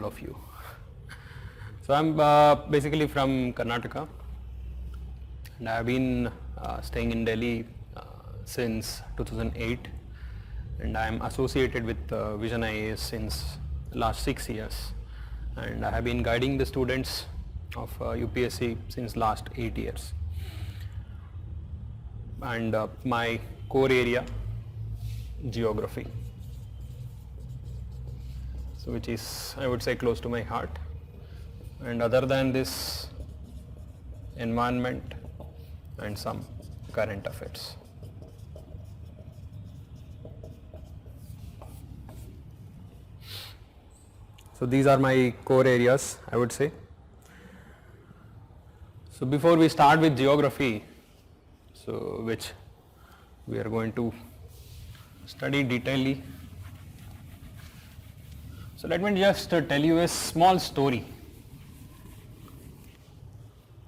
of you. So I'm basically from Karnataka, and I've been staying in Delhi since 2008, and I'm associated with Vision IAS since last 6 years, and I have been guiding the students of UPSC since last 8 years. And my core area, geography, so which is, I would say, close to my heart. And other than this, environment and some current affairs. So these are my core areas, I would say. So before we start with geography, so which we are going to study detailedly. So let me just tell you a small story,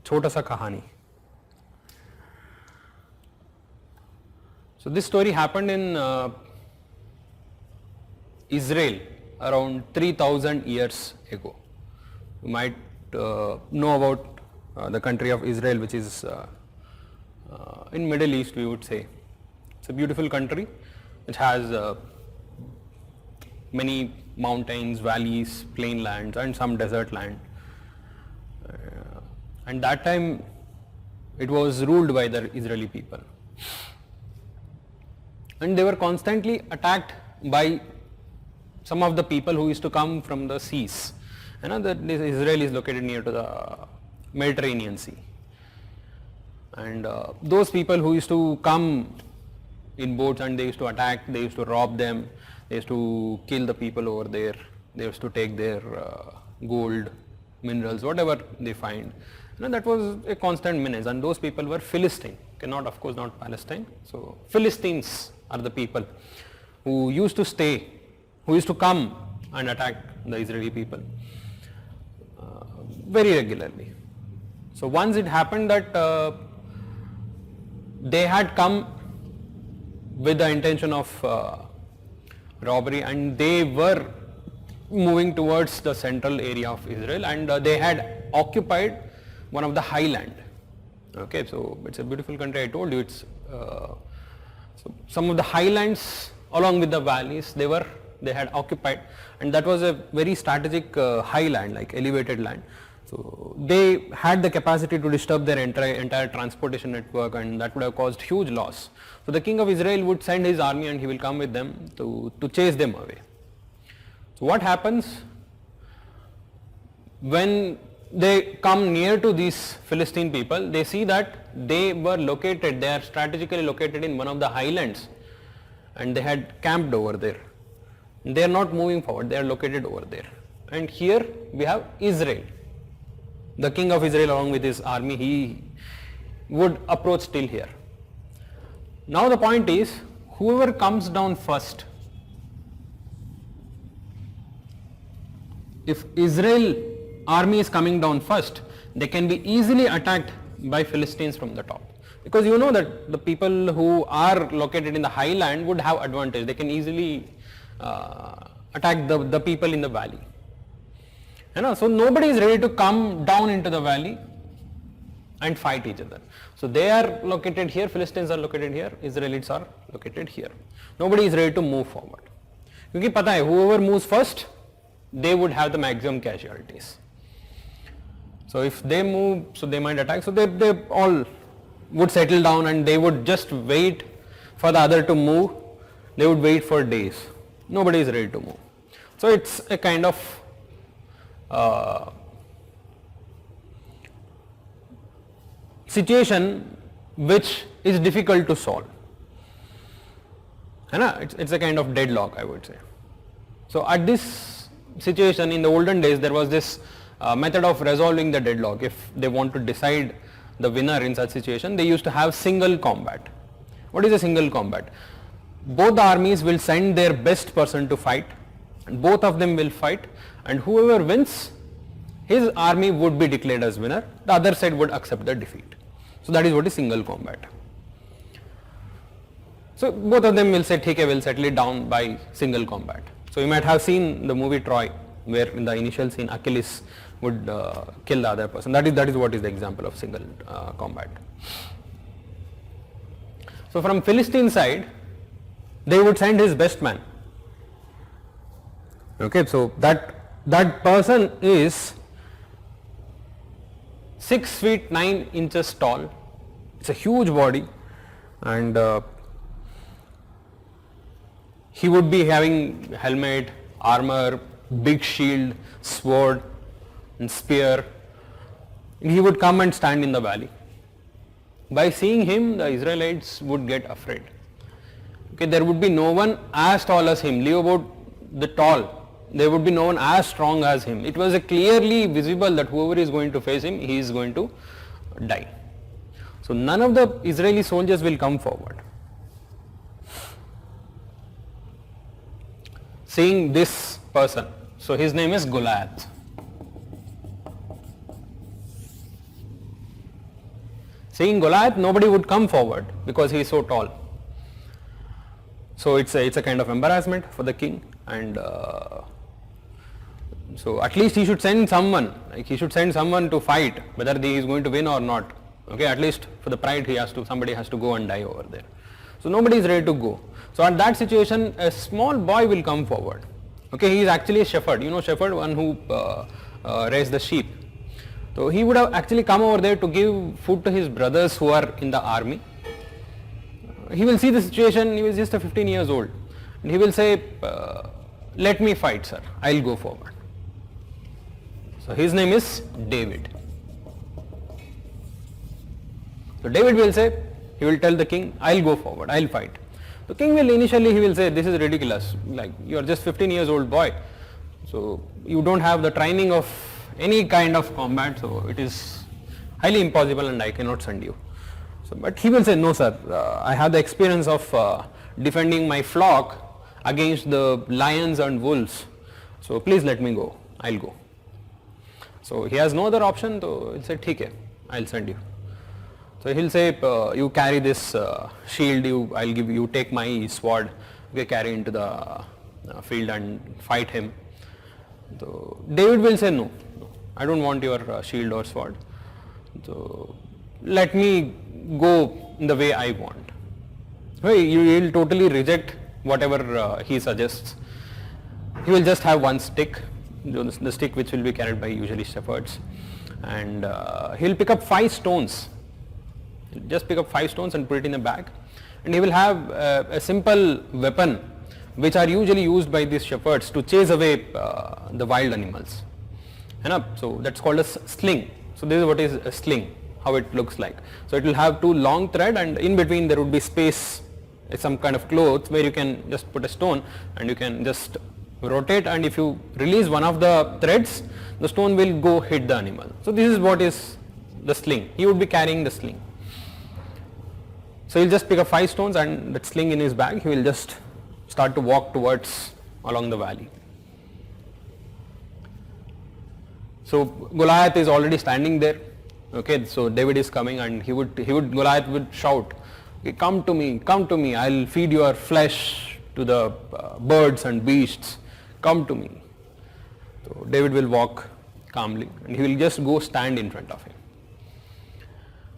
छोटा सा कहानी. So this story happened in Israel around 3000 years ago. You might know about the country of Israel, which is in Middle East, we would say. It's a beautiful country which has many mountains, valleys, plain lands and some desert land. And that time it was ruled by the Israeli people. And they were constantly attacked by some of the people who used to come from the seas. You know that Israel is located near to the Mediterranean Sea. And those people who used to come in boats and they used to attack, they used to rob them, they used to kill the people over there, they used to take their gold, minerals, whatever they find. You know, that was a constant menace, and those people were Philistine, cannot, of course, not Palestine. So Philistines are the people who used to stay, who used to come and attack the Israeli people very regularly. So once it happened that they had come with the intention of robbery, and they were moving towards the central area of Israel, and they had occupied one of the highland. Okay, so it's a beautiful country. I told you it's so some of the highlands along with the valleys they had occupied, and that was a very strategic highland, like elevated land. So they had the capacity to disturb their entire transportation network, and that would have caused huge loss. So the king of Israel would send his army and he will come with them to chase them away. So what happens when they come near to these Philistine people? They see that they are strategically located in one of the highlands, and they had camped over there. They are not moving forward, they are located over there. And here we have Israel. The king of Israel along with his army, he would approach till here. Now the point is, whoever comes down first, if Israel army is coming down first, they can be easily attacked by Philistines from the top. Because you know that the people who are located in the highland would have advantage. They can easily attack the people in the valley. You know, so nobody is ready to come down into the valley and fight each other. So they are located here, Philistines are located here, Israelites are located here. Nobody is ready to move forward. Because pata hai, whoever moves first, they would have the maximum casualties. So if they move, so they might attack. So they all would settle down and they would just wait for the other to move. They would wait for days. Nobody is ready to move. So it's a kind of situation which is difficult to solve. It's a kind of deadlock, I would say. So at this situation, in the olden days, there was this method of resolving the deadlock. If they want to decide the winner in such situation, they used to have single combat. What is a single combat? Both the armies will send their best person to fight, and both of them will fight, and whoever wins, his army would be declared as winner, the other side would accept the defeat. So that is what is single combat. So both of them will say, okay, we'll settle it down by single combat. So you might have seen the movie Troy. where in the initial scene Achilles would kill the other person. That is what is the example of single combat. So from Philistine side, they would send his best man. Okay, so that person is 6 feet 9 inches tall. It's a huge body, and he would be having helmet, armor, big shield, sword and spear. He would come and stand in the valley. By seeing him, the Israelites would get afraid. Okay, there would be no one as tall as him. Leave about the tall. There would be no one as strong as him. It was clearly visible that whoever is going to face him, he is going to die. So none of the Israeli soldiers will come forward. Seeing this person, so his name is Goliath. Seeing Goliath, nobody would come forward because he is so tall. So it's a kind of embarrassment for the king, and so at least he should send someone. Like he should send someone to fight, whether he is going to win or not. Okay, at least for the pride, somebody has to go and die over there. So nobody is ready to go. So at that situation, a small boy will come forward. Okay, he is actually a shepherd. You know, shepherd, one who raised the sheep. So he would have actually come over there to give food to his brothers who are in the army. He will see the situation. He was just 15 years old, and he will say, "Let me fight, sir. I'll go forward." So his name is David. So David will say, he will tell the king, "I'll go forward. I'll fight." The king will initially, he will say, "This is ridiculous. Like, you are just 15 years old boy. So you don't have the training of any kind of combat. So it is highly impossible, and I cannot send you." So, but he will say, "No, sir. I have the experience of defending my flock against the lions and wolves. So please let me go. I'll go." So he has no other option. So he'll say, "Okay, I'll send you." So he'll say, "You carry this shield. I'll give you. Take my sword. Okay, carry into the field and fight him." So David will say, "No, I don't want your shield or sword. So let me go in the way I want." He will totally reject whatever he suggests. He will just have one stick, the stick which will be carried by usually shepherds, and he'll pick up 5 stones. He'll just pick up 5 stones and put it in a bag, and he will have a simple weapon which are usually used by these shepherds to chase away the wild animals. So that's called a sling. So this is what is a sling, how it looks like. So it will have 2 long thread, and in between there would be space, some kind of cloth where you can just put a stone and you can just rotate, and if you release one of the threads, the stone will go hit the animal. So this is what is the sling. He would be carrying the sling. So he'll just pick up 5 stones and that sling in his bag. He will just start to walk towards along the valley. So Goliath is already standing there. Okay, so David is coming, and Goliath would shout, come to me, I'll feed your flesh to the birds and beasts, come to me." So David will walk calmly, and he will just go stand in front of him.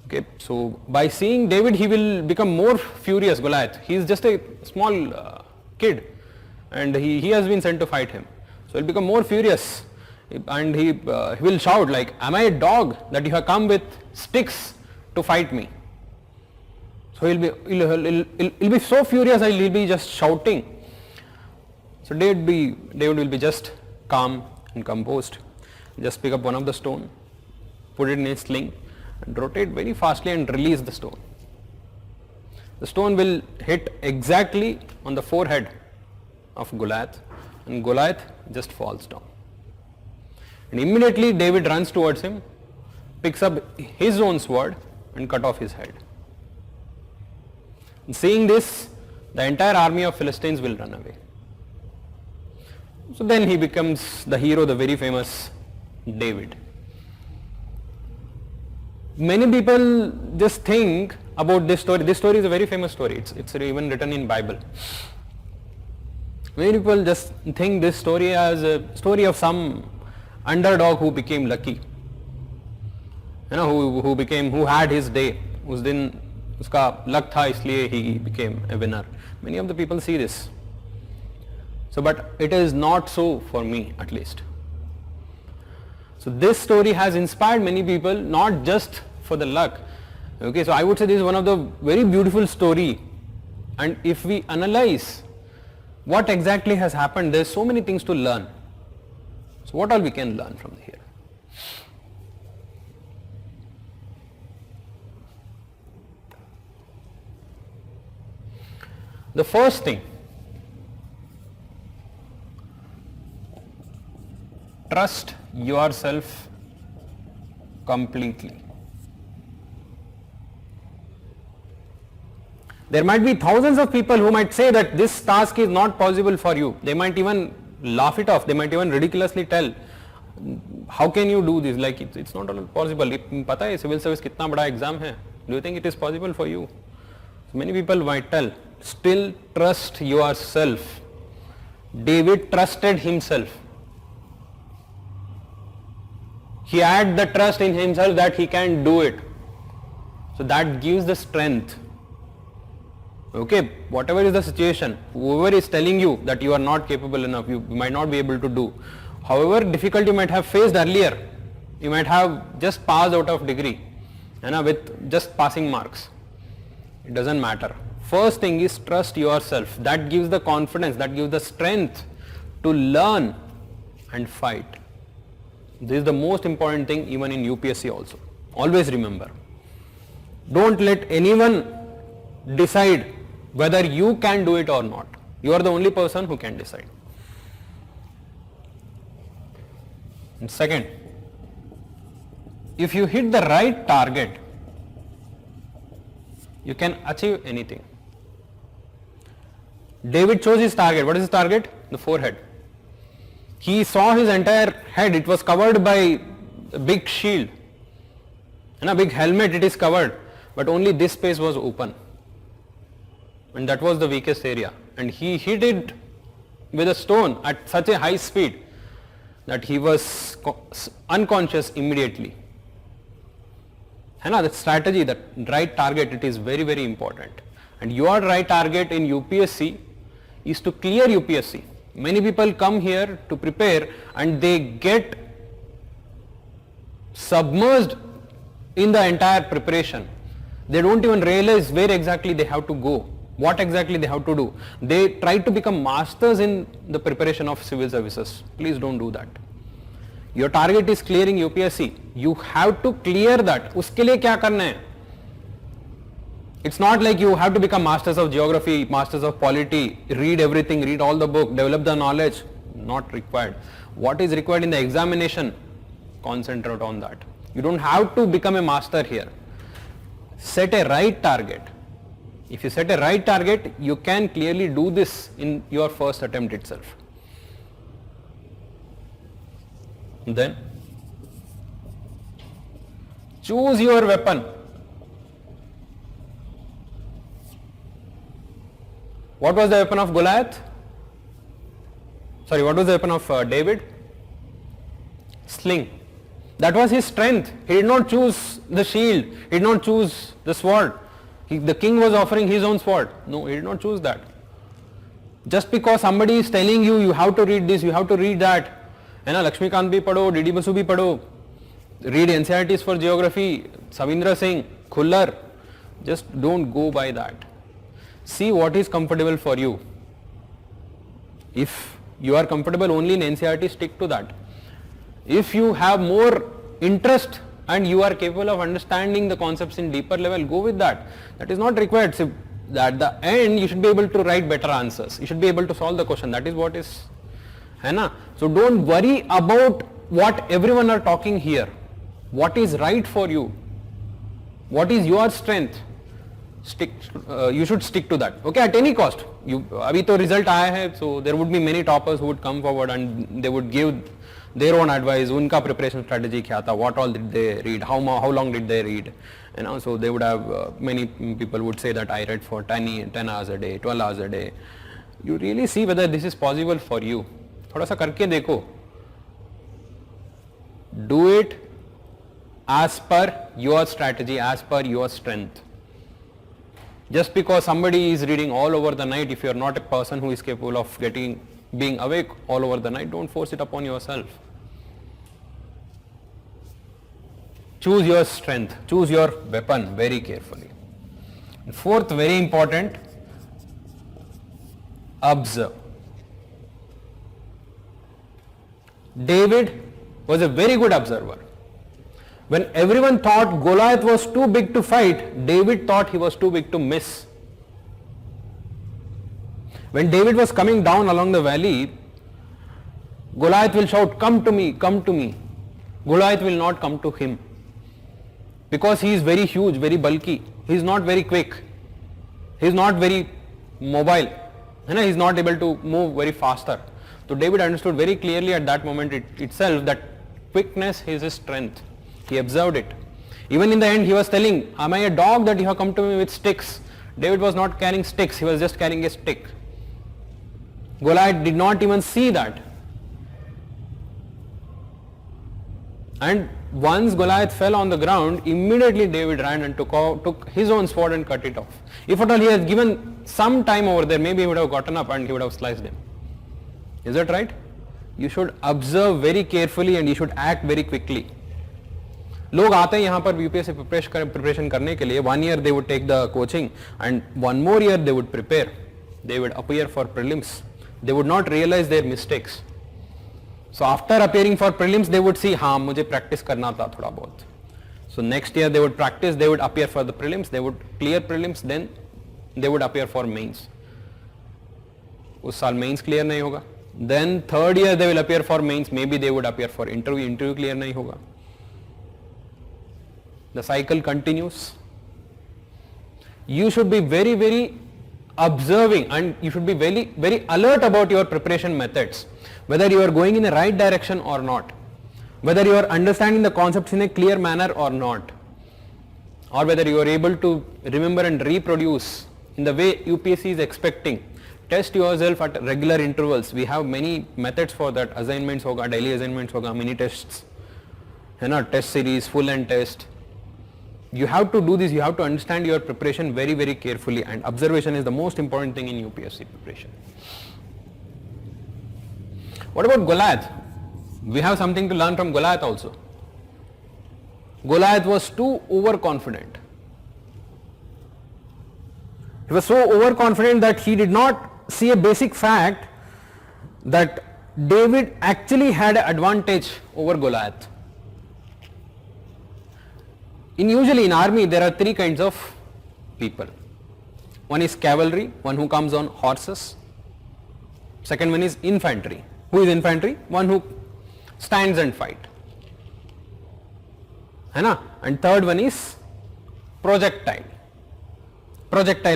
Okay, so by seeing David, he will become more furious. Goliath, he is just a small kid, and he has been sent to fight him. So he'll become more furious, and he will shout like, "Am I a dog that you have come with sticks to fight me?" So he'll be so furious that he'll be just shouting. So David will be just calm and composed. Just pick up one of the stone, put it in a sling, and rotate very fastly and release the stone. The stone will hit exactly on the forehead of Goliath, and Goliath just falls down. And immediately David runs towards him, picks up his own sword and cut off his head. And seeing this, the entire army of Philistines will run away. So then he becomes the hero, the very famous David. Many people just think about this story. This story is a very famous story. It's even written in Bible. Many people just think this story as a story of some underdog who became lucky, who had his day, उस दिन उसका luck था इसलिए he became a winner. Many of the people see this. So, but it is not so for me at least. So this story has inspired many people, not just for the luck. Okay, so I would say this is one of the very beautiful story, and if we analyze what exactly has happened, there's so many things to learn. So what all we can learn from here? The first thing, trust yourself completely. There might be thousands of people who might say that this task is not possible for you. They might even laugh it off. They might even ridiculously tell, how can you do this? Like it's not at all possible. पता है civil service कितना बड़ा exam है? Do you think it is possible for you? So many people might tell, still trust yourself. David trusted himself. He had the trust in himself that he can do it. So that gives the strength. Okay, whatever is the situation, whoever is telling you that you are not capable enough, you might not be able to do, however difficult you might have faced earlier, you might have just passed out of degree, with just passing marks. It doesn't matter. First thing is trust yourself. That gives the confidence, that gives the strength to learn and fight. This is the most important thing even in UPSC also. Always remember. Don't let anyone decide whether you can do it or not. You are the only person who can decide. And second, if you hit the right target, you can achieve anything. David chose his target. What is his target? The forehead. He saw his entire head. It was covered by a big shield and a big helmet. It is covered, but only this space was open, and that was the weakest area. And he hit it with a stone at such a high speed that he was unconscious immediately. That strategy, that right target, it is very, very important. And your right target in UPSC is to clear UPSC. Many people come here to prepare and they get submerged in the entire preparation. They don't even realize where exactly they have to go, what exactly they have to do. They try to become masters in the preparation of civil services. Please don't do that. Your target is clearing UPSC. You have to clear that. उसके लिए क्या करना है? It's not like you have to become masters of geography, masters of polity, read everything, read all the book, develop the knowledge. Not required. What is required in the examination? Concentrate on that. You don't have to become a master here. Set a right target. If you set a right target, you can clearly do this in your first attempt itself. Then, choose your weapon. What was the weapon of Goliath? Sorry, what was the weapon of David? Sling. That was his strength. He did not choose the shield. He did not choose the sword. The king was offering his own sword. No, he did not choose that. Just because somebody is telling you, you have to read this, you have to read that. Lakshmikant bhi padho, D.D. Basu bhi padho. Read NCERTs for geography, Savindra Singh, Khullar. Just don't go by that. See what is comfortable for you. If you are comfortable only in NCERT, stick to that. If you have more interest and you are capable of understanding the concepts in deeper level, go with that. That is not required. So at the end, you should be able to write better answers. You should be able to solve the question. That is what is. So don't worry about what everyone are talking here. What is right for you? What is your strength? You should stick to that. Okay, at any cost. Abhi to result aaya hai, so there would be many toppers who would come forward and they would give their own advice. Unka preparation strategy kya tha? What all did they read? How long did they read? So they would have many people would say that I read for 10 hours a day, 12 hours a day. You really see whether this is possible for you. थोड़ा सा करके देखो. Do it as per your strategy, as per your strength. Just because somebody is reading all over the night, if you are not a person who is capable of being awake all over the night, don't force it upon yourself. Choose your strength, choose your weapon very carefully. And fourth, very important, observe. David was a very good observer. When everyone thought Goliath was too big to fight, David thought he was too big to miss. When David was coming down along the valley, Goliath will shout, "Come to me, come to me." Goliath will not come to him because he is very huge, very bulky. He is not very quick. He is not very mobile. He is not able to move very faster. So David understood very clearly at that moment itself that quickness is his strength. He observed it. Even in the end he was telling, "Am I a dog that you have come to me with sticks?" David was not carrying sticks, he was just carrying a stick. Goliath did not even see that. And once Goliath fell on the ground, immediately David ran and took his own sword and cut it off. If at all he had given some time over there, maybe he would have gotten up and he would have sliced him. Is that right? You should observe very carefully and you should act very quickly. लोग आते हैं यहाँ पर UPSC preparation करने के लिए. 1 year they would take the coaching and 1 more year they would prepare. They would appear for prelims. They would not realize their mistakes. So after appearing for prelims they would see, हाँ मुझे practice करना था थोड़ा बहुत. So next year they would practice, they would appear for the prelims, they would clear prelims, then they would appear for mains. उस साल mains clear नहीं होगा. Then third year they will appear for mains, maybe they would appear for interview clear नहीं होगा. The cycle continues. You should be very, very observing and you should be very, very alert about your preparation methods. Whether you are going in the right direction or not. Whether you are understanding the concepts in a clear manner or not. Or whether you are able to remember and reproduce in the way UPSC is expecting. Test yourself at regular intervals. We have many methods for that. Assignments hoga, daily assignments hoga, mini tests. Test series, full and test. You have to do this, you have to understand your preparation very, very carefully, and observation is the most important thing in UPSC preparation. What about Goliath? We have something to learn from Goliath also. Goliath was too overconfident. He was so overconfident that he did not see a basic fact that David actually had an advantage over Goliath. Usually in army there are 3 kinds of people. One is cavalry, one who comes on horses. Second one is infantry. Who is infantry? One who stands and fight. And third one is projectile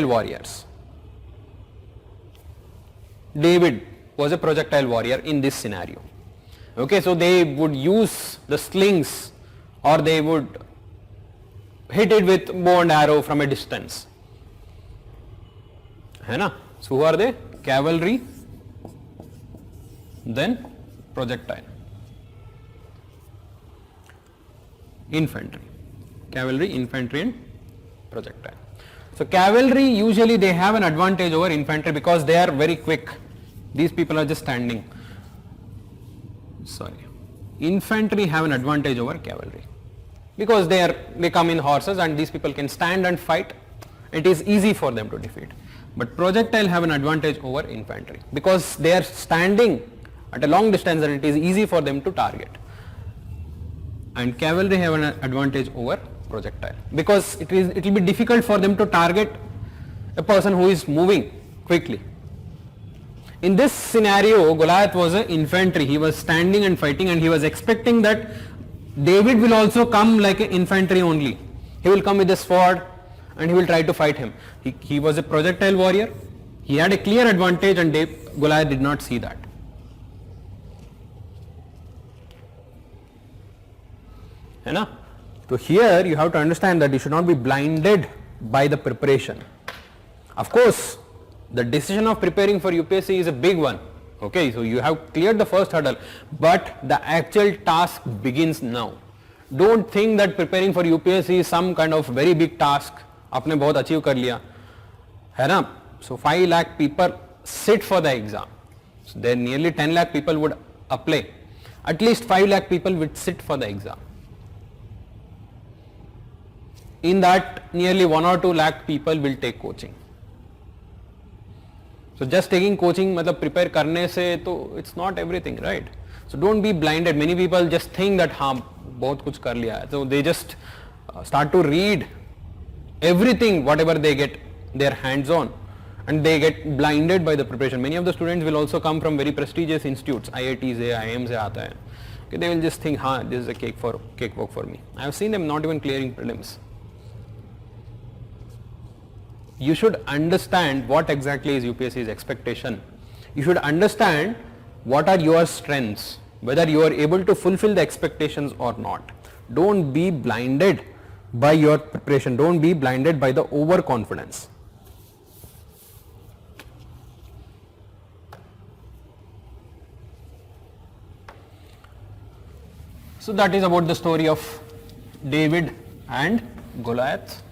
warriors. David was a projectile warrior in this scenario. Okay, so they would use the slings or they would hit it with bow and arrow from a distance. So who are they? Cavalry, then projectile. Infantry. Cavalry, infantry and projectile. So cavalry usually they have an advantage over infantry because they are very quick. These people are just standing. Infantry have an advantage over cavalry. Because they come in horses and these people can stand and fight. It is easy for them to defeat. But projectile have an advantage over infantry because they are standing at a long distance and it is easy for them to target. And cavalry have an advantage over projectile because it will be difficult for them to target a person who is moving quickly. In this scenario, Goliath was an infantry. He was standing and fighting and he was expecting that David will also come like an infantry only. He will come with a sword and he will try to fight him. He was a projectile warrior. He had a clear advantage and Goliath did not see that. So here you have to understand that you should not be blinded by the preparation. Of course, the decision of preparing for UPSC is a big one. Okay, so you have cleared the first hurdle, but the actual task begins now. Don't think that preparing for UPSC is some kind of very big task. आपने बहुत achieve कर लिया, है ना? So 5 lakh people sit for the exam. So there nearly 10 lakh people would apply. At least 5 lakh people would sit for the exam. In that, nearly 1 or 2 lakh people will take coaching. So just taking coaching मतलब prepare करने से तो it's not everything, right? So don't be blinded. Many people just think that हाँ बहुत कुछ कर लिया है. So they just start to read everything whatever they get their hands on, and they get blinded by the preparation. Many of the students will also come from very prestigious institutes, IIT से, IIM से आता है. Okay, they will just think हाँ this is a cakewalk for me. I have seen them not even clearing prelims. You should understand what exactly is UPSC's expectation. You should understand what are your strengths, whether you are able to fulfill the expectations or not. Don't be blinded by your preparation. Don't be blinded by the overconfidence. So that is about the story of David and Goliath.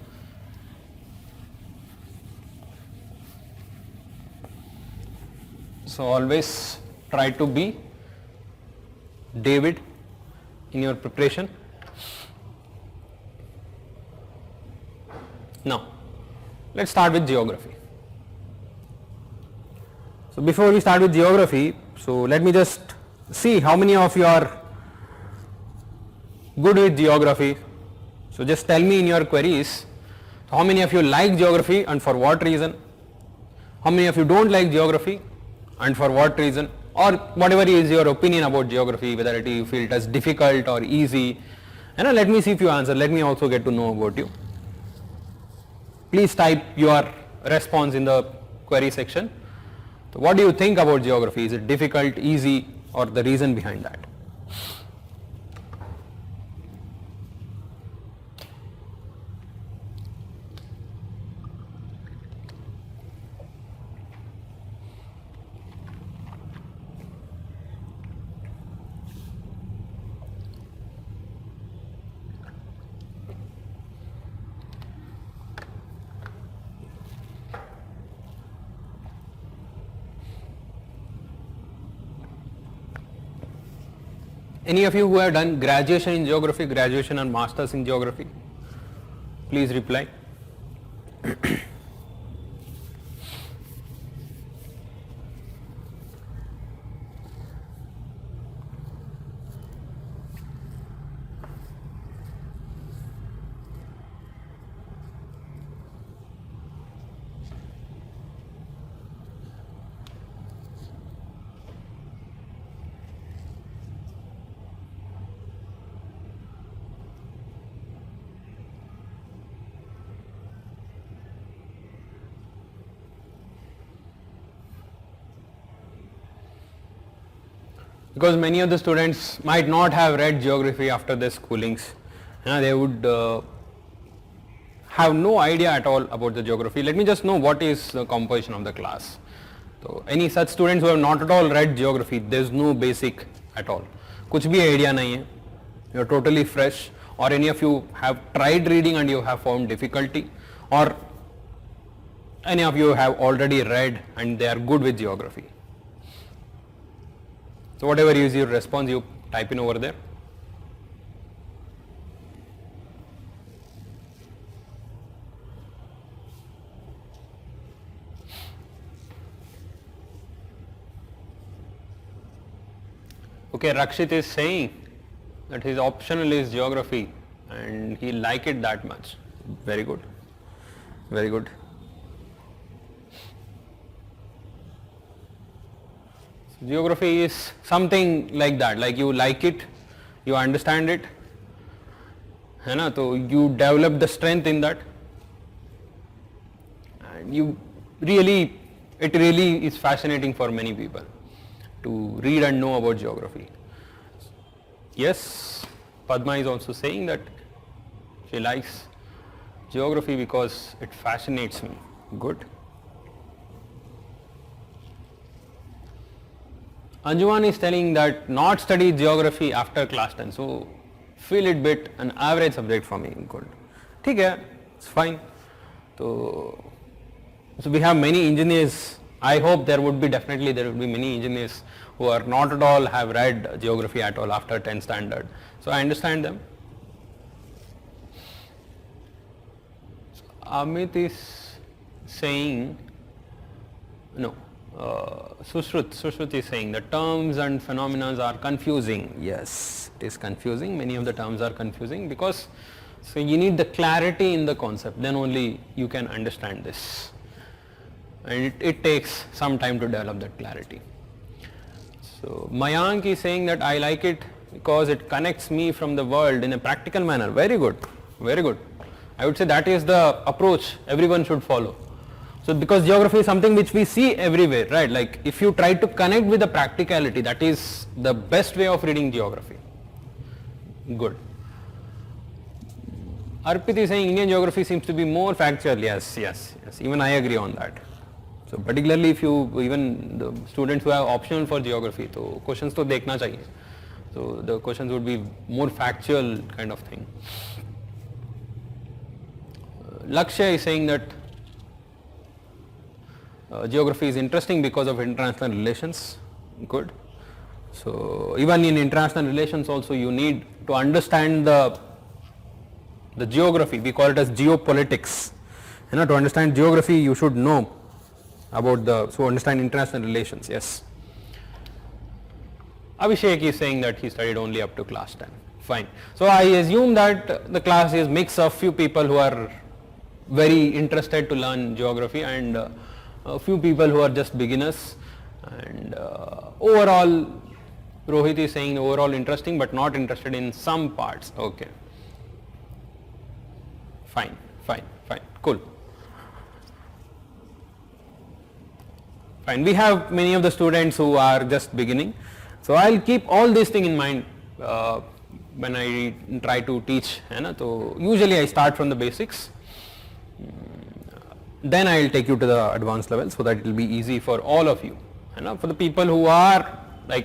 So always try to be David in your preparation. Now, let's start with geography. So before we start with geography, so let me just see how many of you are good with geography. So just tell me in your queries, how many of you like geography and for what reason? How many of you don't like geography and for what reason? Or whatever is your opinion about geography, whether you feel it as difficult or easy. And let me see if you answer. Let me also get to know about you. Please type your response in the query section. So what do you think about geography? Is it difficult, easy, or the reason behind that? Any of you who have done graduation in geography, graduation and masters in geography, please reply. Because many of the students might not have read geography after their schoolings. They would have no idea at all about the geography. Let me just know what is the composition of the class. So any such students who have not at all read geography, there is no basic at all. कुछ भी idea नहीं है. You are totally fresh, or any of you have tried reading and you have found difficulty, or any of you have already read and they are good with geography. So whatever is your response, you type in over there. Okay, Rakshit is saying that his optional is geography and he like it that much. Very good. Very good. Geography is something like that, like you like it, you understand it, so you develop the strength in that, and it really is fascinating for many people to read and know about geography. Yes, Padma is also saying that she likes geography because it fascinates me. Good. Anjuman is telling that not study geography after class 10. So feel it bit an average subject for me. Good. ठीक है, it's fine. So we have many engineers. I hope there would be many engineers who are not at all have read geography at all after 10 standard. So I understand them. So Amit is saying, no, Sushrut is saying the terms and phenomena are confusing. Yes, it is confusing. Many of the terms are confusing because so you need the clarity in the concept, then only you can understand this. And it takes some time to develop that clarity. So Mayank is saying that I like it because it connects me from the world in a practical manner. Very good, very good. I would say that is the approach everyone should follow. So because geography is something which we see everywhere, right? Like if you try to connect with the practicality, that is the best way of reading geography. Good. Arpit is saying Indian geography seems to be more factual. Yes, even I agree on that. So particularly if you, even the students who have optional for geography, so questions to dekhna chahiye. So the questions would be more factual kind of thing. Lakshya is saying that geography is interesting because of international relations. Good. So even in international relations also you need to understand the geography. We call it as geopolitics. To understand geography you should know about so understand international relations. Yes. Abhishek is saying that he studied only up to class 10. Fine. So I assume that the class is mix of few people who are very interested to learn geography and a few people who are just beginners, and overall Rohit is saying overall interesting but not interested in some parts. Okay. Fine. Cool. Fine. We have many of the students who are just beginning. So I'll keep all these things in mind when I try to teach. So usually I start from the basics. Then I will take you to the advanced level so that it will be easy for all of you. For the people who are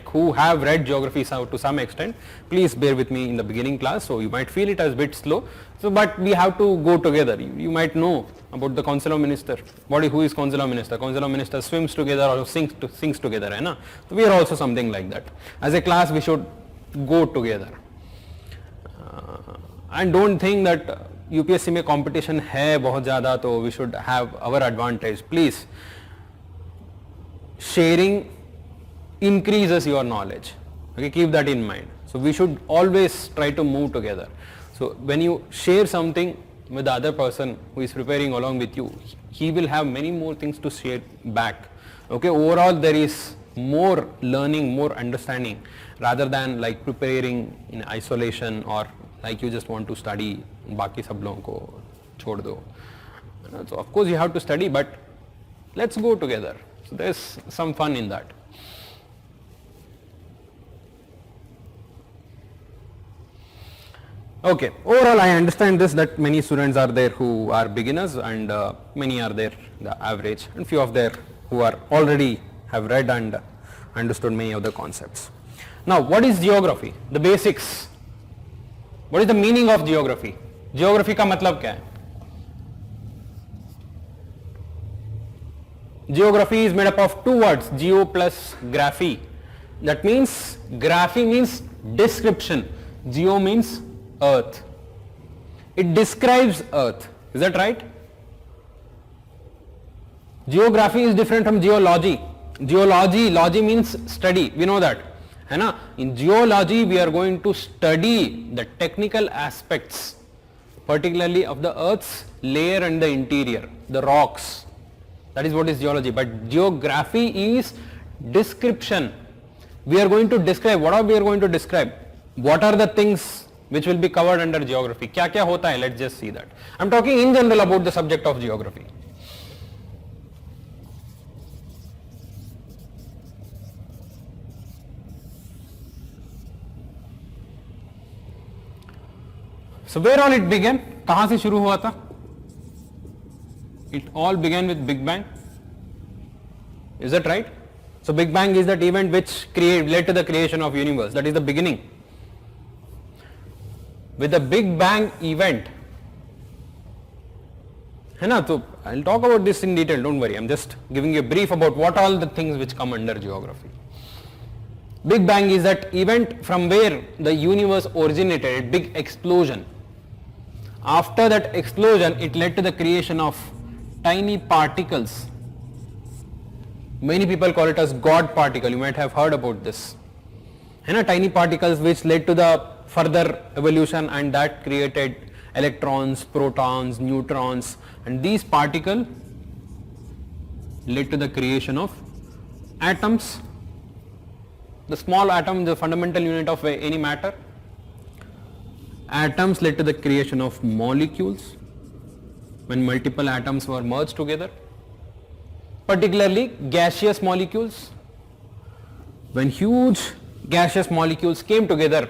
who have read geography to some extent, please bear with me in the beginning class. So you might feel it as a bit slow. So but we have to go together. You might know about the Council of Ministers. Who is Council of Minister? Council of Ministers swims together or sings together. So we are also something like that. As a class we should go together. And don't think that UPSC में competition है बहुत ज़्यादा तो we should have our advantage. Please, sharing increases your knowledge. Okay, keep that in mind. So we should always try to move together. So when you share something with the other person who is preparing along with you, he will have many more things to share back. Okay, overall there is more learning, more understanding rather than preparing in isolation or you just want to study, बाकी सब लोगों को छोड़ दो. So of course you have to study, but let's go together. So there's some fun in that. Okay, overall I understand this, that many students are there who are beginners and many are there the average, and few of there who are already have read and understood many of the concepts. Now what is geography? The basics. What is the meaning of geography? Geography का मतलब क्या है? Geography is made up of two words, geo plus graphy. That means graphy means description, geo means earth. It describes earth. Is that right? Geography is different from geology. Logy means study. We know that. In geology we are going to study the technical aspects, particularly of the earth's layer and the interior, the rocks. That is what is geology. But geography is description. We are going to describe. What are we going to describe? What are the things which will be covered under geography? क्या क्या होता है? Let's just see that. I'm talking in general about the subject of geography. So where all it began? कहाँ से शुरू हुआ था? It all began with Big Bang. Is that right? So Big Bang is that event which led to the creation of universe. That is the beginning. With the Big Bang event, so I'll talk about this in detail, don't worry. I'm just giving you a brief about what all the things which come under geography. Big Bang is that event from where the universe originated, big explosion. After that explosion, it led to the creation of tiny particles. Many people call it as God particle. You might have heard about this. Tiny particles which led to the further evolution, and that created electrons, protons, neutrons, and these particles led to the creation of atoms. The small atom, the fundamental unit of any matter. Atoms led to the creation of molecules when multiple atoms were merged together, particularly gaseous molecules. When huge gaseous molecules came together,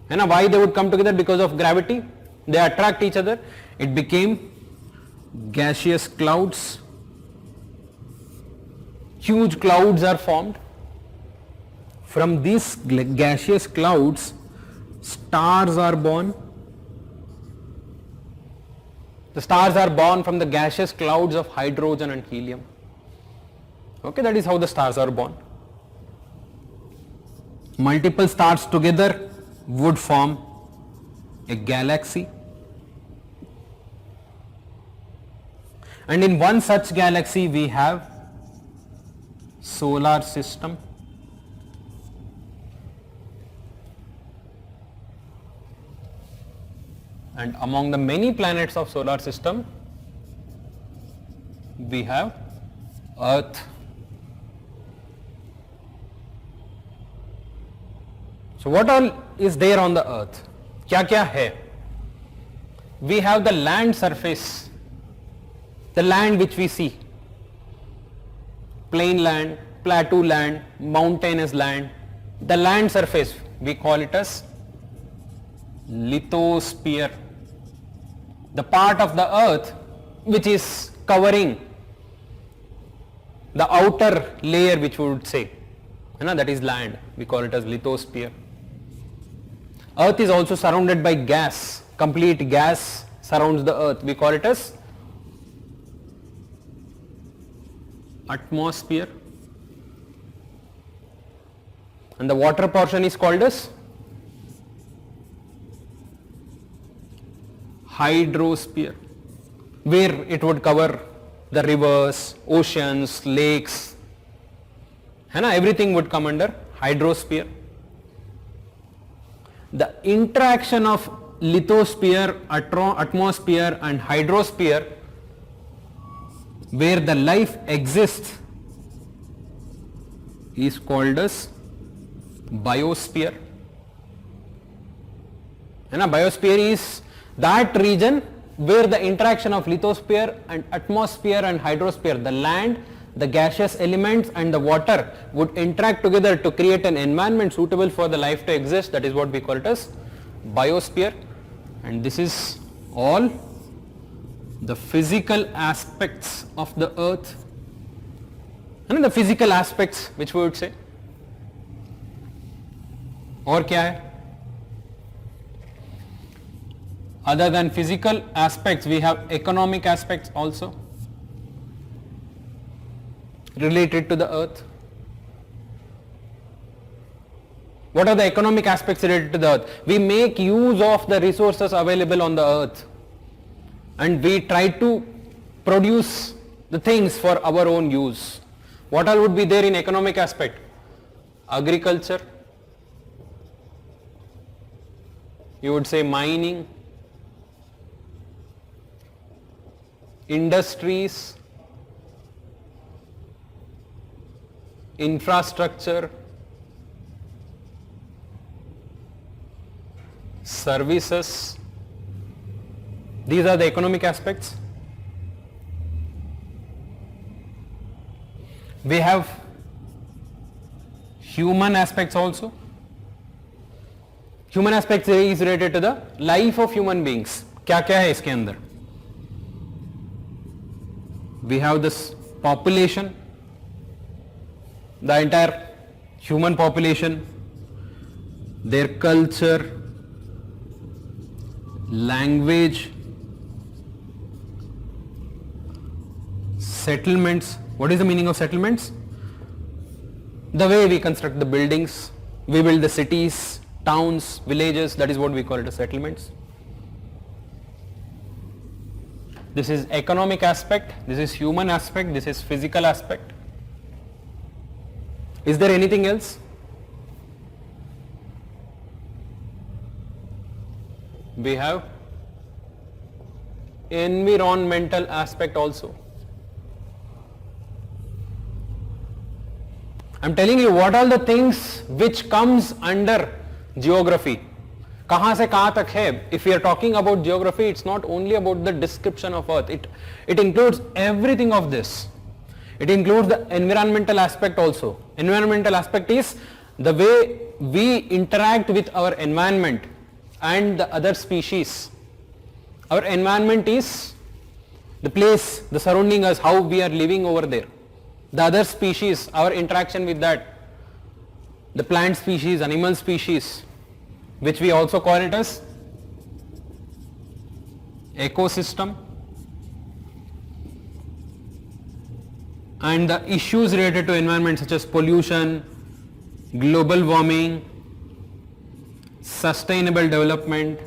why they would come together? Because of gravity, they attract each other. It became gaseous clouds. Huge clouds are formed. From these gaseous clouds, stars are born. The stars are born from the gaseous clouds of hydrogen and helium. Okay, that is how the stars are born. Multiple stars together would form a galaxy. And in one such galaxy we have solar system. And among the many planets of solar system, we have Earth. So what all is there on the Earth? Kya kya hai? We have the land surface, the land which we see. Plain land, plateau land, mountainous land. The land surface, we call it as lithosphere. The part of the earth which is covering the outer layer, which we would say, that is land. We call it as lithosphere. Earth is also surrounded by gas. Complete gas surrounds the earth. We call it as atmosphere. And the water portion is called as hydrosphere, where it would cover the rivers, oceans, lakes, everything would come under hydrosphere. The interaction of lithosphere, atmosphere and hydrosphere, where the life exists, is called as biosphere. Biosphere is that region where the interaction of lithosphere and atmosphere and hydrosphere, the land, the gaseous elements and the water, would interact together to create an environment suitable for the life to exist. That is what we call it as biosphere. And this is all the physical aspects of the earth, and the physical aspects which we would say. और क्या है? Other than physical aspects, we have economic aspects also related to the earth. What are the economic aspects related to the earth? We make use of the resources available on the earth, and we try to produce the things for our own use. What all would be there in economic aspect? Agriculture, you would say mining, industries, infrastructure, services. These are the economic aspects. We have human aspects also. Human aspects is related to the life of human beings. क्या क्या है इसके अंदर? We have this population. the entire human population, their culture, language, settlements. What is the meaning of settlements? The way we construct the buildings, we build the cities, towns, villages, that is what we call it as settlements. This is economic aspect, this is human aspect, this is physical aspect. Is there anything else? We have environmental aspect also. I am telling you what are the things which comes under geography. कहाँ से कहाँ तक है? If we are talking about geography, it's not only about the description of earth. It includes everything of this. It includes the environmental aspect also. Environmental aspect is the way we interact with our environment and the other species. Our environment is the place, the surrounding us, how we are living over there. The other species, our interaction with that. The plant species, animal species, which we also call it as ecosystem. And the issues related to environment such as pollution, global warming, sustainable development,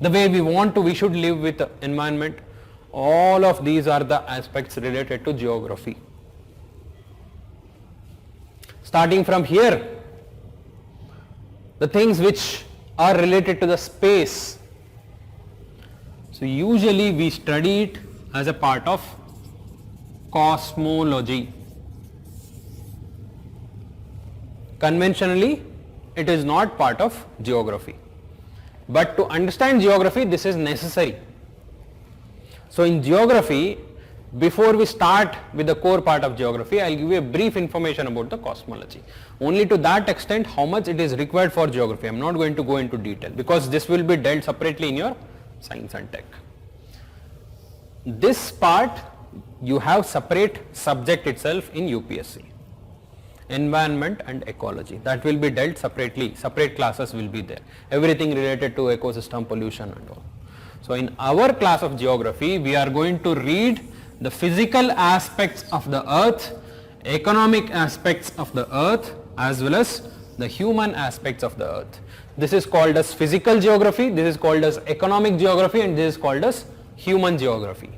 the way we should live with the environment, all of these are the aspects related to geography. Starting from here, the things which are related to the space. So usually we study it as a part of cosmology. Conventionally, it is not part of geography. But to understand geography, this is necessary. So in geography, before we start with the core part of geography, I will give you a brief information about the cosmology. Only to that extent how much it is required for geography. I am not going to go into detail because this will be dealt separately in your science and tech. This part you have separate subject itself in UPSC. Environment and ecology, that will be dealt separately, separate classes will be there. Everything related to ecosystem, pollution and all. So in our class of geography, we are going to read the physical aspects of the earth, economic aspects of the earth, as well as the human aspects of the earth. This is called as physical geography, this is called as economic geography, and this is called as human geography.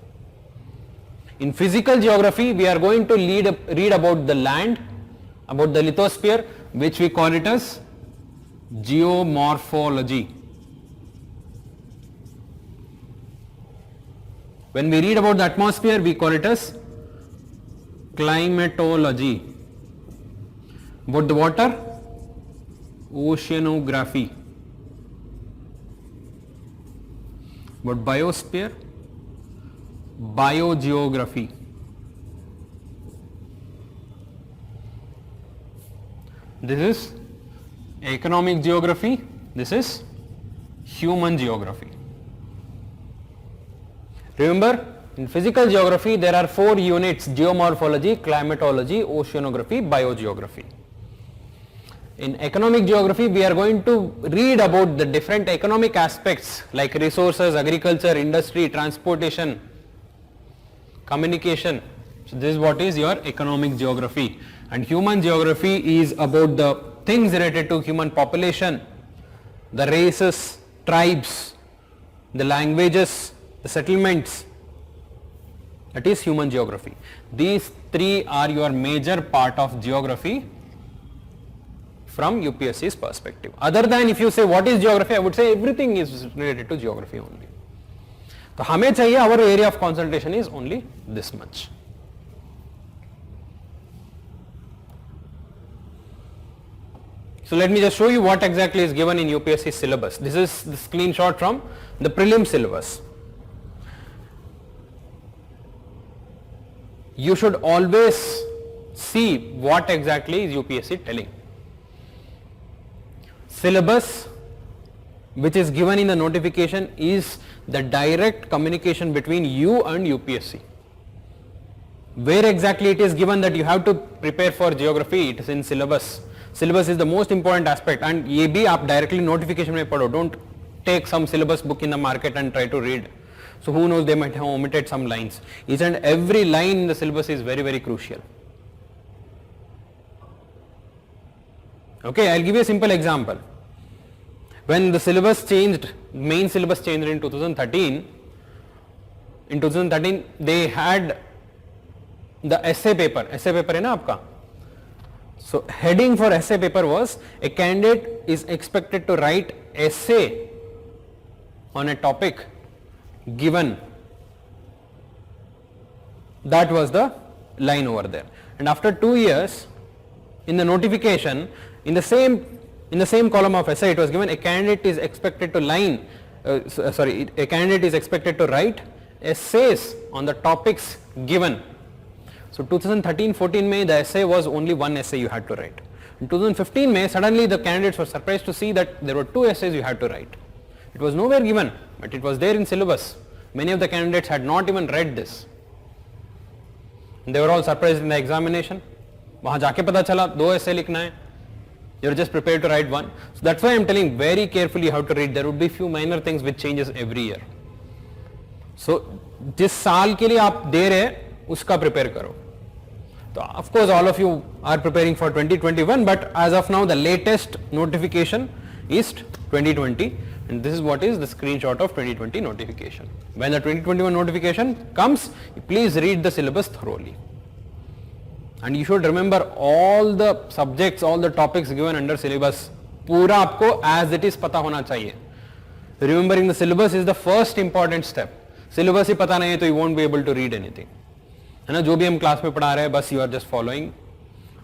In physical geography, we are going to read about the land, about the lithosphere, which we call it as geomorphology. When we read about the atmosphere, we call it as climatology. About the water, oceanography. About biosphere, biogeography. This is economic geography, this is human geography. Remember, in physical geography there are 4 units: geomorphology, climatology, oceanography, biogeography. In economic geography, we are going to read about the different economic aspects like resources, agriculture, industry, transportation, communication. So this is what is your economic geography. And human geography is about the things related to human population, the races, tribes, the languages, the settlements. That is human geography. These 3 are your major part of geography from UPSC's perspective. Other than if you say what is geography, I would say everything is related to geography only. So हमें चाहिए, our area of concentration is only this much. So let me just show you what exactly is given in UPSC syllabus. This is the screenshot from the prelim syllabus. You should always see what exactly is UPSC telling. Syllabus which is given in the notification is the direct communication between you and UPSC. Where exactly it is given that you have to prepare for geography? It is in syllabus. Syllabus is the most important aspect, and ये भी आप directly notification में पढ़ो. Don't take some syllabus book in the market and try to read. So who knows, they might have omitted some lines. Each and every line in the syllabus is very, very crucial. Okay, I'll give you a simple example. When the syllabus changed, main syllabus changed in 2013, they had the essay paper है ना आपका. So heading for essay paper was, a candidate is expected to write essay on a topic given. That was the line over there. And after 2 years, in the notification, in the same column of essay, it was given, a candidate is expected to a candidate is expected to write essays on the topics given. So 2013-14 May, the essay was only one essay you had to write. In 2015 May, suddenly the candidates were surprised to see that there were 2 essays you had to write. It was nowhere given, but it was there in syllabus. Many of the candidates had not even read this. And they were all surprised in the examination. वहाँ जाके पता चला 2 essay लिखना है. You are just prepared to write one. So that's why I am telling very carefully how to read. There would be few minor things which changes every year. So जिस साल के लिए आप दे रहे उसका prepare करो. So of course all of you are preparing for 2021, but as of now the latest notification is 2020, and this is what is the screenshot of 2020 notification. When the 2021 notification comes, please read the syllabus thoroughly. And you should remember all the subjects, all the topics given under syllabus. पूरा आपको as it is पता होना चाहिए. Remembering the syllabus is the first important step. Syllabus ही पता नहीं है तो you won't be able to read anything. है ना, जो भी हम क्लास में पढ़ा रहे हैं बस you are just following.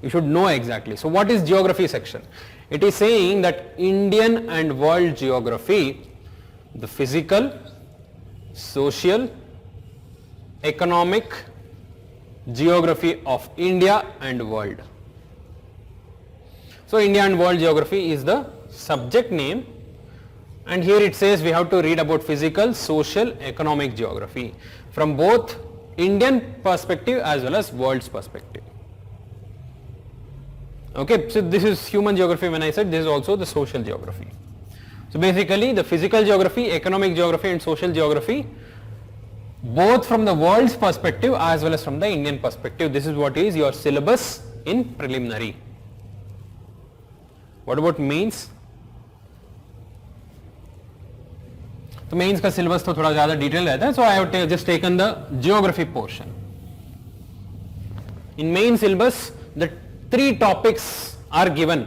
You should know exactly. So what is geography section? It is saying that Indian and world geography, the physical, social, economic geography of India and world. So India and world geography is the subject name, and here it says we have to read about physical, social, economic geography from both Indian perspective as well as world's perspective. Okay, so this is human geography. When I said this is also the social geography. So basically the physical geography, economic geography and social geography, both from the world's perspective as well as from the Indian perspective. This is what is your syllabus in preliminary. What about mains? तो mains का syllabus तो थोड़ा ज़्यादा detail रहता है, so I have just taken the geography portion. In main syllabus, the 3 topics are given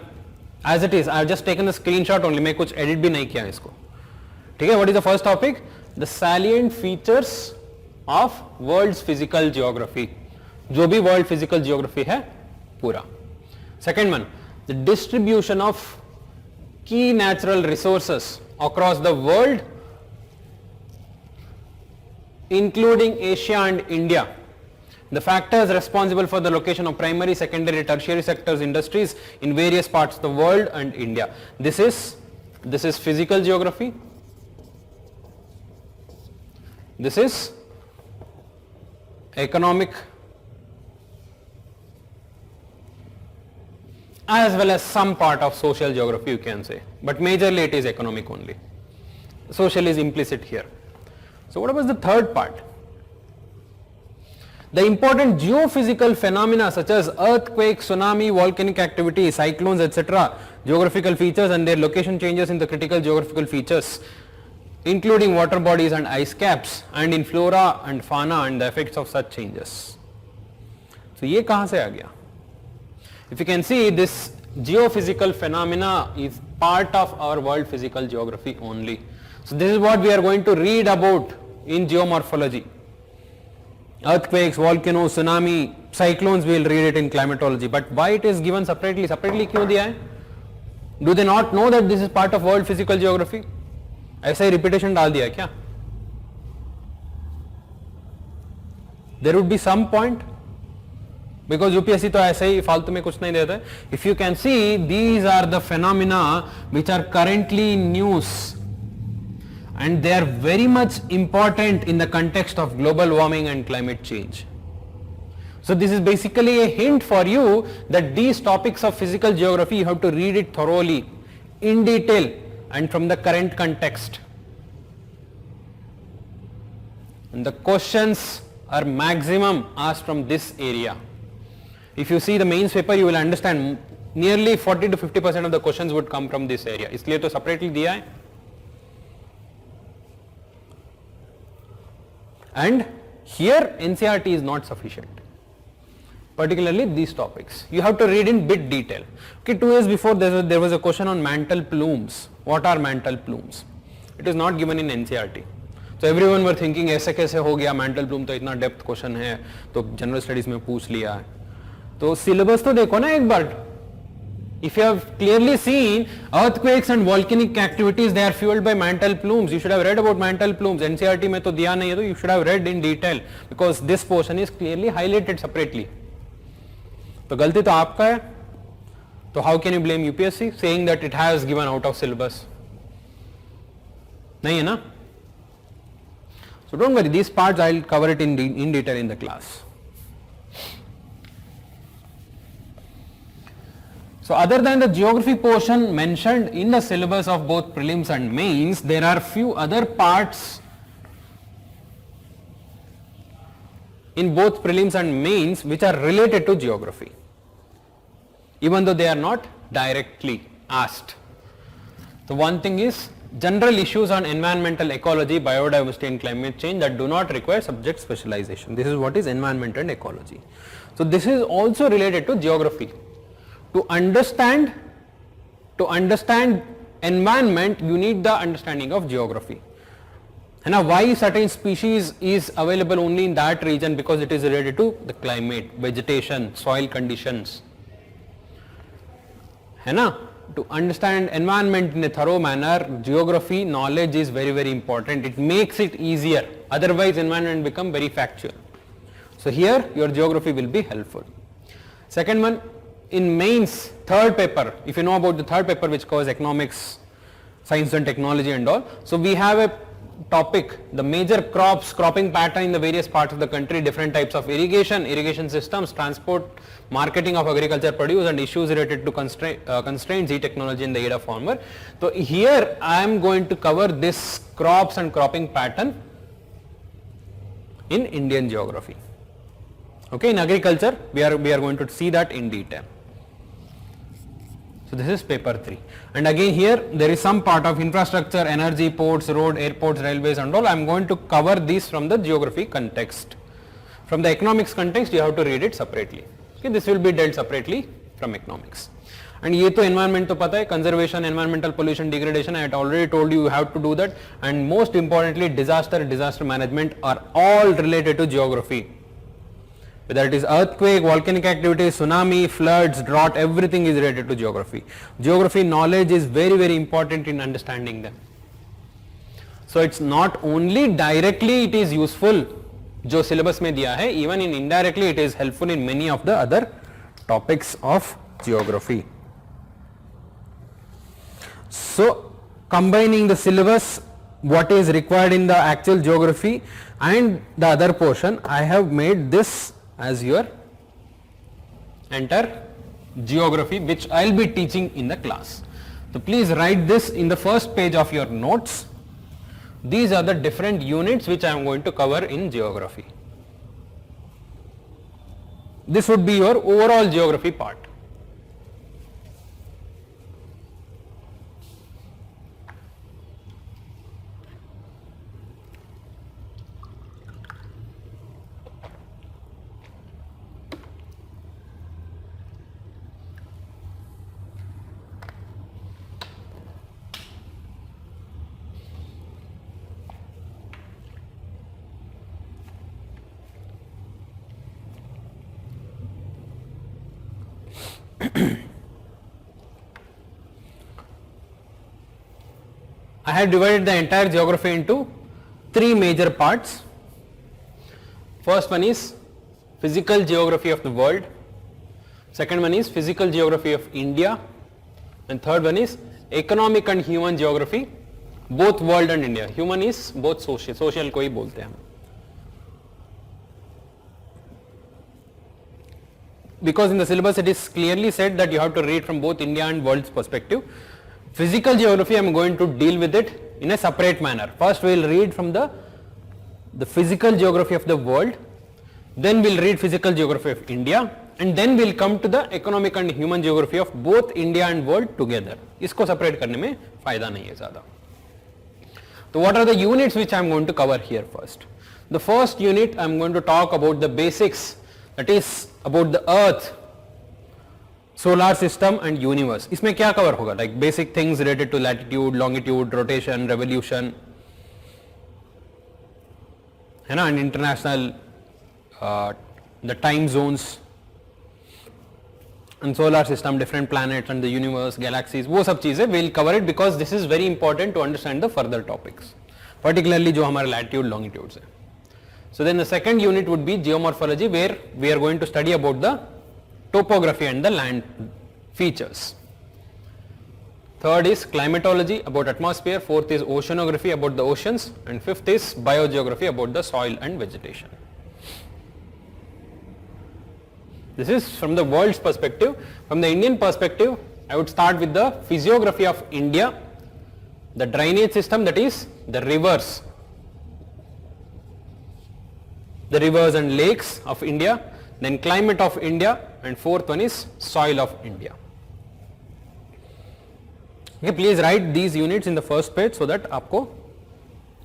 as it is. I have just taken the screenshot only. मैं कुछ edit भी नहीं किया इसको. ठीक है? What is the first topic? The salient features of world's physical geography. जो भी world physical geography है पूरा. Second one, the distribution of key natural resources across the world, including Asia and India. The factors responsible for the location of primary, secondary, tertiary sectors, industries in various parts of the world and India. This is physical geography. This is economic as well as some part of social geography you can say, but majorly it is economic only. Social is implicit here. So what was the third part? The important geophysical phenomena such as earthquake, tsunami, volcanic activity, cyclones, etc., geographical features and their location changes in the critical geographical features, including water bodies and ice caps, and in flora and fauna and the effects of such changes. So ये कहाँ से आ गया? If you can see, this geophysical phenomena is part of our world physical geography only. So this is what we are going to read about in geomorphology. Earthquakes, volcanoes, tsunami, cyclones, we will read it in climatology. But why it is given separately? Separately क्यों दिया है? Do they not know that this is part of world physical geography? ऐसा ही repetition डाल दिया क्या? There would be some point, because UPSC तो ऐसे ही फालतू में कुछ नहीं देता है. If you can see, these are the phenomena which are currently in news, and they are very much important in the context of global warming and climate change. So this is basically a hint for you that these topics of physical geography, you have to read it thoroughly, in detail, and from the current context. And the questions are maximum asked from this area. If you see the mains paper, you will understand nearly 40 to 50% of the questions would come from this area. इसलिए तो separately दिया है. And here NCERT is not sufficient, particularly these topics. You have to read in bit detail. Okay, 2 years before there was a question on mantle plumes. What are mantle plumes? It is not given in NCERT. So everyone were thinking ऐसे कैसे हो गया, mantle plume तो इतना depth question है, तो general studies में पूछ लिया है. तो सिलेबस तो देखो ना एक बार. If you have clearly seen earthquakes and volcanic activities, they are fueled by mantle plumes. You should have read about mantle plumes. NCERT में तो दिया नहीं है, तो you should have read in detail because this portion is clearly highlighted separately. तो गलती तो आपका है. तो how can you blame UPSC saying that it has given out of syllabus? नहीं है ना? So don't worry, these parts I'll cover it in detail in the class. So other than the geography portion mentioned in the syllabus of both prelims and mains, there are few other parts in both prelims and mains which are related to geography, even though they are not directly asked. So one thing is general issues on environmental ecology, biodiversity and climate change that do not require subject specialization. This is what is environment and ecology. So this is also related to geography. To understand environment, you need the understanding of geography. And now why certain species is available only in that region? Because it is related to the climate, vegetation, soil conditions. है ना? To understand environment in a thorough manner, geography knowledge is very, very important. It makes it easier. Otherwise environment become very factual. So here your geography will be helpful. Second one, in mains, third paper, if you know about the third paper which covers economics, science and technology and all. So we have a topic, the major cropping pattern in the various parts of the country, different types of irrigation systems, transport, marketing of agriculture produce and issues related to constraints, e-technology in the aid of farmer. So here I am going to cover this crops and cropping pattern in Indian geography. Okay, in agriculture we are going to see that in detail. So this is paper 3, and again here there is some part of infrastructure, energy, ports, road, airports, railways and all. I am going to cover these from the geography context. From the economics context you have to read it separately. Okay, this will be dealt separately from economics. And ये तो environment तो पता है, conservation, environmental pollution, degradation, I had already told you have to do that. And most importantly disaster management are all related to geography. Whether it is earthquake, volcanic activity, tsunami, floods, drought, everything is related to geography. Geography knowledge is very, very important in understanding them. So it's not only directly it is useful जो syllabus में दिया है, even in indirectly it is helpful in many of the other topics of geography. So combining the syllabus, what is required in the actual geography and the other portion, I have made this as your entire geography which I will be teaching in the class. So please write this in the first page of your notes. These are the different units which I am going to cover in geography. This would be your overall geography part. I have divided the entire geography into 3 major parts. First one is physical geography of the world, second one is physical geography of India, and third one is economic and human geography, both world and India. Human is both social को ही बोलते हैं हम. because in the syllabus it is clearly said that you have to read from both India and world's perspective. Physical geography, I am going to deal with it in a separate manner. First we will read from the physical geography of the world, then we will read physical geography of India, and then we will come to the economic and human geography of both India and world together. इसको separate करने में फायदा नहीं है ज़्यादा. So what are the units which I am going to cover here first? The first unit I am going to talk about the basics, that is about the earth, solar system and universe. इसमें क्या cover होगा? Like basic things related to latitude, longitude, rotation, revolution, है ना, and international, the time zones, and solar system, different planets and the universe, galaxies, वो सब चीजें we'll cover it because this is very important to understand the further topics, particularly जो हमारे latitude, longitudes है. So then the second unit would be geomorphology, where we are going to study about the topography and the land features. Third is climatology, about atmosphere. Fourth is oceanography, about the oceans, and fifth is biogeography, about the soil and vegetation. This is from the world's perspective. From the Indian perspective, I would start with the physiography of India, the drainage system, that is the rivers and lakes of India, then climate of India, and fourth one is soil of India. Okay, please write these units in the first page so that आपको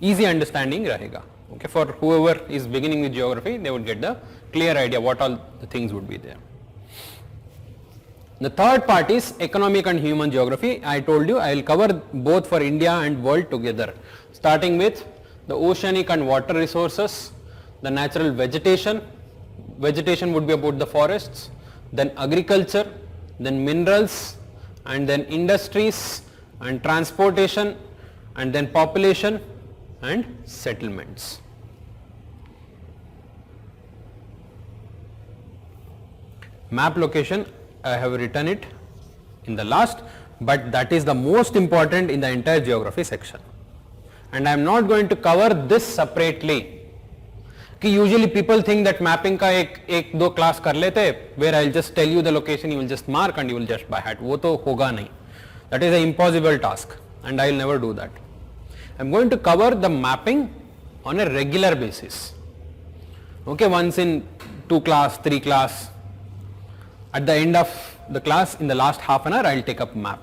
easy understanding रहेगा. Okay, for whoever is beginning with geography, they would get the clear idea what all the things would be there. The third part is economic and human geography. I told you I will cover both for India and world together, starting with the oceanic and water resources, the natural vegetation. Vegetation would be about the forests, then agriculture, then minerals, and then industries and transportation, and then population and settlements. Map location, I have written it in the last, but that is the most important in the entire geography section, and I am not going to cover this separately. कि usually people think that mapping का एक दो class कर लेते, where I will just tell you the location, you will just mark and you will just by heart. वो तो होगा नहीं. That is an impossible task, and I will never do that. I am going to cover the mapping on a regular basis. Okay, once in 2 class, 3 class. At the end of the class, in the last half an hour, I will take up map.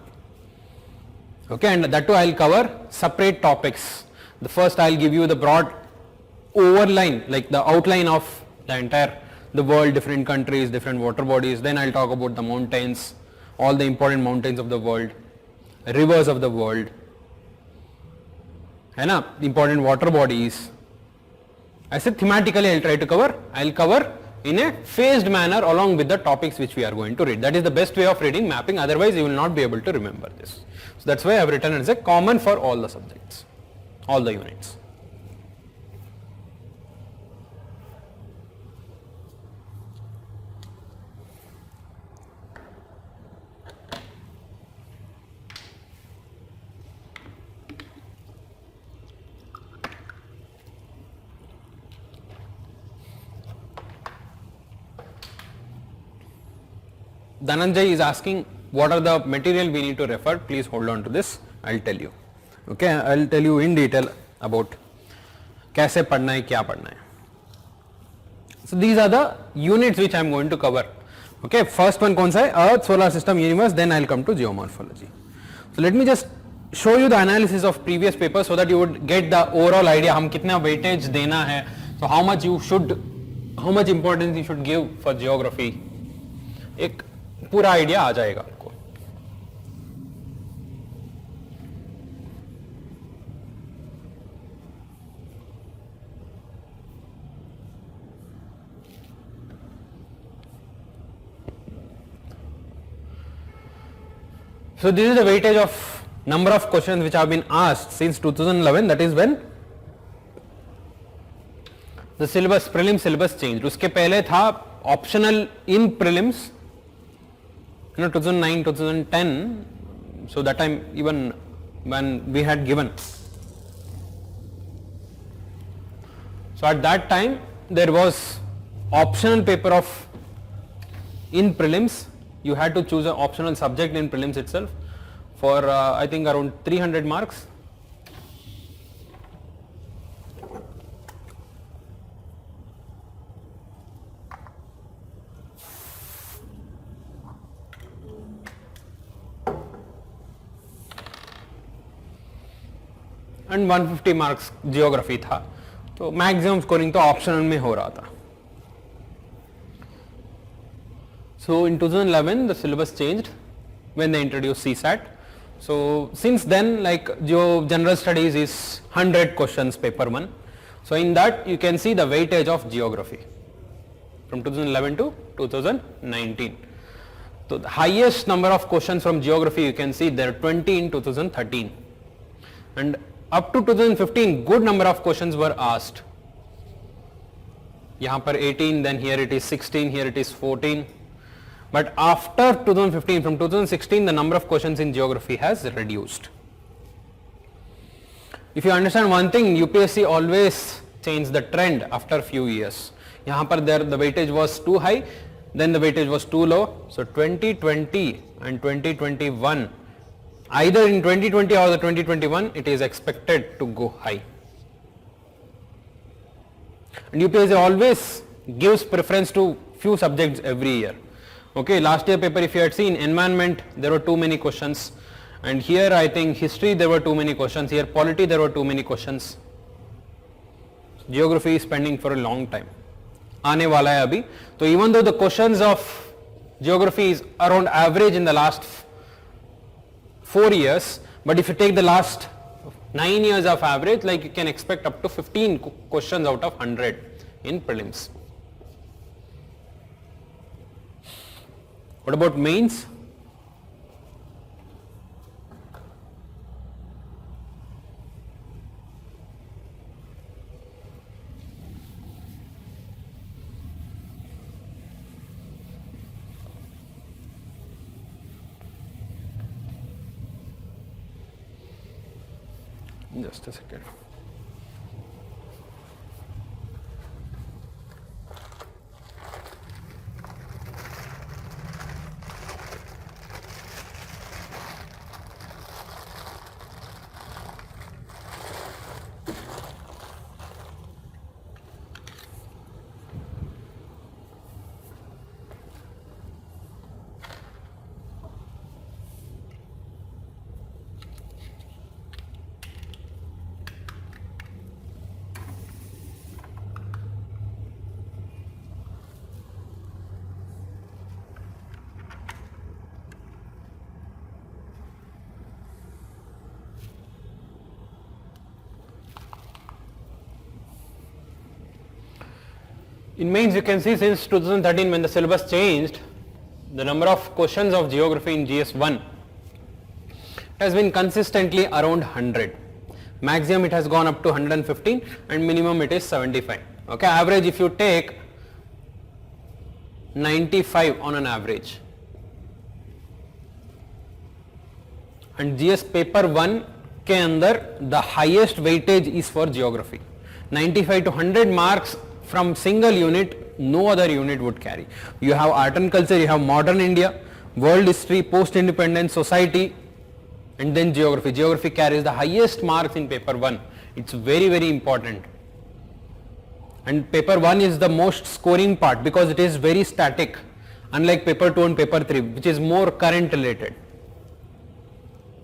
Okay, and that too I will cover separate topics. The first I will give you the broad overline, like the outline of the entire the world, different countries, different water bodies. Then I will talk about the mountains, all the important mountains of the world, rivers of the world, है ना, important water bodies. ऐसे thematically I will try to cover. I will cover in a phased manner along with the topics which we are going to read. That is the best way of reading mapping, otherwise you will not be able to remember this. So that's why I have written it as a common for all the subjects, all the units. Dhananjay is asking what are the material we need to refer. Please hold on to this. I will tell you. Okay, I will tell you in detail about कैसे पढ़ना है, क्या पढ़ना है. So these are the units which I am going to cover. Okay, first one कौन सा है? Earth, solar system, universe. Then I will come to geomorphology. So let me just show you the analysis of previous papers so that you would get the overall idea. हम कितना weightage देना है. So how much importance you should give for geography. एक पूरा idea आ जाएगा आपको. So this is the weightage of number of questions which have been asked since 2011. That is when the syllabus, prelim syllabus changed. उसके पहले था optional in prelims, 2009, 2010, so that time even when we had given. So at that time there was optional paper of in prelims you had to choose an optional subject in prelims itself for I think around 300 marks. And 150 marks geography था, तो maximum scoring तो optional में हो रहा था. So in 2011 the syllabus changed when they introduced CSAT. So since then, like general studies is 100 questions paper 1. So in that you can see the weightage of geography from 2011 to 2019. So the highest number of questions from geography you can see there are 20 in 2013, and up to 2015 good number of questions were asked. यहाँ पर 18, then here it is 16, here it is 14. But after 2015, from 2016 the number of questions in geography has reduced. If you understand one thing, UPSC always change the trend after few years. यहाँ पर there the weightage was too high, then the weightage was too low. So 2020 and 2021, either in 2020 or the 2021, it is expected to go high. And UPSC always gives preference to few subjects every year. Okay, last year paper if you had seen environment, there were too many questions, and here I think history there were too many questions, here polity there were too many questions. Geography is pending for a long time. आने वाला है अभी. So even though the questions of geography is around average in the last 4 years, but if you take the last 9 years of average, like you can expect up to 15 questions out of 100 in prelims. What about mains? Just a second. In mains you can see since 2013 when the syllabus changed, the number of questions of geography in GS1 has been consistently around 100. Maximum it has gone up to 115 and minimum it is 75. Okay, average if you take 95 on an average. And GS paper 1 के अंदर the highest weightage is for geography. 95 to 100 marks from single unit, no other unit would carry. You have art and culture, you have modern India, world history, post-independence, society, and then geography. Geography carries the highest marks in paper 1. It's very, very important. And paper 1 is the most scoring part because it is very static, unlike paper 2 and paper 3, which is more current related.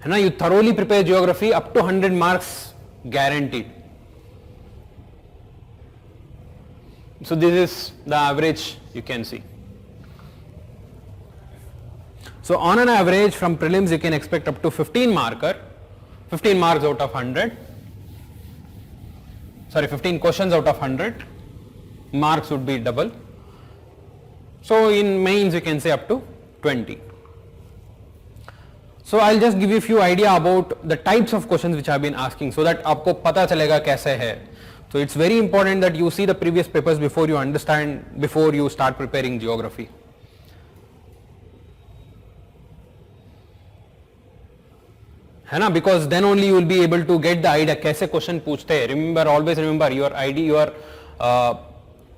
And now you thoroughly prepare geography up to 100 marks guaranteed. So this is the average you can see. So on an average from prelims you can expect up to 15 marks out of 100. Sorry, 15 questions out of 100. Marks would be double. So in mains you can say up to 20. So I'll just give you a few idea about the types of questions which I've been asking so that आपको पता चलेगा कैसे है. So it's very important that you see the previous papers before you understand, before you start preparing geography. है ना, because then only you will be able to get the idea कैसे question पूछते हैं. Remember, always remember your idea, your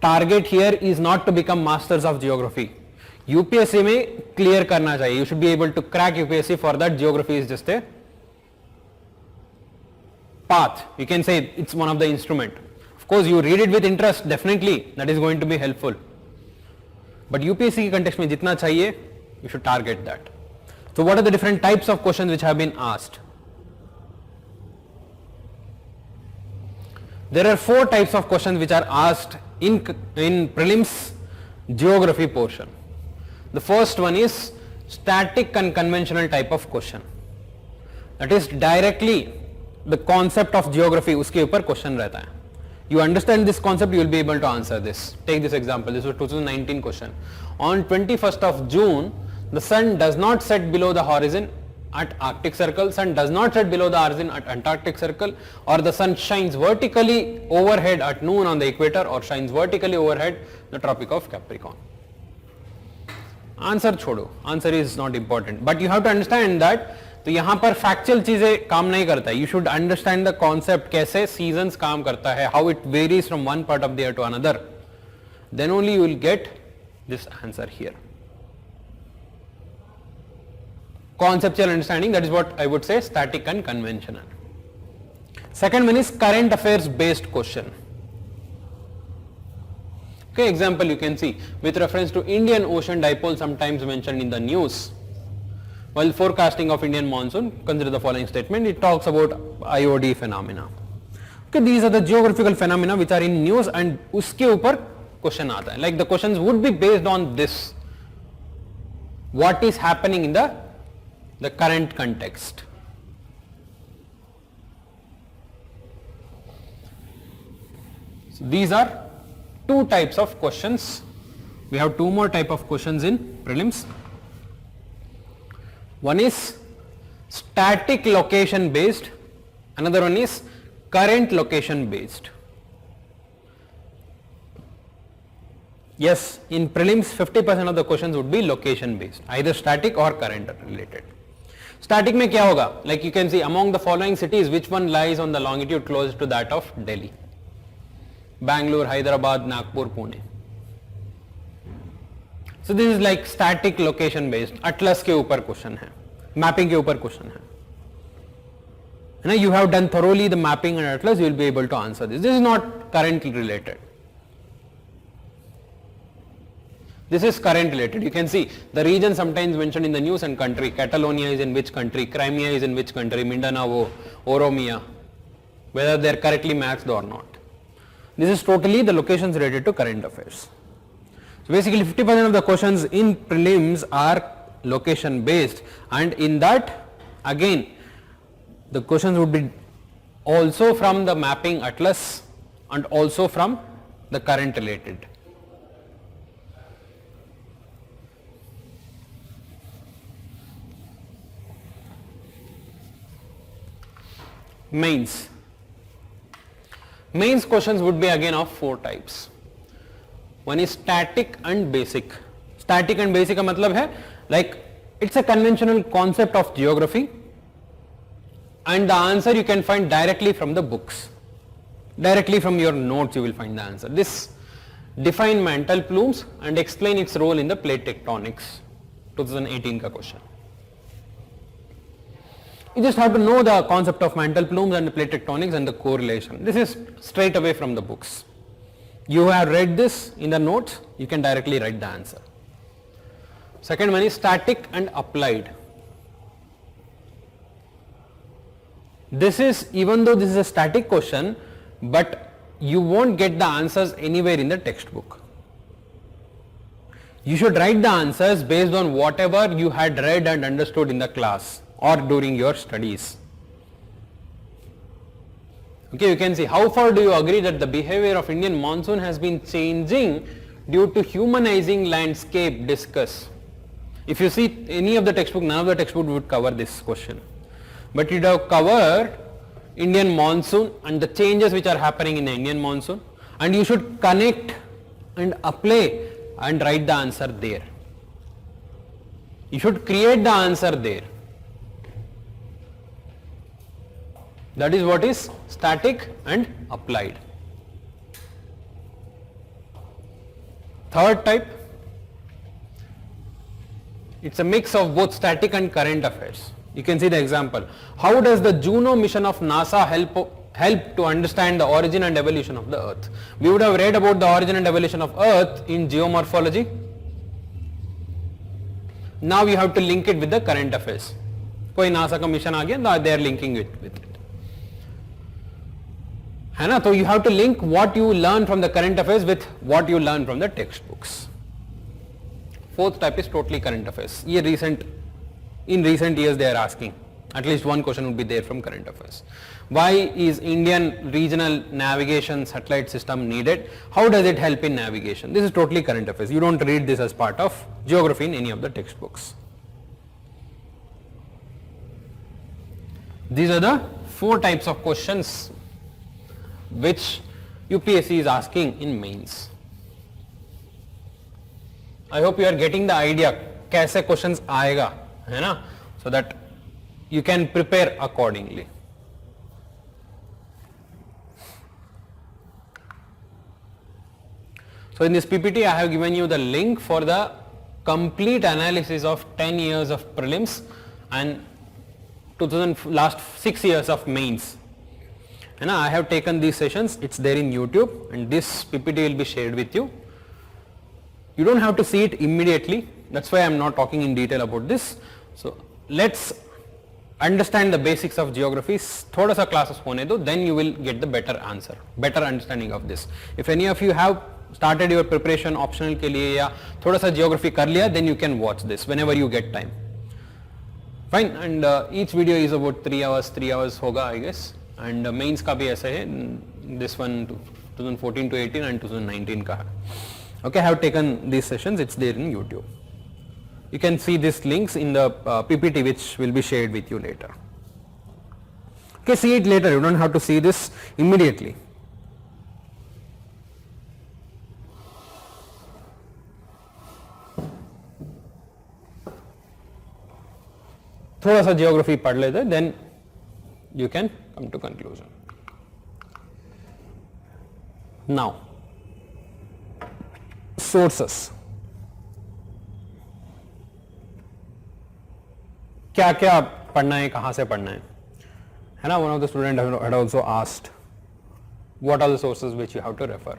target here is not to become masters of geography. UPSC में clear करना चाहिए. You should be able to crack UPSC. For that, geography is just a path. You can say it's one of the instrument. Of course, you read it with interest, definitely that is going to be helpful. But UPSC की context में जितना चाहिए, you should target that. So what are the different types of questions which have been asked? There are 4 types of questions which are asked in prelims geography portion. The first one is static and conventional type of question. That is directly the concept of geography, उसके ऊपर question रहता है. You understand this concept, you will be able to answer this. Take this example. This was 2019 question. On 21st of June, the sun does not set below the horizon at Arctic Circle, sun does not set below the horizon at Antarctic Circle, or the sun shines vertically overhead at noon on the equator, or shines vertically overhead the Tropic of Capricorn. Answer छोड़ो, answer is not important, but you have to understand that. तो यहाँ पर factual चीजें काम नहीं करता है. You should understand the concept, कैसे सीजन्स काम करता है, how it varies from one part of the year to another, then only you will get this answer here. Conceptual understanding, that is what I would say static and conventional. Second one is current affairs based question. Okay, example you can see with reference to Indian Ocean dipole sometimes mentioned in the news. While forecasting of Indian monsoon, consider the following statement. It talks about IOD phenomena. Okay, these are the geographical phenomena which are in news and उसके ऊपर question आता है. Like the questions would be based on this. What is happening in the current context. So these are 2 types of questions. We have 2 more type of questions in prelims. One is static location based, another one is current location based. Yes, in prelims 50% of the questions would be location based, either static or current related. Static में क्या होगा? Like you can see, among the following cities, which one lies on the longitude closest to that of Delhi? Bangalore, Hyderabad, Nagpur, Pune. So this is like static location based. Atlas के ऊपर question है, mapping के ऊपर question है. Now you have done thoroughly the mapping and atlas, you will be able to answer this. This is not current related. This is current related. You can see the region sometimes mentioned in the news and country. Catalonia is in which country, Crimea is in which country, Mindanao, Oromia, whether they are correctly matched or not. This is totally the locations related to current affairs. So basically 50% of the questions in prelims are location based, and in that again the questions would be also from the mapping atlas and also from the current related. Mains. Mains questions would be again of 4 types. One is static and basic. Static and basic का मतलब है like it's a conventional concept of geography and the answer you can find directly from the books. Directly from your notes you will find the answer. This define mantle plumes and explain its role in the plate tectonics. 2018 का question. You just have to know the concept of mantle plumes and the plate tectonics and the correlation. This is straight away from the books. You have read this in the notes, you can directly write the answer. Second one is static and applied. This is, even though this is a static question, but you won't get the answers anywhere in the textbook. You should write the answers based on whatever you had read and understood in the class or during your studies. Okay, you can see how far do you agree that the behavior of Indian monsoon has been changing due to humanizing landscape. Discuss. If you see any of the textbook, none of the textbook would cover this question. But you have covered Indian monsoon and the changes which are happening in the Indian monsoon, and you should connect and apply and write the answer there. You should create the answer there. That is what is static and applied. Third type, It's a mix of both static and current affairs. You can see the example. How does the Juno mission of NASA help to understand the origin and evolution of the Earth? We would have read about the origin and evolution of Earth in geomorphology. Now you have to link it with the current affairs. कोई NASA का mission आ गया, they are linking it with it. है ना? So you have to link what you learn from the current affairs with what you learn from the textbooks. Fourth type is totally current affairs. In recent years they are asking. At least one question would be there from current affairs. Why is Indian regional navigation satellite system needed? How does it help in navigation? This is totally current affairs. You don't read this as part of geography in any of the textbooks. These are the 4 types of questions which UPSC is asking in mains. I hope you are getting the idea कैसे questions आएगा, है ना? So that you can prepare accordingly. So in this PPT I have given you the link for the complete analysis of 10 years of prelims and last 6 years of mains. And I have taken these sessions, it's there in YouTube, and this PPT will be shared with you. You don't have to see it immediately, that's why I am not talking in detail about this. So let's understand the basics of geography, thoda sa classes hone do, then you will get the better answer, better understanding of this. If any of you have started your preparation optional के लिए या थोड़ा सा geography कर लिया, then you can watch this whenever you get time. Fine, and each video is about 3 hours होगा I guess, and mains का भी ऐसे है, this one 2014 to 18 and 2019 का है. Okay, I have taken these sessions, it's there in YouTube. You can see these links in the PPT which will be shared with you later. Okay, see it later, you don't have to see this immediately. थोड़ा सा geography पढ़ लेते, then you can come to conclusion. Now, sources. क्या क्या पढ़ना है, कहाँ से पढ़ना है ना? One of the student had also asked, what are the sources which you have to refer?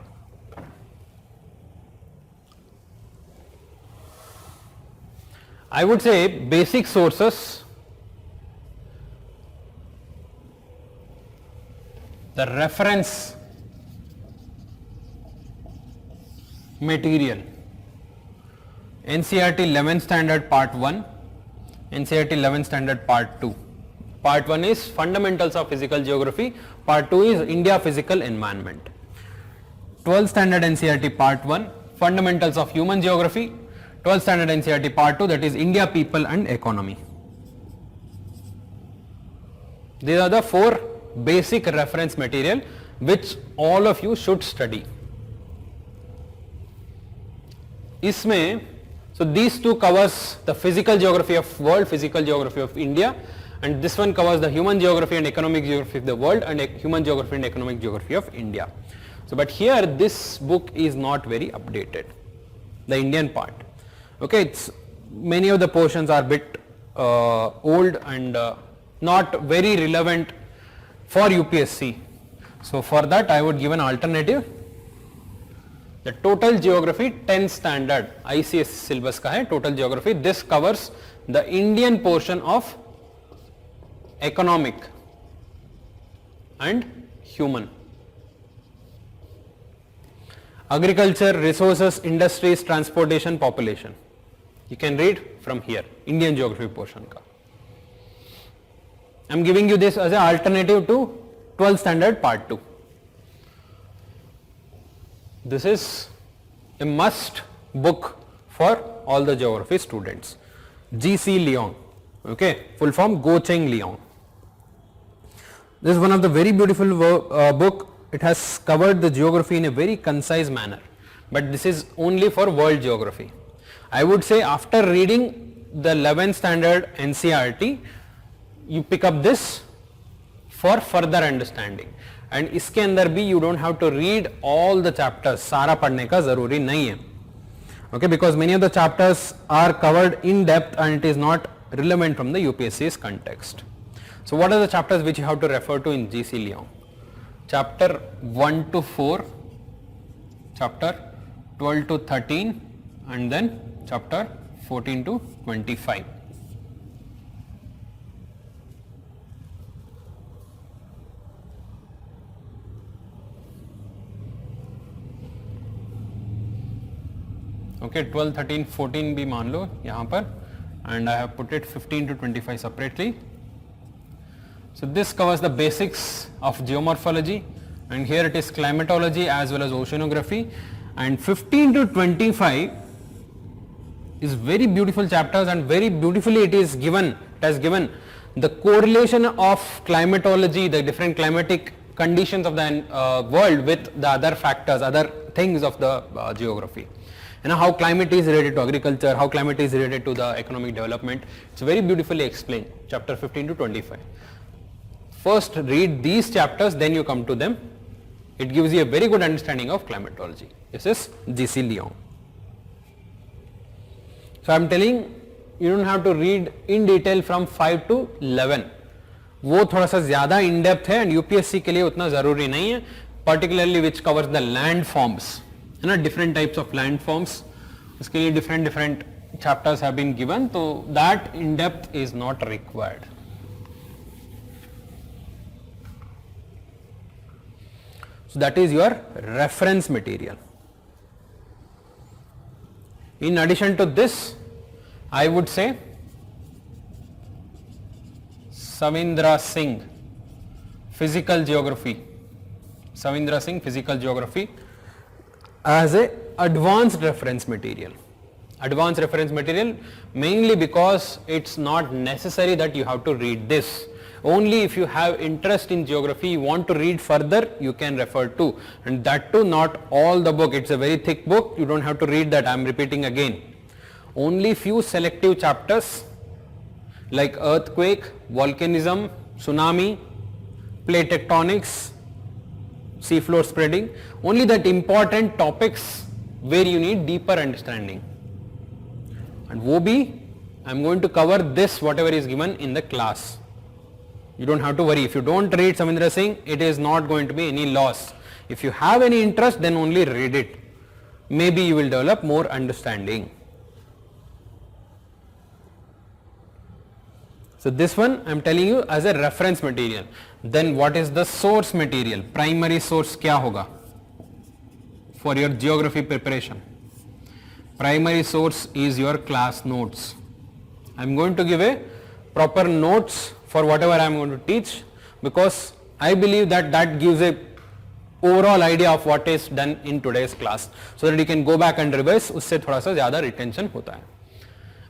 I would say basic sources, the reference material, NCERT 11th standard part 1, NCERT 11th standard part 2. Part 1 is fundamentals of physical geography, part 2 is India physical environment. 12th standard NCERT part 1, fundamentals of human geography, 12th standard NCERT part 2, that is India people and economy. These are the 4 basic reference material which all of you should study. इसमें, so these two covers the physical geography of world, physical geography of India, and this one covers the human geography and economic geography of the world and human geography and economic geography of India. So but here this book is not very updated, the Indian part. Okay, it's many of the portions are bit old and not very relevant for UPSC. So for that I would give an alternative. The total geography 10th standard ICS syllabus का है total geography. This covers the Indian portion of economic and human. Agriculture, resources, industries, transportation, population. You can read from here, Indian geography portion ka. I am giving you this as an alternative to 12th standard part 2. This is a must book for all the geography students. G.C. Leong, okay, full form Go Cheng Leong. This is one of the very beautiful book. It has covered the geography in a very concise manner, but this is only for world geography. I would say after reading the 11th standard NCERT, you pick up this for further understanding. And इसके अंदर भी you don't have to read all the chapters, सारा पढ़ने का ज़रूरी नहीं है. Okay, because many of the chapters are covered in depth and it is not relevant from the UPSC's context. So what are the chapters which you have to refer to in GC Lyon? Chapter 1 to 4, chapter 12 to 13, and then chapter 14 to 25. Okay, 12, 13, 14 भी मान लो यहाँ पर, and I have put it 15 to 25 separately. So this covers the basics of geomorphology, and here it is climatology as well as oceanography, and 15 to 25 is very beautiful chapters, and very beautifully it has given the correlation of climatology, the different climatic conditions of the world with the other factors, other things of the geography. How climate is related to agriculture, how climate is related to the economic development. It's very beautifully explained, chapter 15 to 25. First read these chapters, then you come to them. It gives you a very good understanding of climatology. This is GC Lyon. So I am telling you don't have to read in detail from 5 to 11. वो थोड़ा सा ज़्यादा in depth है and UPSC के लिए उतना ज़रूरी नहीं है, particularly which covers the landforms. है ना, different types of landforms. उसके लिए different chapters have been given, so that in depth is not required. So that is your reference material. In addition to this, I would say Savindra Singh, Physical Geography. Savindra Singh, Physical Geography as a advanced reference material. Advanced reference material mainly because it's not necessary that you have to read this. Only if you have interest in geography, you want to read further, you can refer to, and that too not all the book. It's a very thick book, you don't have to read that. I'm repeating again. Only few selective chapters like earthquake, volcanism, tsunami, plate tectonics, seafloor spreading, only that important topics where you need deeper understanding. And wo bhi, I'm going to cover this whatever is given in the class. You don't have to worry. If you don't read Savindra Singh, it is not going to be any loss. If you have any interest, then only read it. Maybe you will develop more understanding. So this one I am telling you as a reference material. Then what is the source material? Primary source क्या होगा for your geography preparation? Primary source is your class notes. I am going to give a proper notes for whatever I am going to teach, because I believe that gives a overall idea of what is done in today's class, so that you can go back and revise. उससे थोड़ा सा ज़्यादा retention होता है.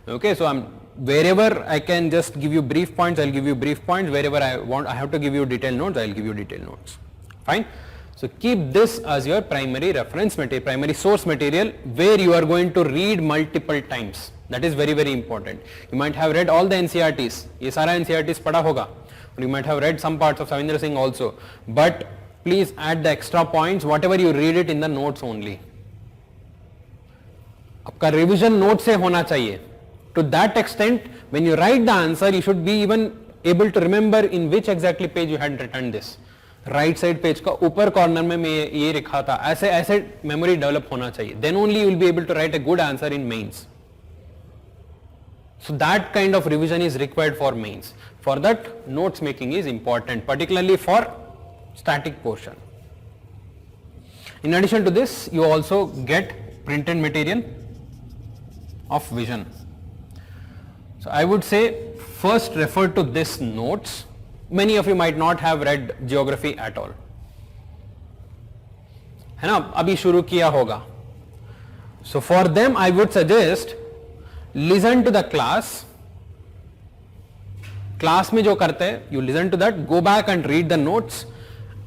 Okay, so wherever I can just give you brief points, I'll give you brief points. Wherever I have to give you detailed notes, I'll give you detailed notes. Fine. So keep this as your primary reference material, primary source material, where you are going to read multiple times. That is very important. You might have read all the NCERTs. ये सारा NCERTs पढ़ा होगा. You might have read some parts of Savindra Singh also. But please add the extra points, whatever you read it in the notes only. आपका revision note से होना चाहिए. To that extent, when you write the answer, you should be even able to remember in which exactly page you had written this. Right side page का ऊपर corner में मैं ये लिखा था. ऐसे memory develop होना चाहिए. Then only you will be able to write a good answer in mains. So that kind of revision is required for mains. For that, notes making is important, particularly for static portion. In addition to this, you also get printed material of vision. So I would say first refer to this notes. Many of you might not have read geography at all. है ना, अभी शुरू किया होगा. So for them I would suggest listen to the class. Class में जो करते हैं, you listen to that, go back and read the notes,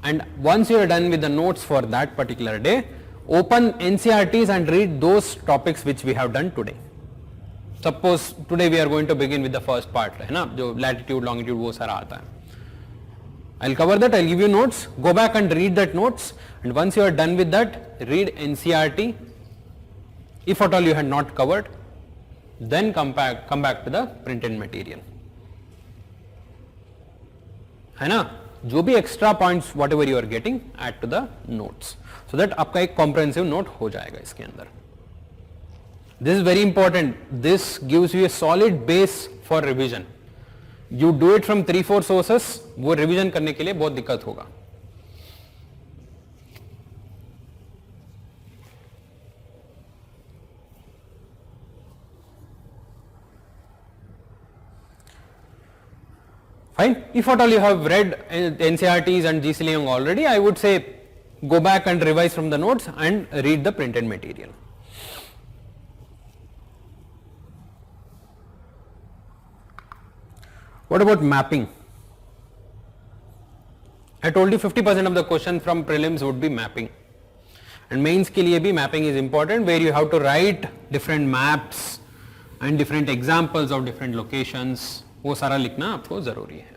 and once you are done with the notes for that particular day, open NCERTs and read those topics which we have done today. Suppose today we are going to begin with the first part, है ना, जो latitude, longitude वो सारा आता है. I'll cover that, I'll give you notes, go back and read that notes, and once you are done with that, read NCERT If at all you had not covered, then come back to the printed material. है ना? जो भी extra points whatever you are getting, add to the notes, so that आपका एक comprehensive note हो जाएगा इसके अंदर. This is very important. This gives you a solid base for revision. You do it from 3-4 sources, वो revision करने के लिए बहुत दिक्कत होगा. Fine. If at all you have read NCERTs and GC Leong already, I would say go back and revise from the notes and read the printed material. What about mapping? I told you 50% of the question from prelims would be mapping, and mains के लिए भी mapping is important, where you have to write different maps and different examples of different locations. वो सारा लिखना आपको जरूरी है.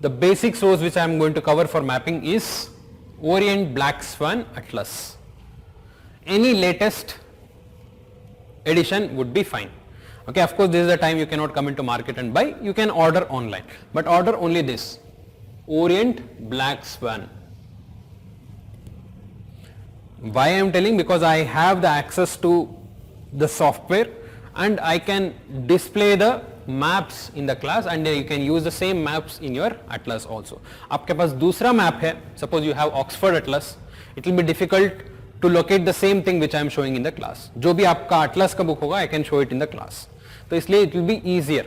The basic source which I am going to cover for mapping is Orient Black Swan Atlas. Any latest edition would be fine. Okay, of course this is the time you cannot come into market and buy, you can order online, but order only this Orient Black Swan. Why I am telling? Because I have the access to the software and I can display the maps in the class, and you can use the same maps in your atlas also. आपके पास दूसरा map है, suppose you have Oxford Atlas, it will be difficult to locate the same thing which I am showing in the class. जो भी आपका atlas का book होगा, I can show it in the class. तो इसलिए it will be easier.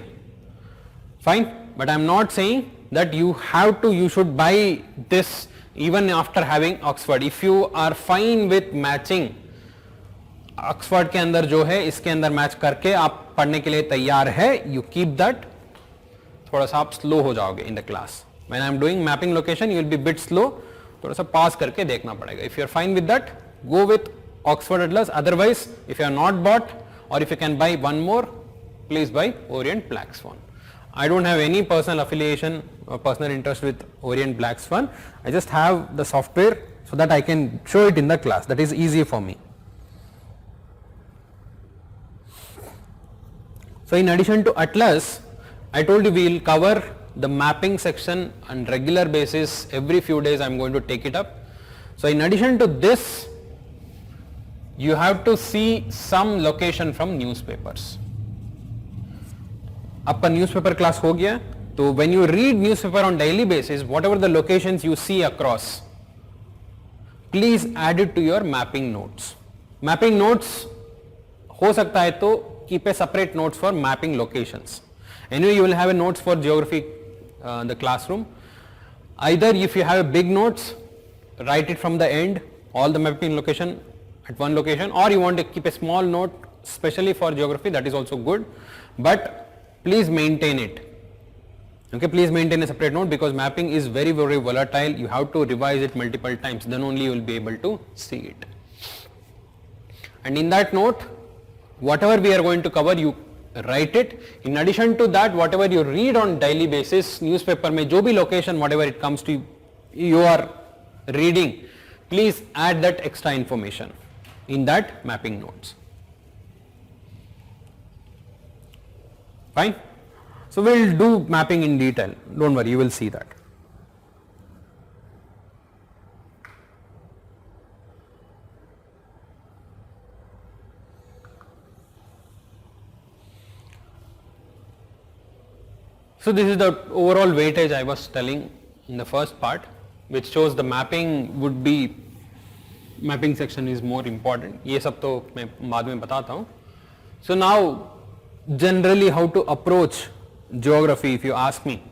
Fine, but I am not saying that you should buy this even after having Oxford. If you are fine with matching Oxford के अंदर जो है इसके अंदर match करके आप पढ़ने के लिए तैयार है, you keep that. थोड़ा सा आप slow हो जाओगे in the class. When I am doing mapping location, you will be bit slow. थोड़ा सा pass करके देखना पड़ेगा. If you are fine with that, go with Oxford Atlas. Otherwise, if you are not bought, or if you can buy one more, please buy Orient Black Swan. I don't have any personal affiliation or personal interest with Orient Black Swan. I just have the software so that I can show it in the class. That is easy for me. So in addition to Atlas, I told you we will cover the mapping section on regular basis. Every few days I am going to take it up. So in addition to this, you have to see some location from newspapers. आपका newspaper class हो गया, तो when you read newspaper on daily basis, whatever the locations you see across, please add it to your mapping notes. Mapping notes हो सकता है तो keep a separate notes for mapping locations. Anyway, you will have a notes for geography, the classroom. Either if you have a big notes, write it from the end, all the mapping location at one location, or you want to keep a small note especially for geography, that is also good, but please maintain it. Okay, please maintain a separate note, because mapping is very, very volatile. You have to revise it multiple times, then only you will be able to see it. And in that note, whatever we are going to cover, you write it. In addition to that, whatever you read on daily basis, newspaper mein jo bhi location, whatever it comes to you are reading, please add that extra information in that mapping notes. Fine. So we will do mapping in detail. Don't worry, you will see that. So this is the overall weightage I was telling in the first part, which shows the mapping would be, mapping section is more important. ये सब तो मैं बाद में बताता हूँ. So now generally how to approach geography, if you ask me.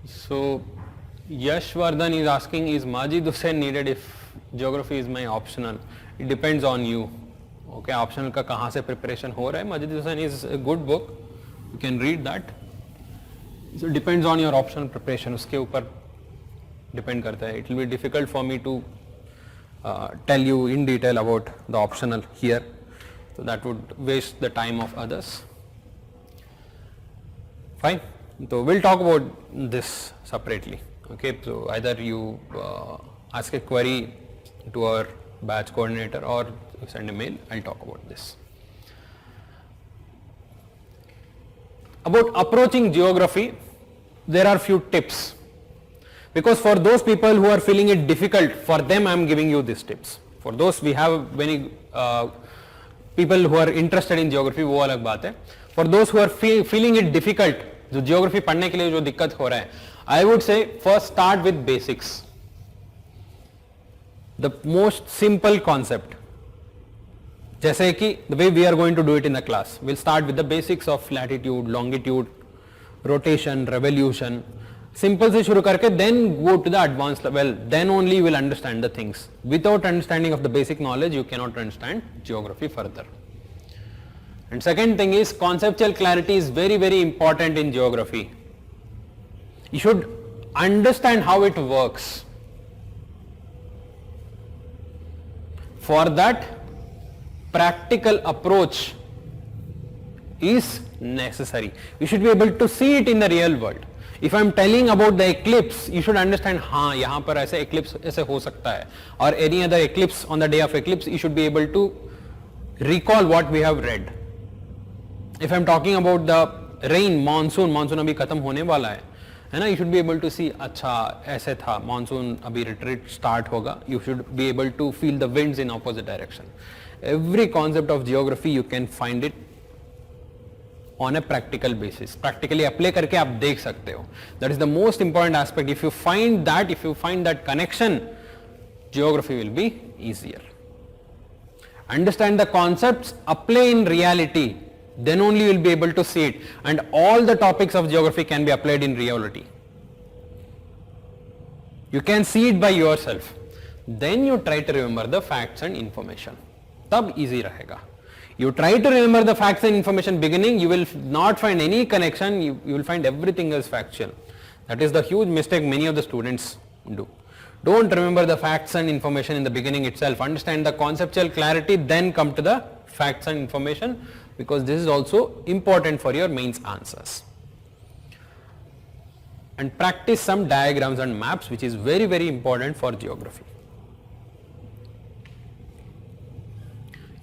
So Yash Vardhan is asking, is Majid Hussain needed if geography is my optional? It depends on you. Okay, optional का कहाँ से preparation हो रहा है. Majid Hussain is a good book, you can read that. So it depends on your optional preparation, उसके ऊपर depend करता है. It will be difficult for me to tell you in detail about the optional here, so that would waste the time of others. Fine. So we'll talk about this separately. Okay. So either you ask a query to our batch coordinator or send a mail. I'll talk about this. About approaching geography, there are few tips, because for those people who are feeling it difficult, for them I am giving you these tips. For those, we have many people who are interested in geography, वो अलग बात है. For those who are feeling it difficult, जो geography पढ़ने के लिए जो दिक्कत हो रहा है, I would say first start with basics. The most simple concept. जैसे कि the way we are going to do it in the class, we'll start with the basics of latitude, longitude, rotation, revolution. Simple से शुरू करके then go to the advanced level, then only you will understand the things. Without understanding of the basic knowledge, you cannot understand geography further. And second thing is, conceptual clarity is very, very important in geography. You should understand how it works. For that, practical approach is necessary. You should be able to see it in the real world. If I am telling about the eclipse, you should understand, हाँ यहाँ पर ऐसे eclipse ऐसे हो सकता है, or any other eclipse on the day of eclipse, you should be able to recall what we have read. If I am talking about the rain, monsoon अभी खत्म होने वाला है ना, you should be able to see, अच्छा ऐसे था, monsoon अभी retreat start होगा, you should be able to feel the winds in opposite direction. Every concept of geography you can find it on a practical basis. Practically apply करके आप देख सकते हो. That is the most important aspect. If you find that connection, geography will be easier. Understand the concepts, apply in reality, then only you will be able to see it. And all the topics of geography can be applied in reality. You can see it by yourself. Then you try to remember the facts and information. तब easy रहेगा. You try to remember the facts and information beginning, you will not find any connection, you will find everything as factual. That is the huge mistake many of the students do. Don't remember the facts and information in the beginning itself. Understand the conceptual clarity, then come to the facts and information, because this is also important for your mains answers. And practice some diagrams and maps, which is very, very important for geography.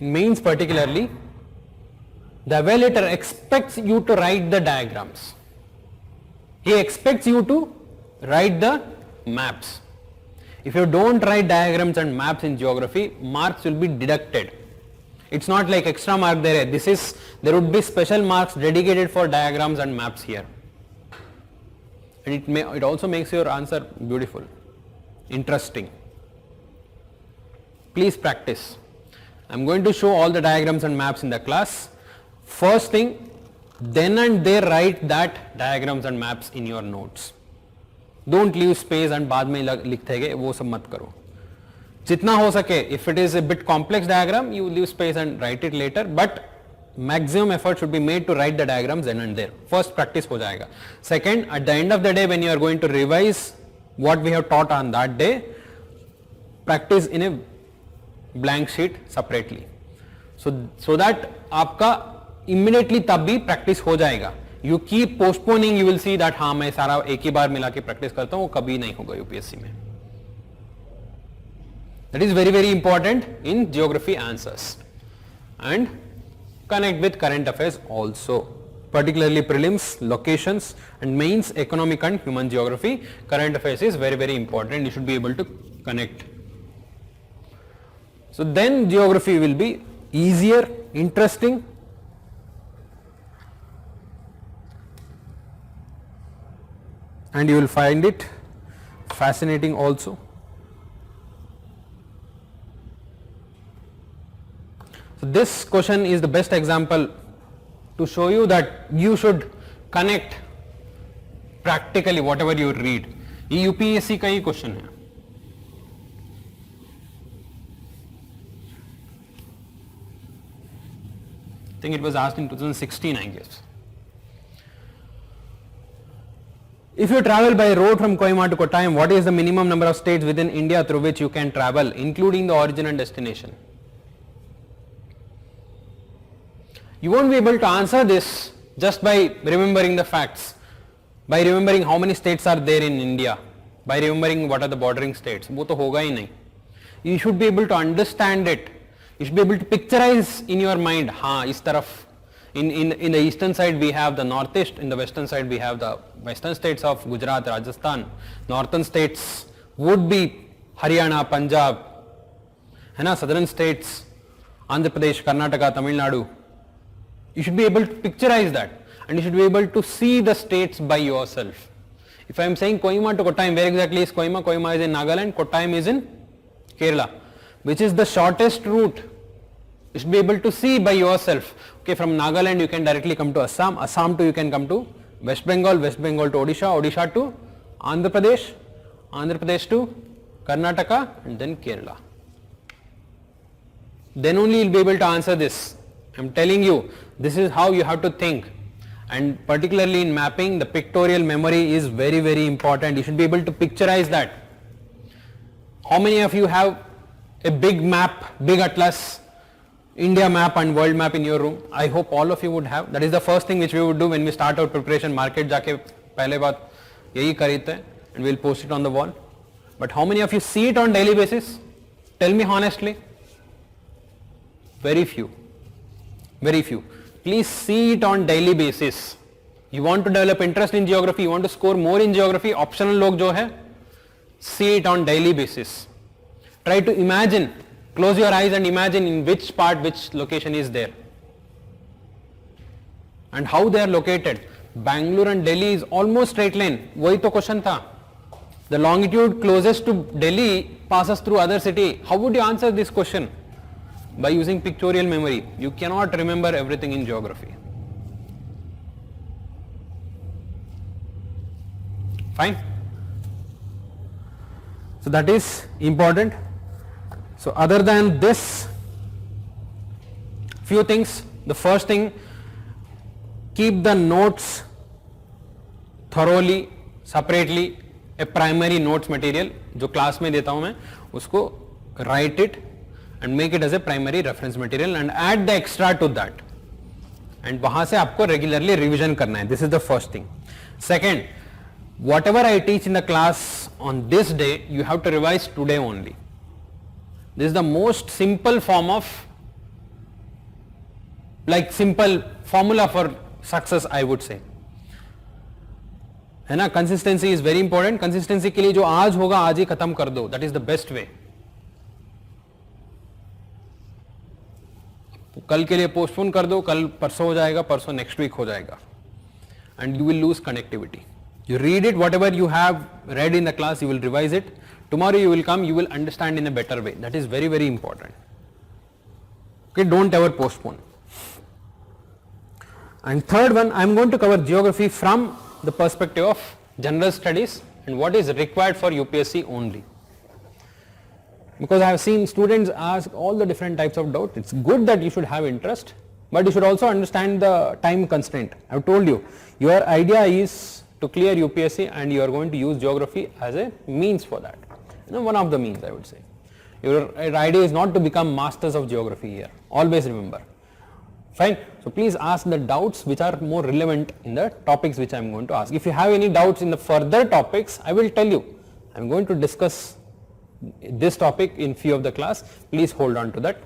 In mains particularly, the evaluator expects you to write the diagrams. He expects you to write the maps. If you don't write diagrams and maps in geography, marks will be deducted. It's not like extra mark there. There would be special marks dedicated for diagrams and maps here. And it also makes your answer beautiful, interesting. Please practice. I am going to show all the diagrams and maps in the class. First thing, then and there write that diagrams and maps in your notes. Don't leave space and बाद में लिखते गए, वो सब मत करो. जितना हो सके, if it is a bit complex diagram, you leave space and write it later, but maximum effort should be made to write the diagrams then and there. First practice हो जाएगा. Second, at the end of the day when you are going to revise what we have taught on that day, practice in a blank sheet separately. So that आपका immediately तब भी practice हो जाएगा. You keep postponing, you will see that हाँ मैं सारा एक ही बार मिला के practice करता हूँ, कभी नहीं होगा UPSC में. That is very, very important in geography answers. And connect with current affairs also, particularly prelims, locations, and mains, economic and human geography. Current affairs is very, very important. You should be able to connect. So then geography will be easier, interesting, and you will find it fascinating also. So this question is the best example to show you that you should connect practically whatever you read. ये UPSC का ही question है. I think it was asked in 2016, I guess. If you travel by road from Kohima to Kottayam, what is the minimum number of states within India through which you can travel, including the origin and destination? You won't be able to answer this just by remembering the facts, by remembering how many states are there in India, by remembering what are the bordering states, वो तो होगा ही नहीं. You should be able to understand it. You should be able to picturize in your mind. हाँ इस तरफ in the eastern side we have the northeast, in the western side we have the western states of Gujarat, Rajasthan. Northern states would be Haryana, Punjab, है ना, southern states, Andhra Pradesh, Karnataka, Tamil Nadu. You should be able to picturize that, and you should be able to see the states by yourself. If I am saying Kohima to Kottayam, where exactly is Kohima? Kohima is in Nagaland, Kottayam is in Kerala. Which is the shortest route? You should be able to see by yourself. Okay, from Nagaland you can directly come to Assam, Assam to you can come to West Bengal, West Bengal to Odisha, Odisha to Andhra Pradesh, Andhra Pradesh to Karnataka, and then Kerala. Then only you will be able to answer this. I am telling you, this is how you have to think. And particularly in mapping, the pictorial memory is very, very important. You should be able to picturize that. How many of you have a big map, big atlas, India map and world map in your room? I hope all of you would have. That is the first thing which we would do when we start our preparation. Market जाके पहले बात यही करते हैं, and we will post it on the wall. But how many of you see it on daily basis? Tell me honestly. Very few. Very few. Please see it on daily basis. You want to develop interest in geography, you want to score more in geography, optional log जो है, see it on daily basis. Try to imagine, close your eyes and imagine in which part, which location is there. And how they are located. Bangalore and Delhi is almost straight line. वही तो question था. The longitude closest to Delhi passes through other city. How would you answer this question? By using pictorial memory. You cannot remember everything in geography. Fine. So that is important. So other than this, few things. The first thing, keep the notes thoroughly, separately, a primary notes material जो class में देता हूँ मैं, उसको write it and make it as a primary reference material and add the extra to that. And वहाँ से आपको regularly revision करना है. This is the first thing. Second, whatever I teach in the class on this day, you have to revise today only. This is the most simple form of, like simple formula for success, I would say. है ना, consistency is very important. Consistency के लिए जो आज होगा आज ही खत्म कर दो. That is the best way. कल के लिए पोस्टपोन कर दो, कल परसों हो जाएगा, परसों नेक्स्ट वीक हो जाएगा, and you will lose connectivity. You read it, whatever you have read in the class, you will revise it. Tomorrow you will come, you will understand in a better way. That is very, very important. Okay, don't ever postpone. And third one, I am going to cover geography from the perspective of general studies and what is required for UPSC only. Because I have seen students ask all the different types of doubt. It's good that you should have interest, but you should also understand the time constraint. I have told you, your idea is to clear UPSC and you are going to use geography as a means for that. You know, one of the means, I would say. Your idea is not to become masters of geography here. Always remember. Fine. So please ask the doubts which are more relevant in the topics which I am going to ask. If you have any doubts in the further topics, I will tell you. I am going to discuss this topic in few of the class. Please hold on to that.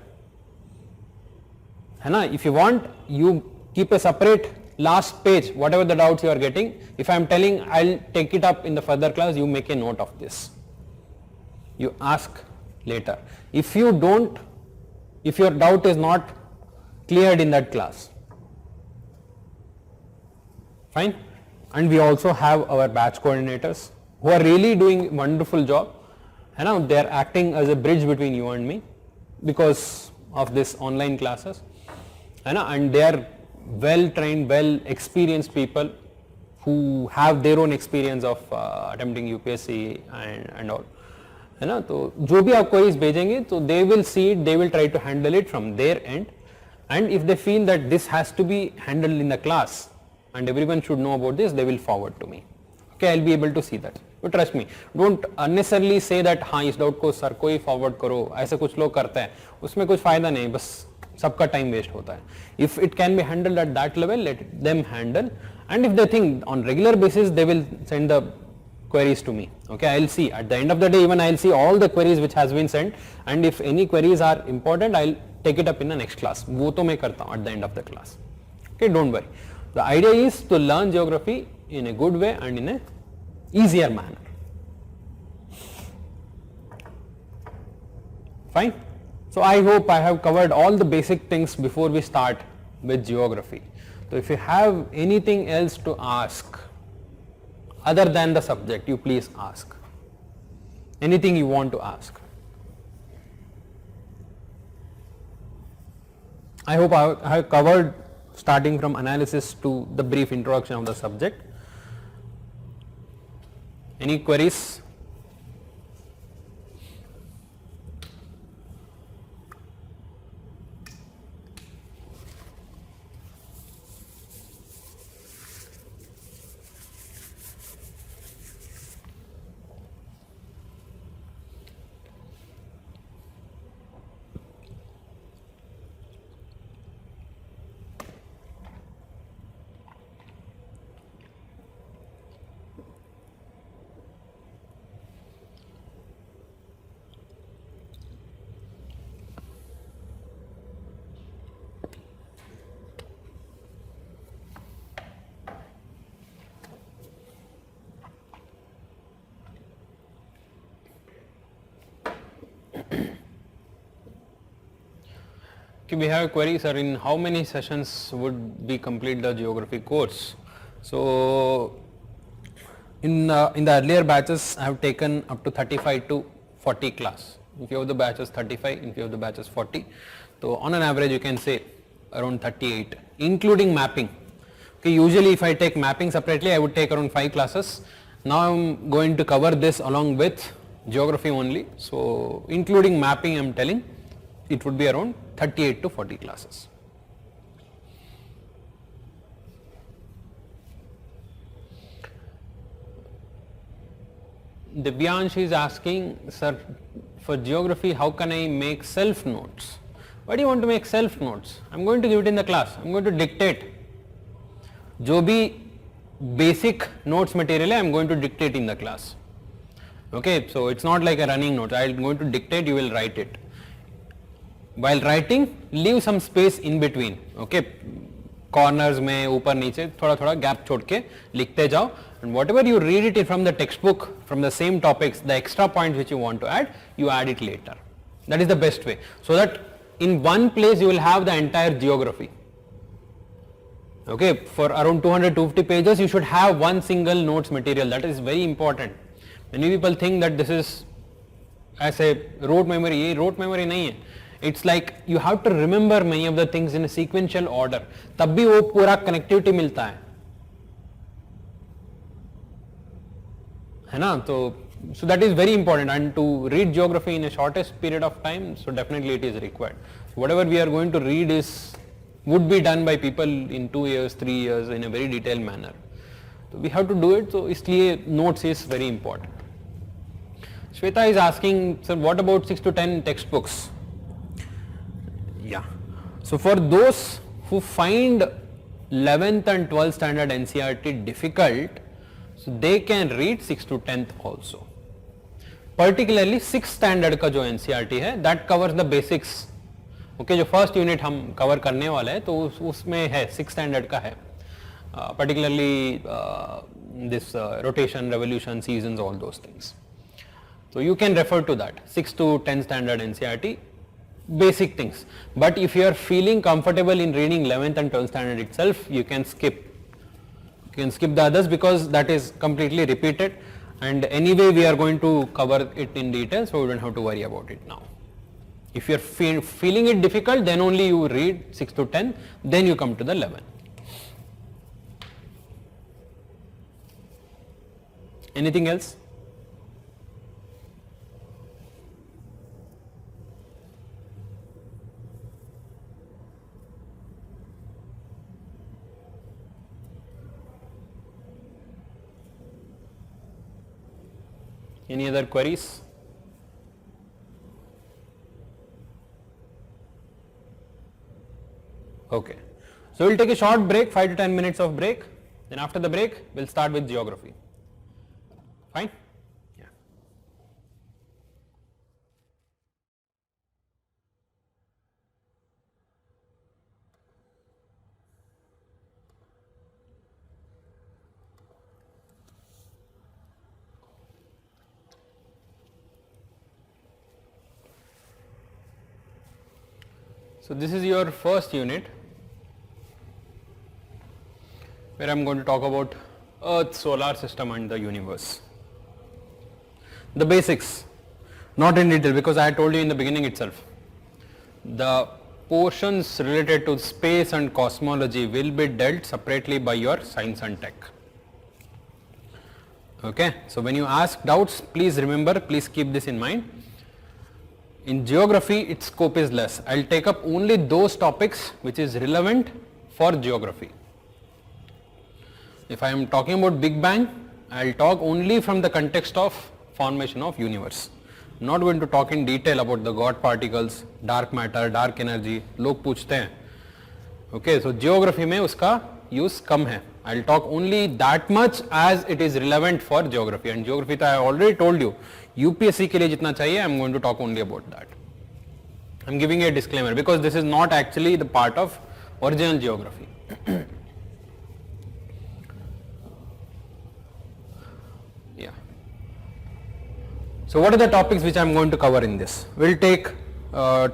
If you want, you keep a separate last page, whatever the doubts you are getting. If I am telling, I will take it up in the further class, you make a note of this. You ask later. If you don't, if your doubt is not cleared in that class. Fine. And we also have our batch coordinators who are really doing wonderful job. They are acting as a bridge between you and me because of this online classes. And they are well trained, well experienced people who have their own experience of attempting UPSC and all. तो जो भी आपको इस भेजेंगे तो they will see it, they will try to handle it from their end, and if they feel that this has to be handled in the class and everyone should know about this, they will forward to me. Okay, I'll be able to see that. But trust me, don't unnecessarily say that हाँ इस doubt को sir को ही forward करो, ऐसे कुछ लोग करते हैं, उसमें कुछ फायदा नहीं, बस सबका टाइम वेस्ट होता है. If it can be handled at that level, let them handle, and if they think on regular basis they will send the queries to me. Okay, I'll see at the end of the day, even I'll see all the queries which has been sent, and if any queries are important, I'll take it up in the next class. वो तो मैं करता हूँ at the end of the class. Okay, don't worry. The idea is to learn geography in a good way and in a easier manner. Fine. So I hope I have covered all the basic things before we start with geography. So if you have anything else to ask other than the subject, you please ask. Anything you want to ask. I hope I have covered starting from analysis to the brief introduction of the subject. Any queries? We have a query, sir, in how many sessions would we complete the geography course? So in the earlier batches I have taken up to 35 to 40 class. If you have the batches 35, if you have the batches 40, so on an average you can say around 38, including mapping. Okay, usually if I take mapping separately I would take around 5 classes. Now I am going to cover this along with geography only, so including mapping I am telling it would be around 38 to 40 classes. Divyansh is asking, sir, for geography how can I make self notes? Why do you want to make self notes? I am going to give it in the class. I am going to dictate. जो भी basic notes material I am going to dictate in the class. Okay, so it's not like a running note. I am going to dictate, you will write it. While writing, leave some space in between. Okay, corners में ऊपर नीचे थोड़ा थोड़ा gap छोड़ के लिखते जाओ, and whatever you read it from the textbook, from the same topics, the extra points which you want to add, you add it later. That is the best way, so that in one place you will have the entire geography. Okay, for around 200-250 pages you should have one single notes material. That is very important. Many people think that this is as a rote memory. ये rote memory नहीं है. It's like you have to remember many of the things in a sequential order. तब भी वो पूरा connectivity मिलता है ना? तो so that is very important, and to read geography in a shortest period of time, so definitely it is required. So whatever we are going to read would be done by people in 2 years, 3 years in a very detailed manner. So we have to do it. So इसलिए notes is very important. Shweta is asking, sir, what about 6 to 10 textbooks? Yeah. So for those who find 11th and 12th standard NCERT difficult, so they can read 6 to 10th also. Particularly 6th standard का जो NCERT है, that covers the basics. Okay, जो first unit हम cover करने वाले हैं, तो उसमें है 6th standard का है. Particularly this rotation, revolution, seasons, all those things. So you can refer to that 6 to 10 standard NCERT. Basic things, but if you are feeling comfortable in reading 11th and 12th standard itself, you can skip the others, because that is completely repeated, and anyway we are going to cover it in detail, so we don't have to worry about it now. If you are feeling it difficult, then only you read 6 to 10, then you come to the 11. Anything else? Any other queries? Okay. So we'll take a short break, 5 to 10 minutes of break. Then after the break, we'll start with geography. Fine? Yeah. So this is your first unit, where I'm going to talk about Earth, solar system and the universe. The basics, not in detail because I told you in the beginning itself. The portions related to space and cosmology will be dealt separately by your science and tech. Okay, so when you ask doubts, please remember, please keep this in mind. In geography, its scope is less. I'll take up only those topics which is relevant for geography. If I am talking about Big Bang, I'll talk only from the context of formation of universe. Not going to talk in detail about the God particles, dark matter, dark energy. लोग पूछते हैं. Okay, so geography में उसका use कम है. I'll talk only that much as it is relevant for geography. And geography तो I already told you. UPSC के लिए जितना चाहिए, I'm going to talk only about that. I'm giving a disclaimer because this is not actually the part of original geography. Yeah. So what are the topics which I'm going to cover in this? We'll take 2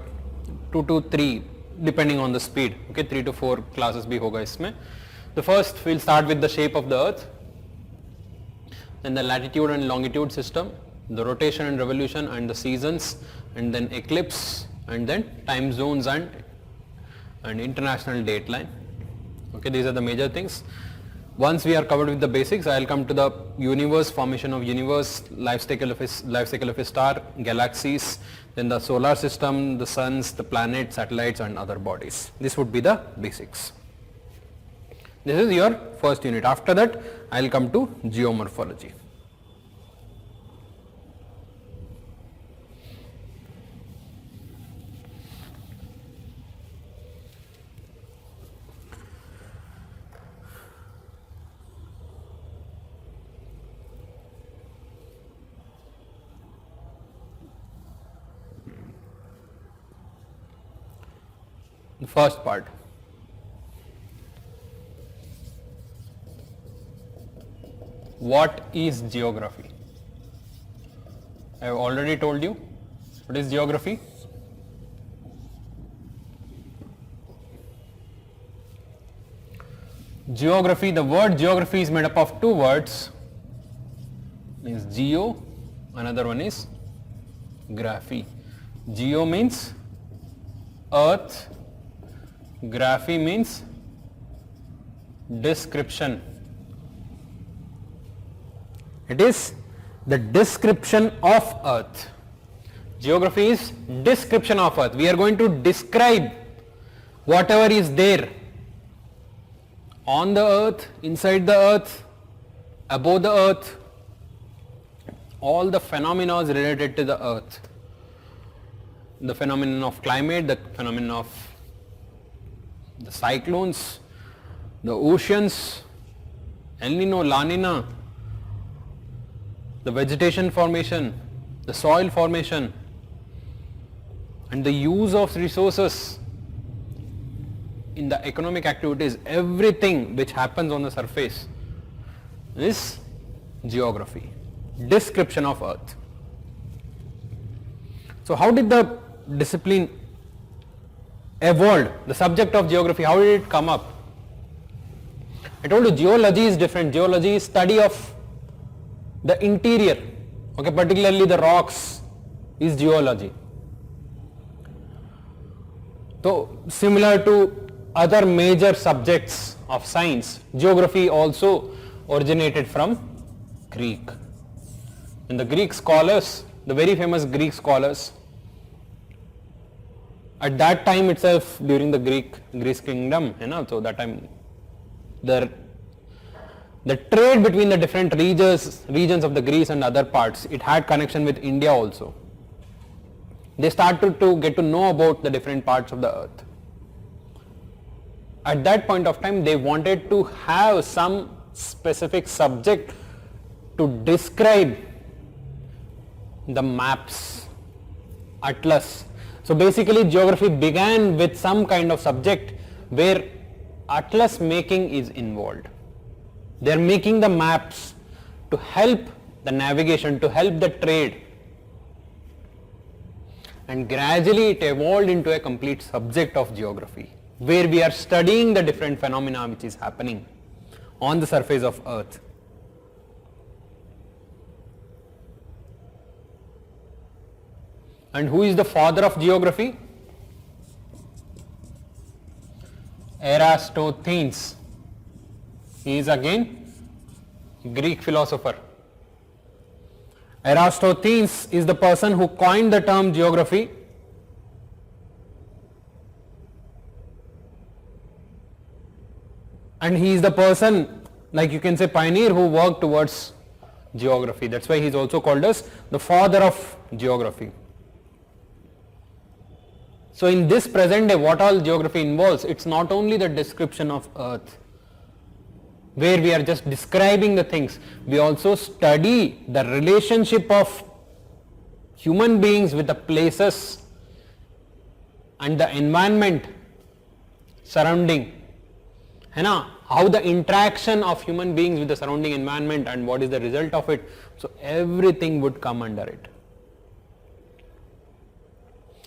to 3 depending on the speed. Okay, 3 to 4 classes भी होगा इसमें. The first we'll start with the shape of the earth, then the latitude and longitude system, the rotation and revolution and the seasons, and then eclipse, and then time zones and international dateline. Okay, these are the major things. Once we are covered with the basics, I'll come to the universe, formation of universe, life cycle of a star, galaxies, then the solar system, the suns, the planets, satellites and other bodies. This would be the basics. This is your first unit. After that, I'll come to geomorphology. The first part. What is geography? I have already told you. What is geography? Geography, the word geography is made up of 2 words. Means geo, another one is graphy. Geo means earth, graphy means description. It is the description of earth. Geography is description of earth. We are going to describe whatever is there on the earth, inside the earth, above the earth, all the phenomena related to the earth. The phenomenon of climate, the phenomenon of the cyclones, the oceans, El Nino, La Nina, the vegetation formation, the soil formation, and the use of resources in the economic activities, everything which happens on the surface is geography, description of earth. So how did the discipline evolve, the subject of geography, how did it come up? I told you geology is different. Geology is study of the interior, okay, particularly the rocks is geology. So similar to other major subjects of science, geography also originated from Greek. And the Greek scholars, the very famous Greek scholars, at that time itself during the Greece kingdom, so that time the trade between the different regions of the Greece and other parts, it had connection with India also. They started to get to know about the different parts of the earth. at that point of time they wanted to have some specific subject to describe the maps, atlas. So basically geography began with some kind of subject where atlas making is involved. They are making the maps to help the navigation, to help the trade, and gradually it evolved into a complete subject of geography where we are studying the different phenomena which is happening on the surface of earth. And who is the father of geography? Eratosthenes. He is again Greek philosopher. Eratosthenes is the person who coined the term geography. And he is the person, like you can say, pioneer who worked towards geography. That's why he is also called as the father of geography. So in this present day, what all geography involves, it's not only the description of earth, where we are just describing the things, we also study the relationship of human beings with the places and the environment surrounding. How the interaction of human beings with the surrounding environment and what is the result of it. So everything would come under it.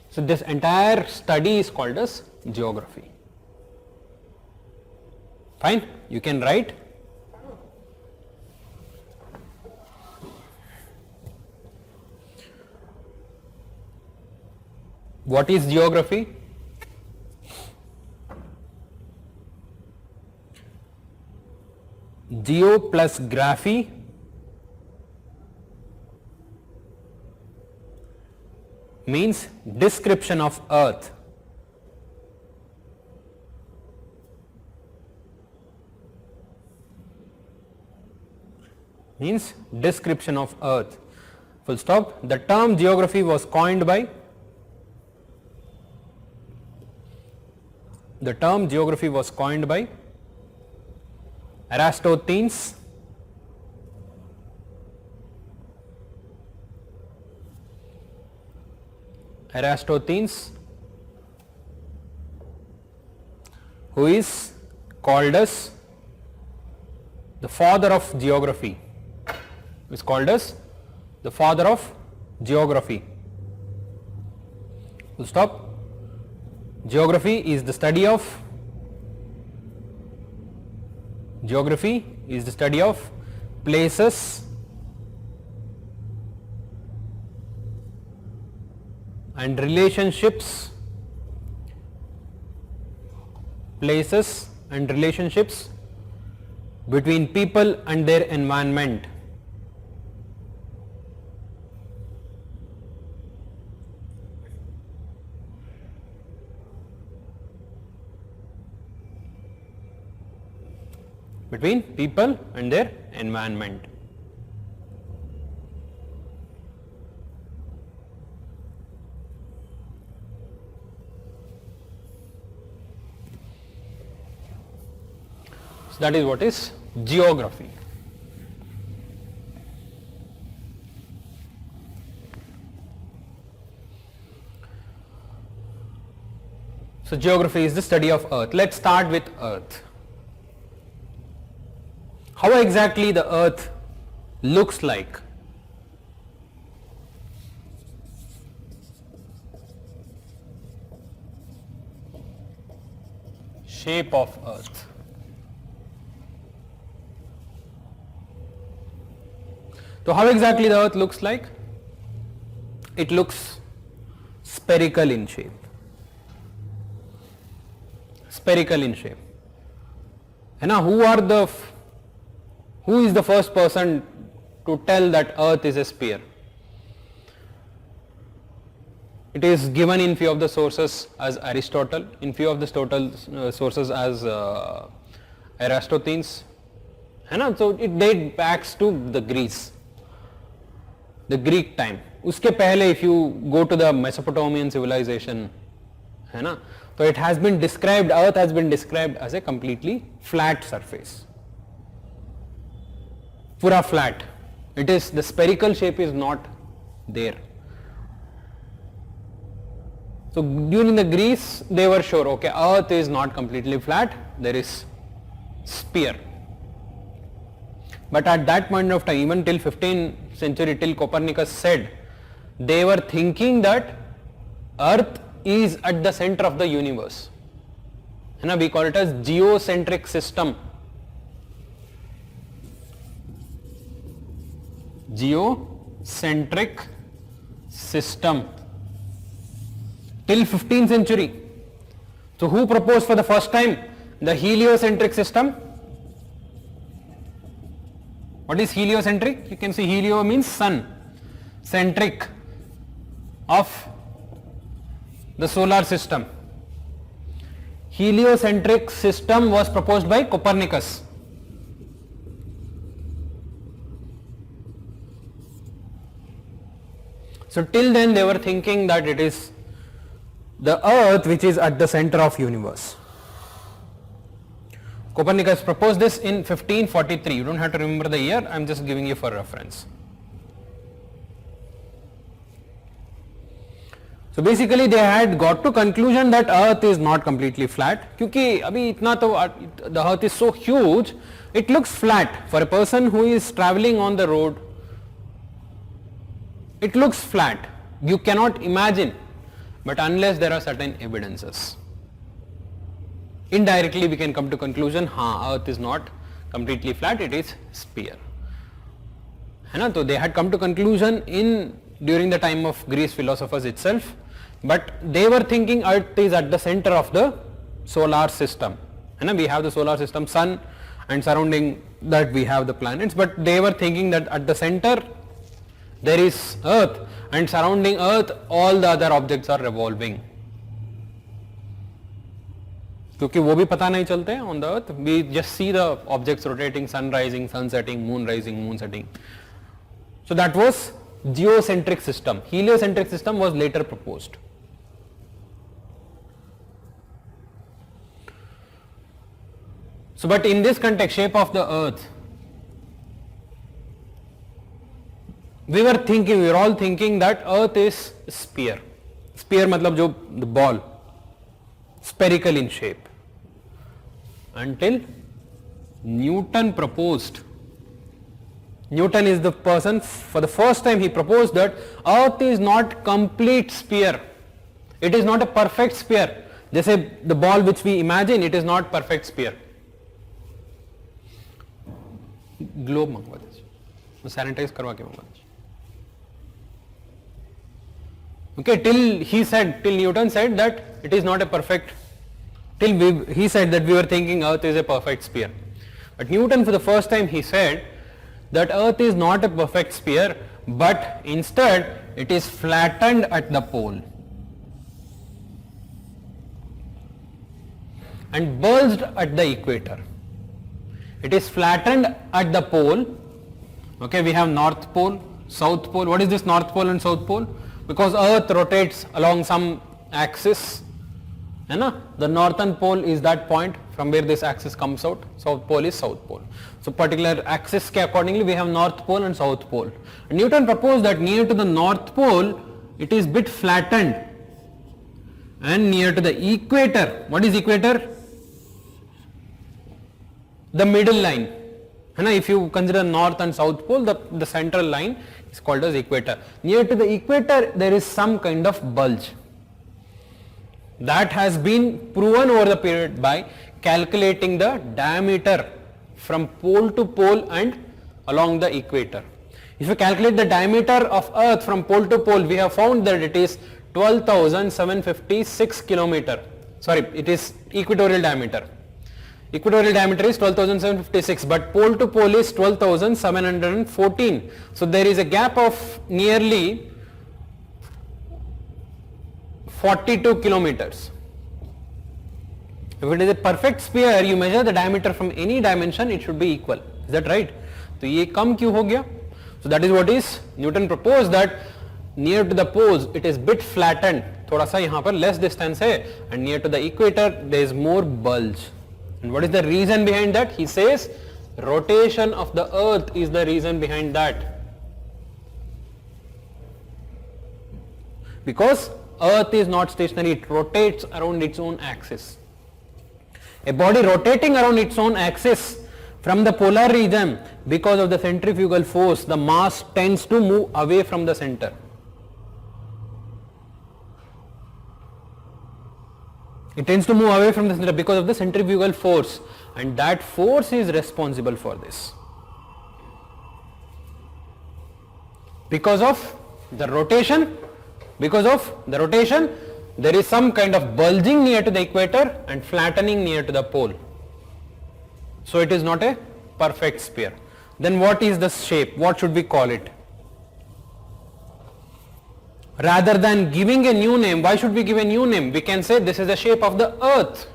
So this entire study is called as geography. Fine, you can write. What is geography? Geo plus graphy means description of earth. Means description of earth. Full stop. The term geography was coined by Eratosthenes. Who is called as the father of geography. Is called as the father of geography. Full stop. Geography is the study of places and relationships between people and their environment. Between people and their environment. So that is what is geography. So geography is the study of earth. Let's start with earth. How exactly the earth looks like? Shape of earth. So how exactly the earth looks like? It looks spherical in shape. And now who is the first person to tell that earth is a sphere? It is given in few of the sources as Aristotle, in few of the sources as Eratosthenes. So it dates back to the Greek time. Uske pehle, if you go to the Mesopotamian civilization, है ना. So it has been described, Earth has been described as a completely flat surface, pura flat. It is, the spherical shape is not there. So during the Greece they were sure, okay, Earth is not completely flat, there is sphere. But at that point of time, even till 15th century, till Copernicus said, they were thinking that Earth is at the center of the universe. And we call it as geocentric system. Geocentric system. Till 15th century. So who proposed for the first time the heliocentric system? What is heliocentric? You can see helio means sun, centric of the solar system. Heliocentric system was proposed by Copernicus. So till then they were thinking that it is the Earth which is at the center of universe. Copernicus proposed this in 1543. You don't have to remember the year, I am just giving you for reference. So basically they had got to conclusion that Earth is not completely flat. क्योंकि अभी इतना तो the Earth is so huge, it looks flat. For a person who is traveling on the road, it looks flat. You cannot imagine, but unless there are certain evidences. Indirectly we can come to conclusion, Earth is not completely flat, it is sphere. है ना. So they had come to conclusion during the time of Greece philosophers itself, but they were thinking Earth is at the center of the solar system. है ना. We have the solar system, sun, and surrounding that we have the planets, but they were thinking that at the center there is Earth, and surrounding Earth all the other objects are revolving. क्योंकि वो भी पता नहीं चलते हैं on the Earth. We just see the objects rotating, sun rising, sun setting, moon rising, moon setting. So that was geocentric system. Heliocentric system was later proposed. So but in this context, shape of the Earth, we were all thinking that Earth is sphere. Sphere मतलब जो the ball, spherical in shape. Until Newton proposed. Newton is the person, for the first time he proposed that Earth is not complete sphere. It is not a perfect sphere. जैसे the ball which we imagine, it is not perfect sphere. Globe मंगवा दीजिए, sanitise करवा के मंगवा दीजिए. Okay, till Newton said that it is not a perfect, he said that we were thinking Earth is a perfect sphere. But Newton for the first time he said that Earth is not a perfect sphere, but instead it is flattened at the pole and bulged at the equator. It is flattened at the pole. Okay, we have North Pole, South Pole. What is this North Pole and South Pole? Because Earth rotates along some axis. The northern pole is that point from where this axis comes out. South pole is South Pole. So particular axis के accordingly we have North Pole and South Pole. And Newton proposed that near to the North Pole it is bit flattened, and near to the equator, what is equator? The middle line. If you consider North and South Pole, the central line is called as equator. Near to the equator there is some kind of bulge. That has been proven over the period by calculating the diameter from pole to pole and along the equator. If you calculate the diameter of Earth from pole to pole, we have found that it is 12,756 kilometer. Sorry, it is equatorial diameter. Equatorial diameter is 12,756, but pole to pole is 12,714. So there is a gap of nearly 42 kilometers. If it is a perfect sphere, you measure the diameter from any dimension, it should be equal. Is that right? तो ये कम क्यों हो गया? So that is what is Newton proposed, that near to the poles it is bit flattened. थोड़ा सा यहाँ पर less distance है, and near to the equator there is more bulge. And what is the reason behind that? He says rotation of the earth is the reason behind that. Because earth is not stationary, it rotates around its own axis. A body rotating around its own axis from the polar region, because of the centrifugal force, the mass tends to move away from the center. It tends to move away from the center because of the centrifugal force, and that force is responsible for this. Because of the rotation, there is some kind of bulging near to the equator and flattening near to the pole. So it is not a perfect sphere. Then what is the shape? What should we call it? Rather than giving a new name, why should we give a new name? We can say this is the shape of the earth.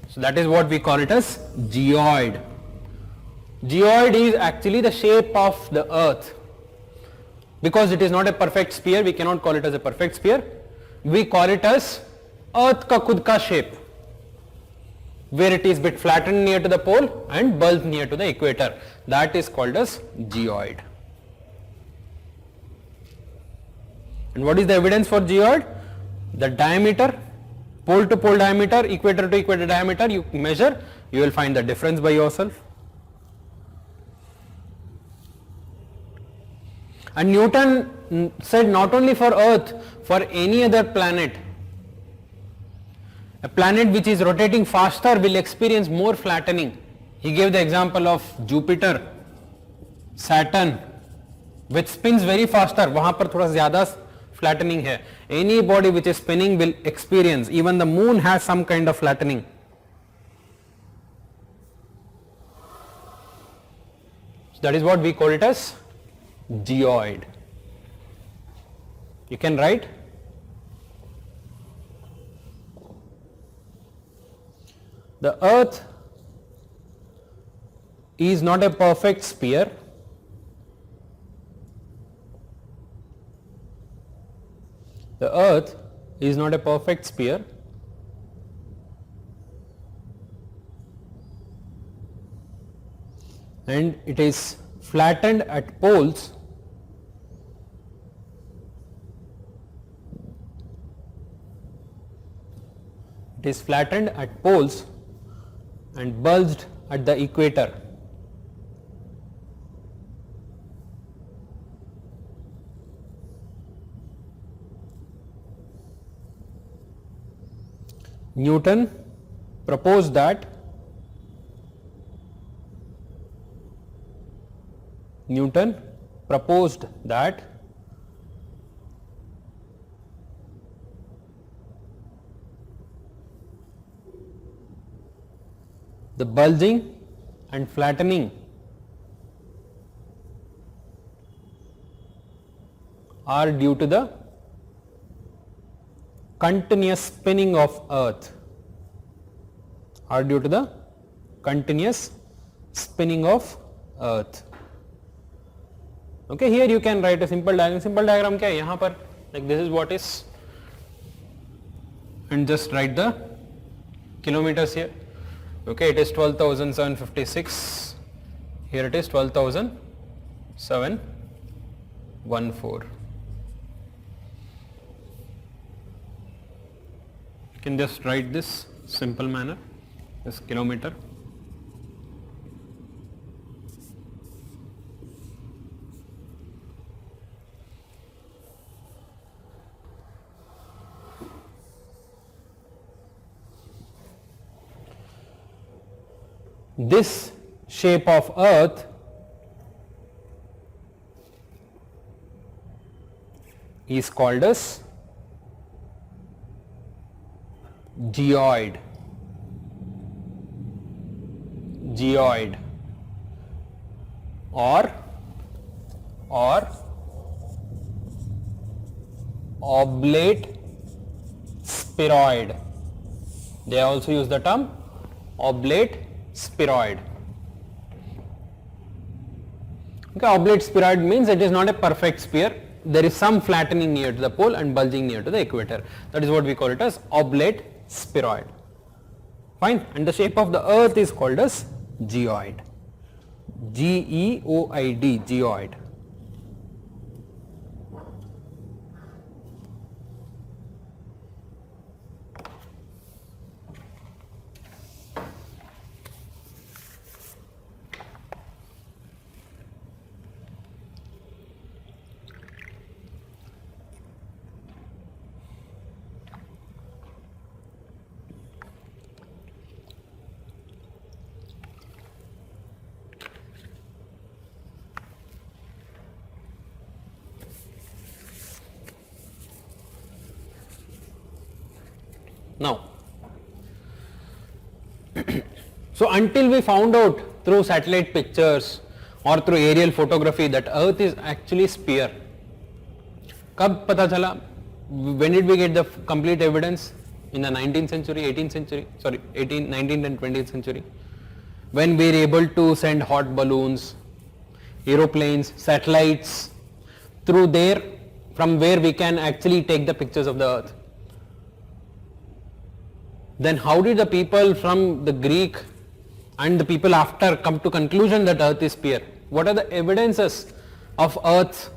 So that is what we call it as geoid. Geoid is actually the shape of the earth. Because it is not a perfect sphere, we cannot call it as a perfect sphere. We call it as earth ka khud ka shape, where it is bit flattened near to the pole and bulged near to the equator. That is called as geoid. And what is the evidence for geoid? The diameter, pole to pole diameter, equator to equator diameter, you measure, you will find the difference by yourself. And Newton said not only for earth, for any other planet. A planet which is rotating faster will experience more flattening. He gave the example of Jupiter, Saturn, which spins very faster. वहाँ पर थोड़ा ज़्यादा flattening है. Any body which is spinning will experience. Even the moon has some kind of flattening. So that is what we call it as geoid. You can write the earth is not a perfect sphere. The earth is not a perfect sphere, and it is flattened at poles and bulged at the equator. Newton proposed that the bulging and flattening are due to the continuous spinning of earth. Okay, here you can write a simple diagram. Simple diagram क्या है यहाँ पर, like this is what is, and just write the kilometers here. Okay, it is 12,756. Here it is 12,714. You can just write this simple manner, this kilometer. This shape of earth is called as geoid. Or oblate spheroid. They also use the term oblate spheroid. Okay, oblate spheroid means it is not a perfect sphere. there is some flattening near to the pole and bulging near to the equator. That is what we call it as oblate spheroid. Fine. And the shape of the earth is called as geoid. Geoid, geoid. Now, so until we found out through satellite pictures or through aerial photography that earth is actually sphere, कब पता चला? When did we get the complete evidence? In the 19th century, 18th century, sorry, 19th and 20th century, when we were able to send hot balloons, aeroplanes, satellites through there, from where we can actually take the pictures of the earth. Then how did the people from the Greek and the people after come to conclusion that earth is sphere? What are the evidences of earth's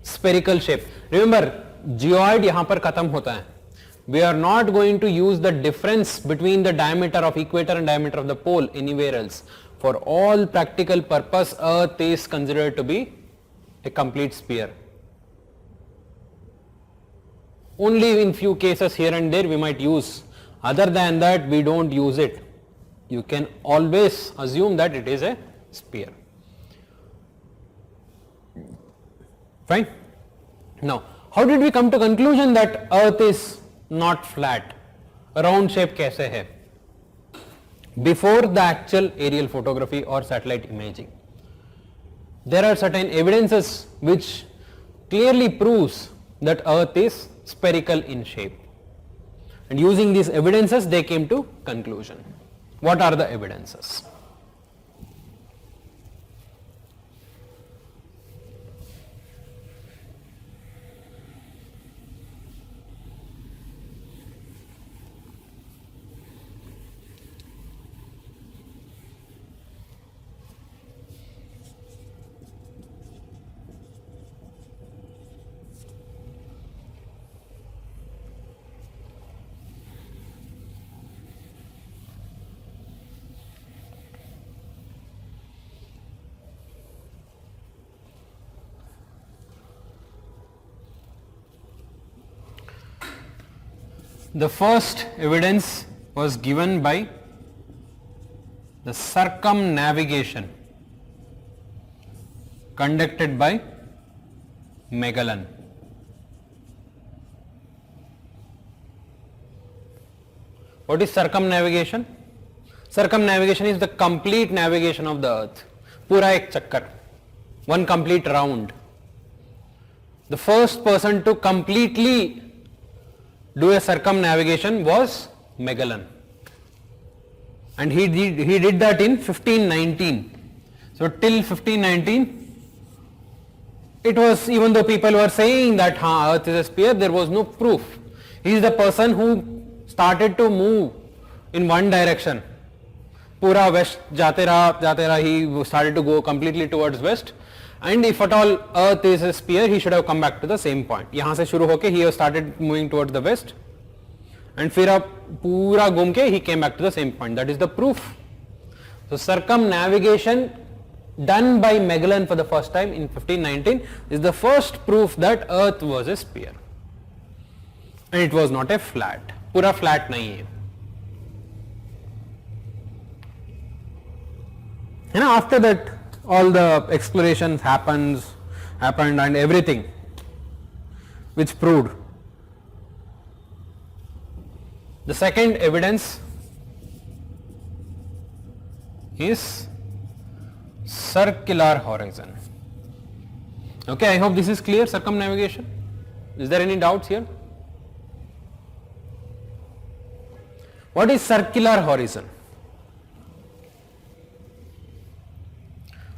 spherical shape? Remember, geoid यहाँ पर खत्म होता है. We are not going to use the difference between the diameter of equator and diameter of the pole anywhere else. For all practical purpose, earth is considered to be a complete sphere. Only in few cases here and there we might use. Other than that, we don't use it. You can always assume that it is a sphere. Fine. Now, how did we come to conclusion that earth is not flat? Round shape कैसे है? Before the actual aerial photography or satellite imaging, there are certain evidences which clearly proves that earth is spherical in shape. And using these evidences, they came to conclusion. What are the evidences? The first evidence was given by the circumnavigation conducted by Magellan. What is circumnavigation? Circumnavigation is the complete navigation of the earth. पूरा एक चक्कर, one complete round. The first person to completely do a circumnavigation was Magellan, and he did that in 1519. So till 1519, it was, even though people were saying that earth is a sphere, there was no proof. He is the person who started to move in one direction. Pura west जाते रहा, he started to go completely towards west. And if at all earth is a sphere, he should have come back to the same point. यहाँ से शुरू होके he started moving towards the west, and फिर अब पूरा घूम के he came back to the same point. That is the proof. So circumnavigation done by Magellan for the first time in 1519 is the first proof that earth was a sphere, and it was not a flat. पूरा flat नहीं है. You know, after that all the explorations happened and everything which proved. The second evidence is circular horizon. Okay, I hope this is clear. Circumnavigation. Is there any doubts here? What is circular horizon?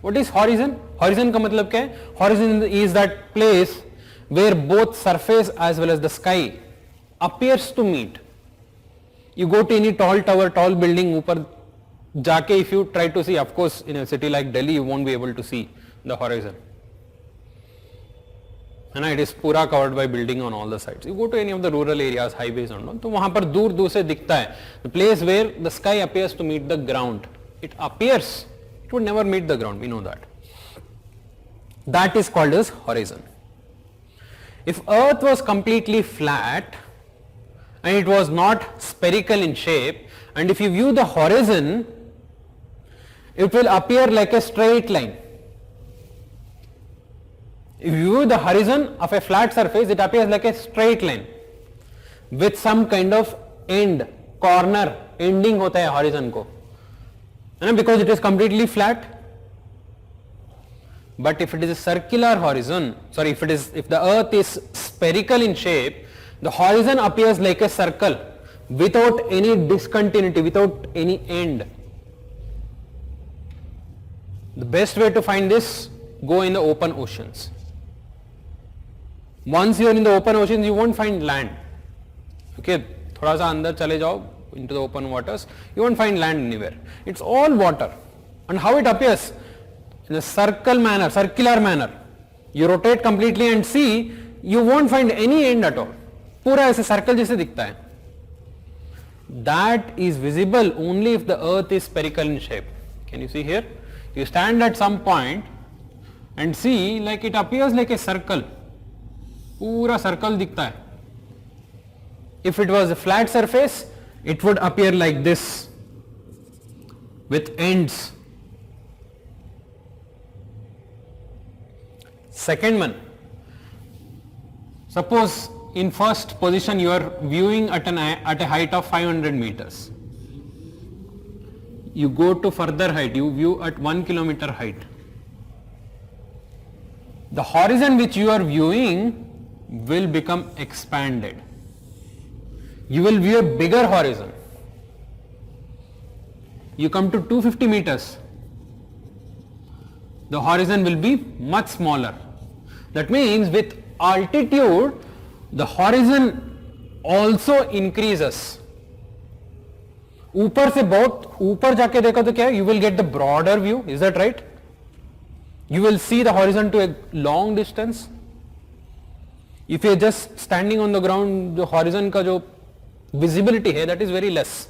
What is horizon? Horizon का मतलब क्या है? Horizon is that place where both surface as well as the sky appears to meet. You go to any tall tower, tall building, ऊपर जाके if you try to see, of course in a city like Delhi you won't be able to see the horizon. है ना, it is पूरा covered by building on all the sides. You go to any of the rural areas, highways and all, तो वहाँ पर दूर दूर से दिखता है. The place where the sky appears to meet the ground. It appears, it would never meet the ground, we know that. That is called as horizon. If earth was completely flat and it was not spherical in shape, and if you view the horizon, it will appear like a straight line. If you view the horizon of a flat surface, it appears like a straight line with some kind of end, corner, ending होता है horizon को, and because it is completely flat. But if it is a circular horizon, sorry, if the earth is spherical in shape, the horizon appears like a circle without any discontinuity, without any end. The best way to find this, go in the open oceans. Once you are in the open oceans, you won't find land. Okay, थोड़ा सा अंदर चले जाओ into the open waters, you won't find land anywhere. It's all water. And how it appears? In a circular manner. You rotate completely and see, you won't find any end at all. पूरा ऐसे circle जैसे दिखता है. That is visible only if the earth is spherical in shape. Can you see here? You stand at some point and see, like it appears like a circle. पूरा circle दिखता है. If it was a flat surface, it would appear like this with ends. Second one, suppose in first position you are viewing at a height of 500 meters. You go to further height, you view at 1 kilometer height. The horizon which you are viewing will become expanded. You will view a bigger horizon. You come to 250 meters. The horizon will be much smaller. That means with altitude, the horizon also increases. ऊपर से बहुत ऊपर जाके देखो तो क्या है? You will get the broader view. Is that right? You will see the horizon to a long distance. If you are just standing on the ground, the horizon का जो visibility है, that is very less.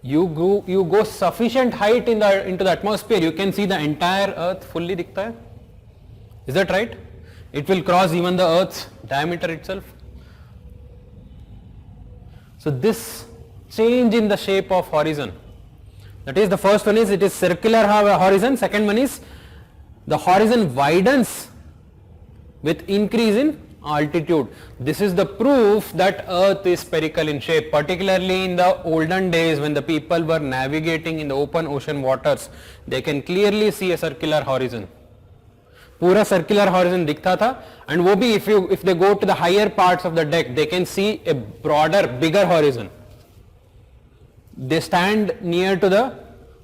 You go sufficient height into the atmosphere, you can see the entire earth fully दिखता है. Is that right? It will cross even the earth's diameter itself. So this change in the shape of horizon, that is, the first one is it is circular horizon, second one is the horizon widens with increase in altitude. This is the proof that earth is spherical in shape, particularly in the olden days when the people were navigating in the open ocean waters. They can clearly see a circular horizon. पूरा circular horizon दिखता था, and वो भी if they go to the higher parts of the deck, they can see a broader, bigger horizon. They stand near to the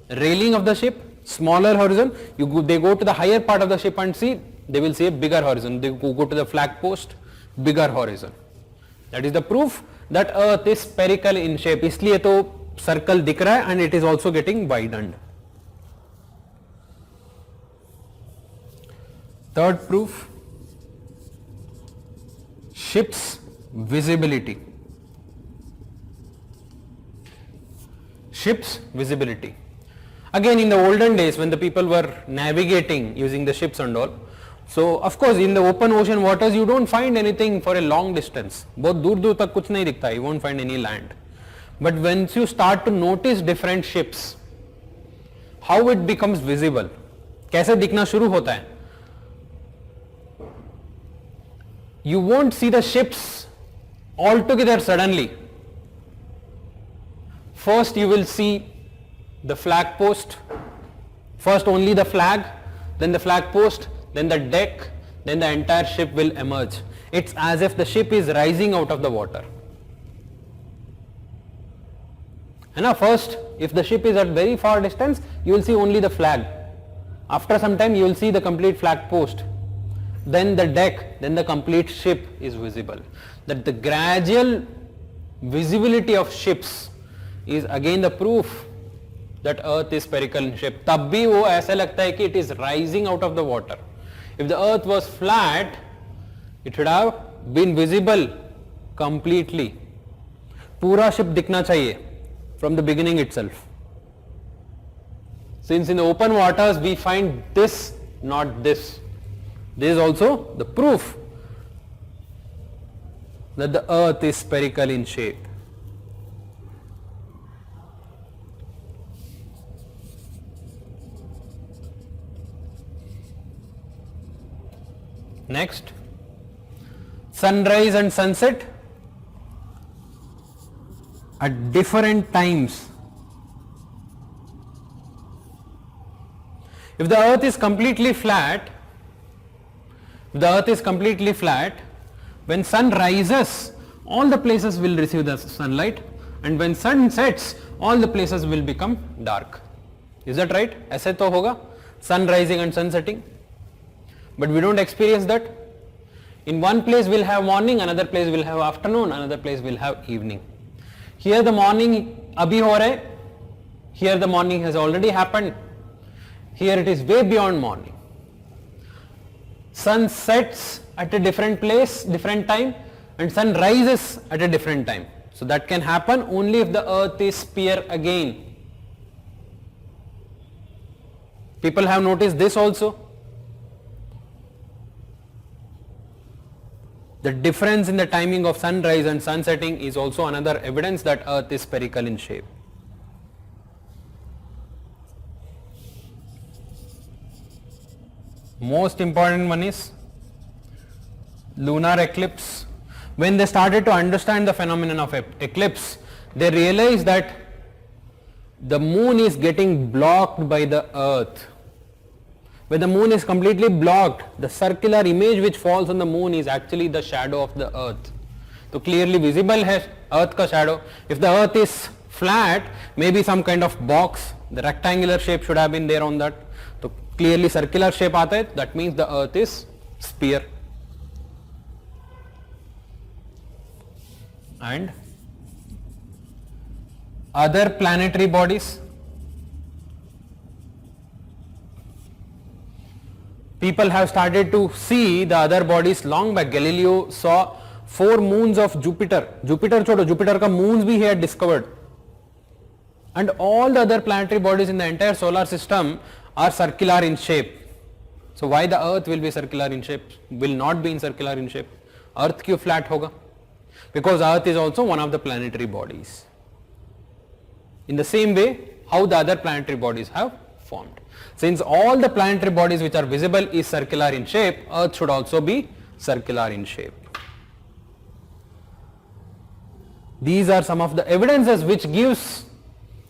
railing of the ship, smaller horizon. They go to the higher part of the ship and see, they will see a bigger horizon. They go to the flag post, bigger horizon. That is the proof that earth is spherical in shape. इसलिए तो circle दिख रहा है and it is also getting widened. Third proof, ship's visibility. Ship's visibility. Again, in the olden days when the people were navigating using the ships and all, so of course in the open ocean waters you don't find anything for a long distance. बहुत दूर दूर तक कुछ नहीं दिखता, you won't find any land. But once you start to notice different ships, how it becomes visible, कैसे दिखना शुरू होता है? You won't see the ships altogether suddenly. First you will see the flag post, first only the flag, then the flag post, then the deck, then the entire ship will emerge. It's as if the ship is rising out of the water. And now first, if the ship is at very far distance, you will see only the flag. After some time you will see the complete flag post. then the deck, then the complete ship is visible. That the gradual visibility of ships is again the proof that earth is spherical in shape. तब भी वो ऐसा लगता है कि it is rising out of the water. If the earth was flat, it should have been visible completely. पूरा ship दिखना चाहिए from the beginning itself. Since in the open waters we find this, not this. This is also the proof that the earth is spherical in shape. Next, sunrise and sunset at different times. If the earth is completely flat, when sun rises, all the places will receive the sunlight, and when sun sets, all the places will become dark. Is that right? ऐसे तो होगा, sun rising and sun setting. But we don't experience that. In one place we'll have morning, another place will have afternoon, another place will have evening. Here the morning abhi ho raha hai, here the morning has already happened. Here it is way beyond morning. Sun sets at a different place, different time, and sun rises at a different time. So that can happen only if the earth is sphere again. People have noticed this also. The difference in the timing of sunrise and sun setting is also another evidence that earth is spherical in shape. Most important one is lunar eclipse. When they started to understand the phenomenon of eclipse, they realized that the moon is getting blocked by the earth. When the moon is completely blocked, the circular image which falls on the moon is actually the shadow of the earth. So clearly visible है earth का shadow. If the earth is flat, maybe some kind of box, the rectangular shape should have been there on that. So clearly circular shape आता है, that means the earth is sphere. And other planetary bodies. People have started to see the other bodies long back. Galileo saw 4 moons of Jupiter. Jupiter का moons भी he had discovered. And all the other planetary bodies in the entire solar system are circular in shape. So why the earth will be circular in shape? Will not be in circular in shape. Earth क्यों flat होगा? Because earth is also one of the planetary bodies. In the same way, how the other planetary bodies have formed. Since all the planetary bodies which are visible is circular in shape, earth should also be circular in shape. These are some of the evidences which gives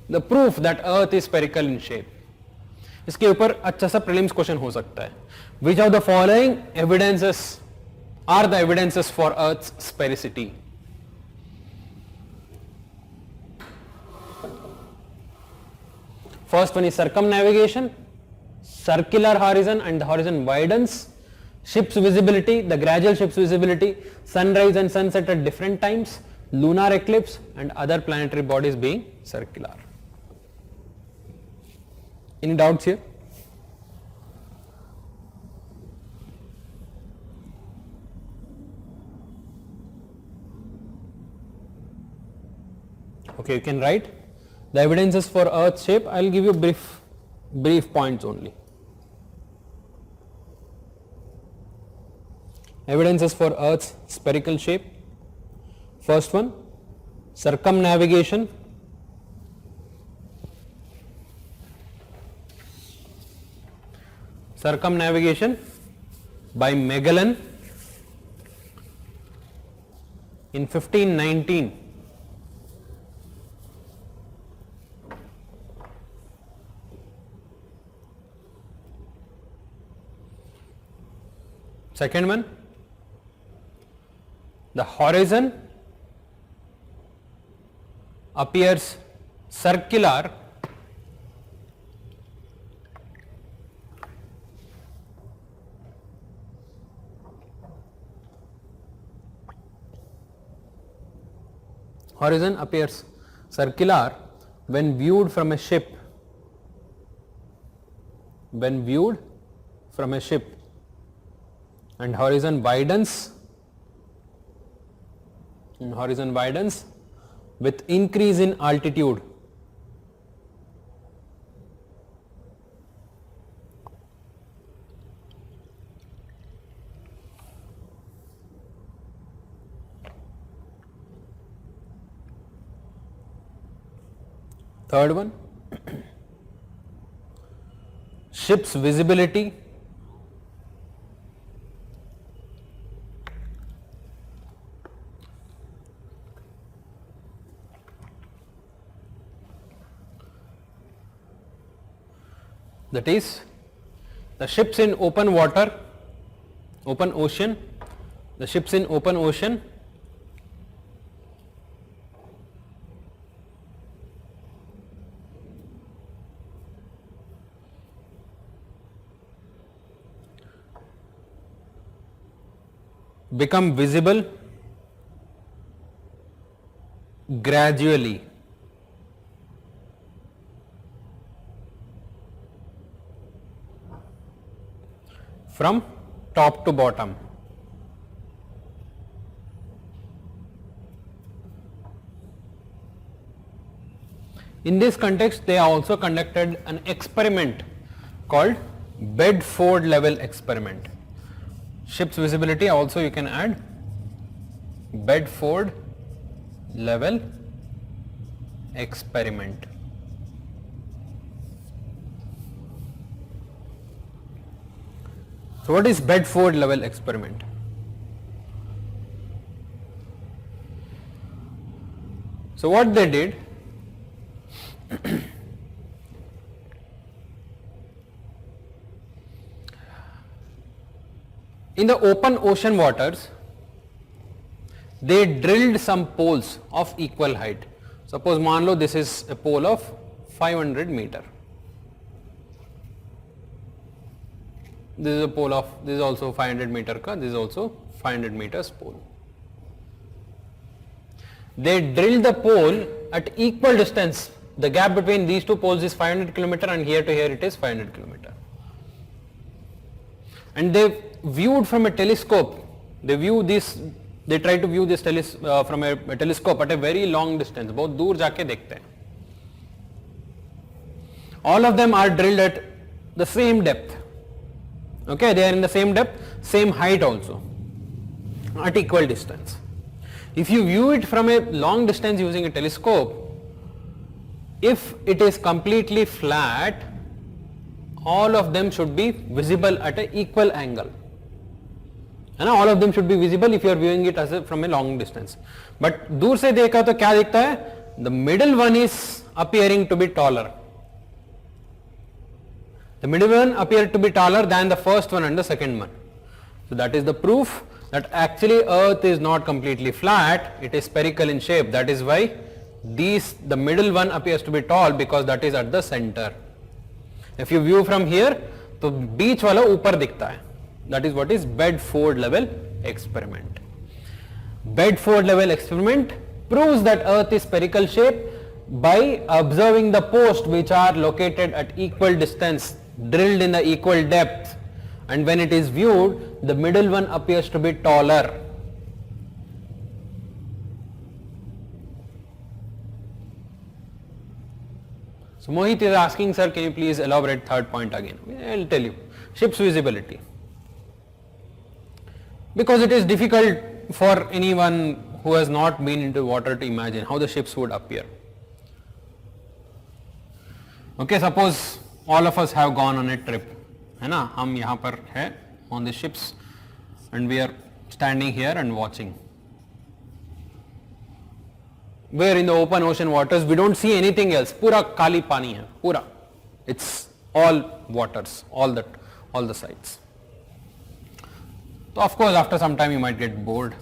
the proof that earth is spherical in shape. इसके ऊपर अच्छा सा prelims question हो सकता है. Which of the following evidences are the evidences for earth's sphericity? First one is circumnavigation, circular horizon, and the horizon widens, ship's visibility, the gradual ship's visibility, sunrise and sunset at different times, lunar eclipse, and other planetary bodies being circular. Any doubts here? Okay, you can write the evidences for earth's shape. I will give you brief points only. Evidences for earth's spherical shape. First one, circumnavigation. Circumnavigation by Magellan in 1519. Second one, the horizon appears circular horizon appears circular when viewed from a ship. When viewed from a ship, and horizon widens with increase in altitude. Third one, ship's visibility that is the ships in open water, open ocean, the ships in open ocean become visible gradually. From top to bottom. In this context, they also conducted an experiment called Bedford level experiment. Ship's visibility also you can add Bedford level experiment. So what is Bedford level experiment? So what they did, in the open ocean waters, they drilled some poles of equal height. Suppose मान लो this is a pole of 500 meter. This is a pole of, this is also 500 meter ka, this is also 500 meters pole. They drilled the pole at equal distance. The gap between these two poles is 500 kilometer and here to here it is 500 kilometer. And they viewed from a telescope. They try to view this from a telescope at a very long distance. बहुत दूर जाके देखते हैं. All of them are drilled at the same depth. Okay, they are in the same depth, same height also, at equal distance. If you view it from a long distance using a telescope, if it is completely flat, all of them should be visible at an equal angle. And all of them should be visible if you are viewing it from a long distance. But दूर से देखा तो क्या दिखता है? The middle one is appearing to be taller. The middle one appeared to be taller than the first one and the second one. So that is the proof that actually Earth is not completely flat, it is spherical in shape. That is why the middle one appears to be tall, because that is at the center. If you view from here, तो बीच वाला ऊपर दिखता है. That is what is Bedford level experiment. Bedford level experiment proves that Earth is spherical shape by observing the posts which are located at equal distance, drilled in the equal depth, and when it is viewed, the middle one appears to be taller. So Mohit is asking, sir, can you please elaborate third point again? I will tell you. Ship's visibility. Because it is difficult for anyone who has not been into water to imagine how the ships would appear. Okay, suppose all of us have gone on a trip, है ना? हम यहाँ पर है on the ships and we are standing here and watching. Where in the open ocean waters we don't see anything else. पूरा काली पानी है, पूरा. It's all waters, all the sides. So of course after some time you might get bored.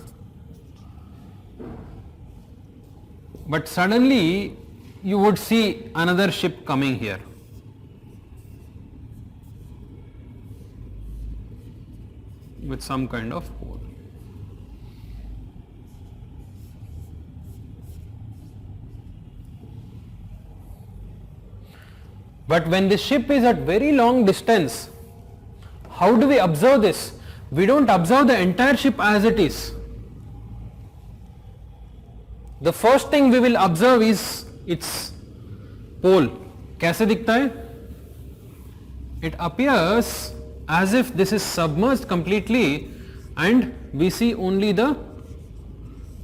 But suddenly you would see another ship coming here. With some kind of pole. But when the ship is at very long distance, how do we observe this? We don't observe the entire ship as it is. The first thing we will observe is its pole. कैसे दिखता है? It appears as if this is submerged completely and we see only the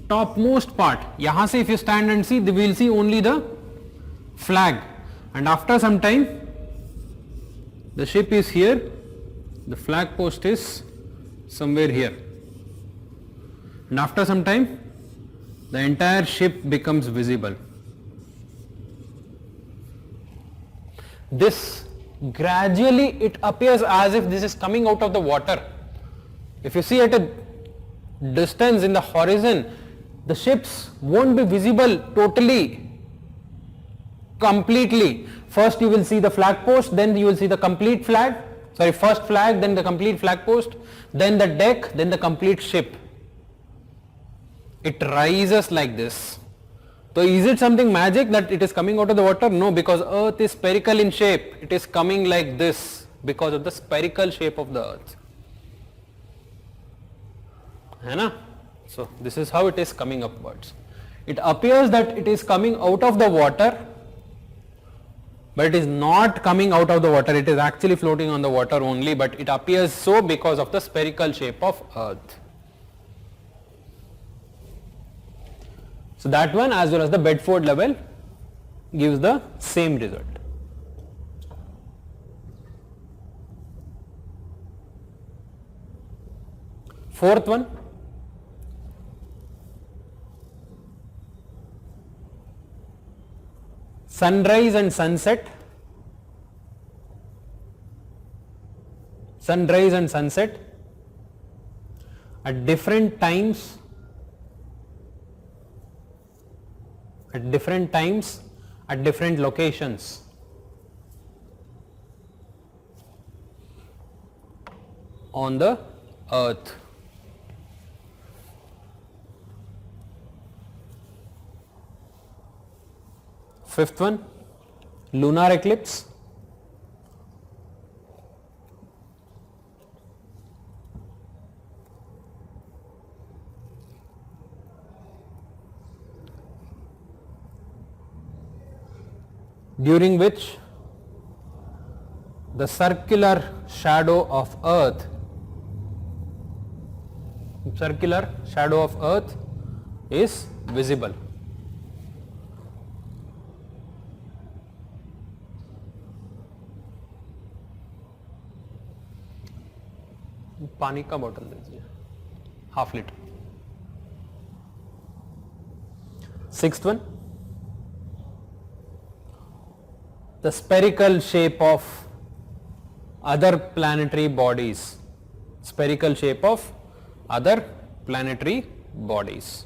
topmost part. यहाँ से if you stand and see, we will see only the flag, and after some time the ship is here, the flag post is somewhere here, and after some time the entire ship becomes visible. This gradually it appears as if this is coming out of the water. If you see at a distance in the horizon, the ships won't be visible totally, completely. First you will see the flag post, then you will see the complete flag, first flag, then the complete flag post, then the deck, then the complete ship. It rises like this. So is it something magic that it is coming out of the water? No, because earth is spherical in shape. It is coming like this because of the spherical shape of the earth. है ना? So this is how it is coming upwards. It appears that it is coming out of the water, but it is not coming out of the water. It is actually floating on the water only, but it appears so because of the spherical shape of earth. So that one as well as the Bedford level gives the same result. Fourth one, sunrise and sunset. Sunrise and sunset at different times, at different locations. On the earth. Fifth one, lunar eclipse. During which the circular shadow of earth is visible. पानी का bottle दीजिए, ½ litre. Sixth one, the spherical shape of other planetary bodies. Spherical shape of other planetary bodies.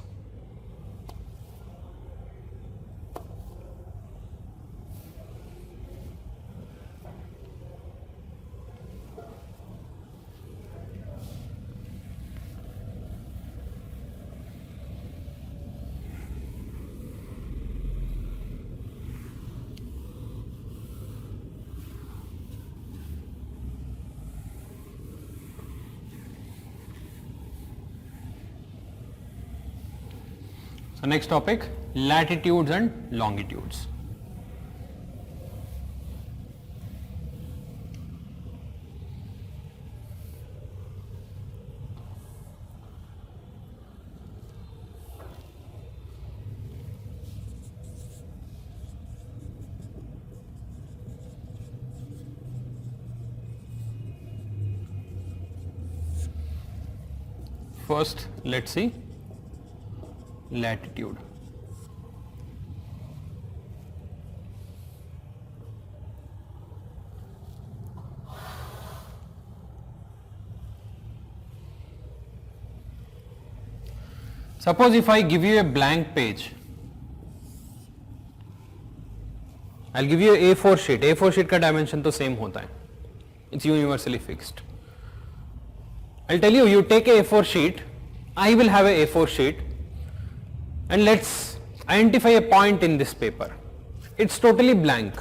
So next topic, latitudes and longitudes. First, let's see latitude. Suppose if I give you a blank page, I'll give you a A4 sheet. A4 sheet का dimension तो same होता है. It's universally fixed. I'll tell you, you take a A4 sheet, I will have a A4 sheet, and let's identify a point in this paper. It's totally blank.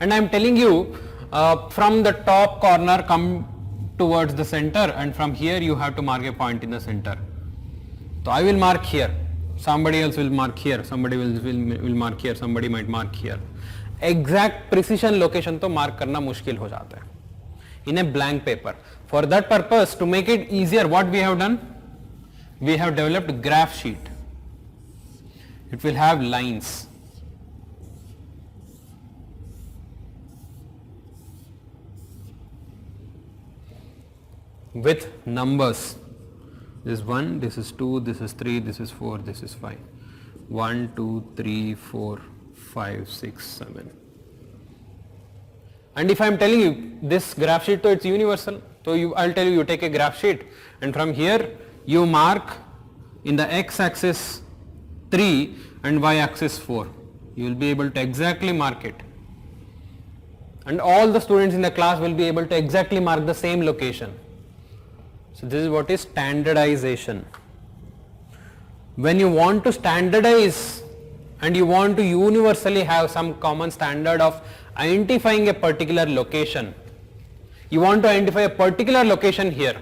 and I am telling you from the top corner come towards the center, and from here you have to mark a point in the center. So I will mark here, somebody else will mark here, somebody will mark here, somebody might mark here. Exact precision location तो mark करना मुश्किल हो जाता है in a blank paper. For that purpose, to make it easier, what we have done? We have developed graph sheet. It will have lines. With numbers. This is 1, this is 2, this is 3, this is 4, this is 5. 1, 2, 3, 4, 5, 6, 7. And if I am telling you this graph sheet, so it's universal. So I'll tell you, you take a graph sheet and from here you mark in the x-axis 3 and y-axis 4. You will be able to exactly mark it. And all the students in the class will be able to exactly mark the same location. So this is what is standardization. When you want to standardize and you want to universally have some common standard of identifying a particular location, you want to identify a particular location here,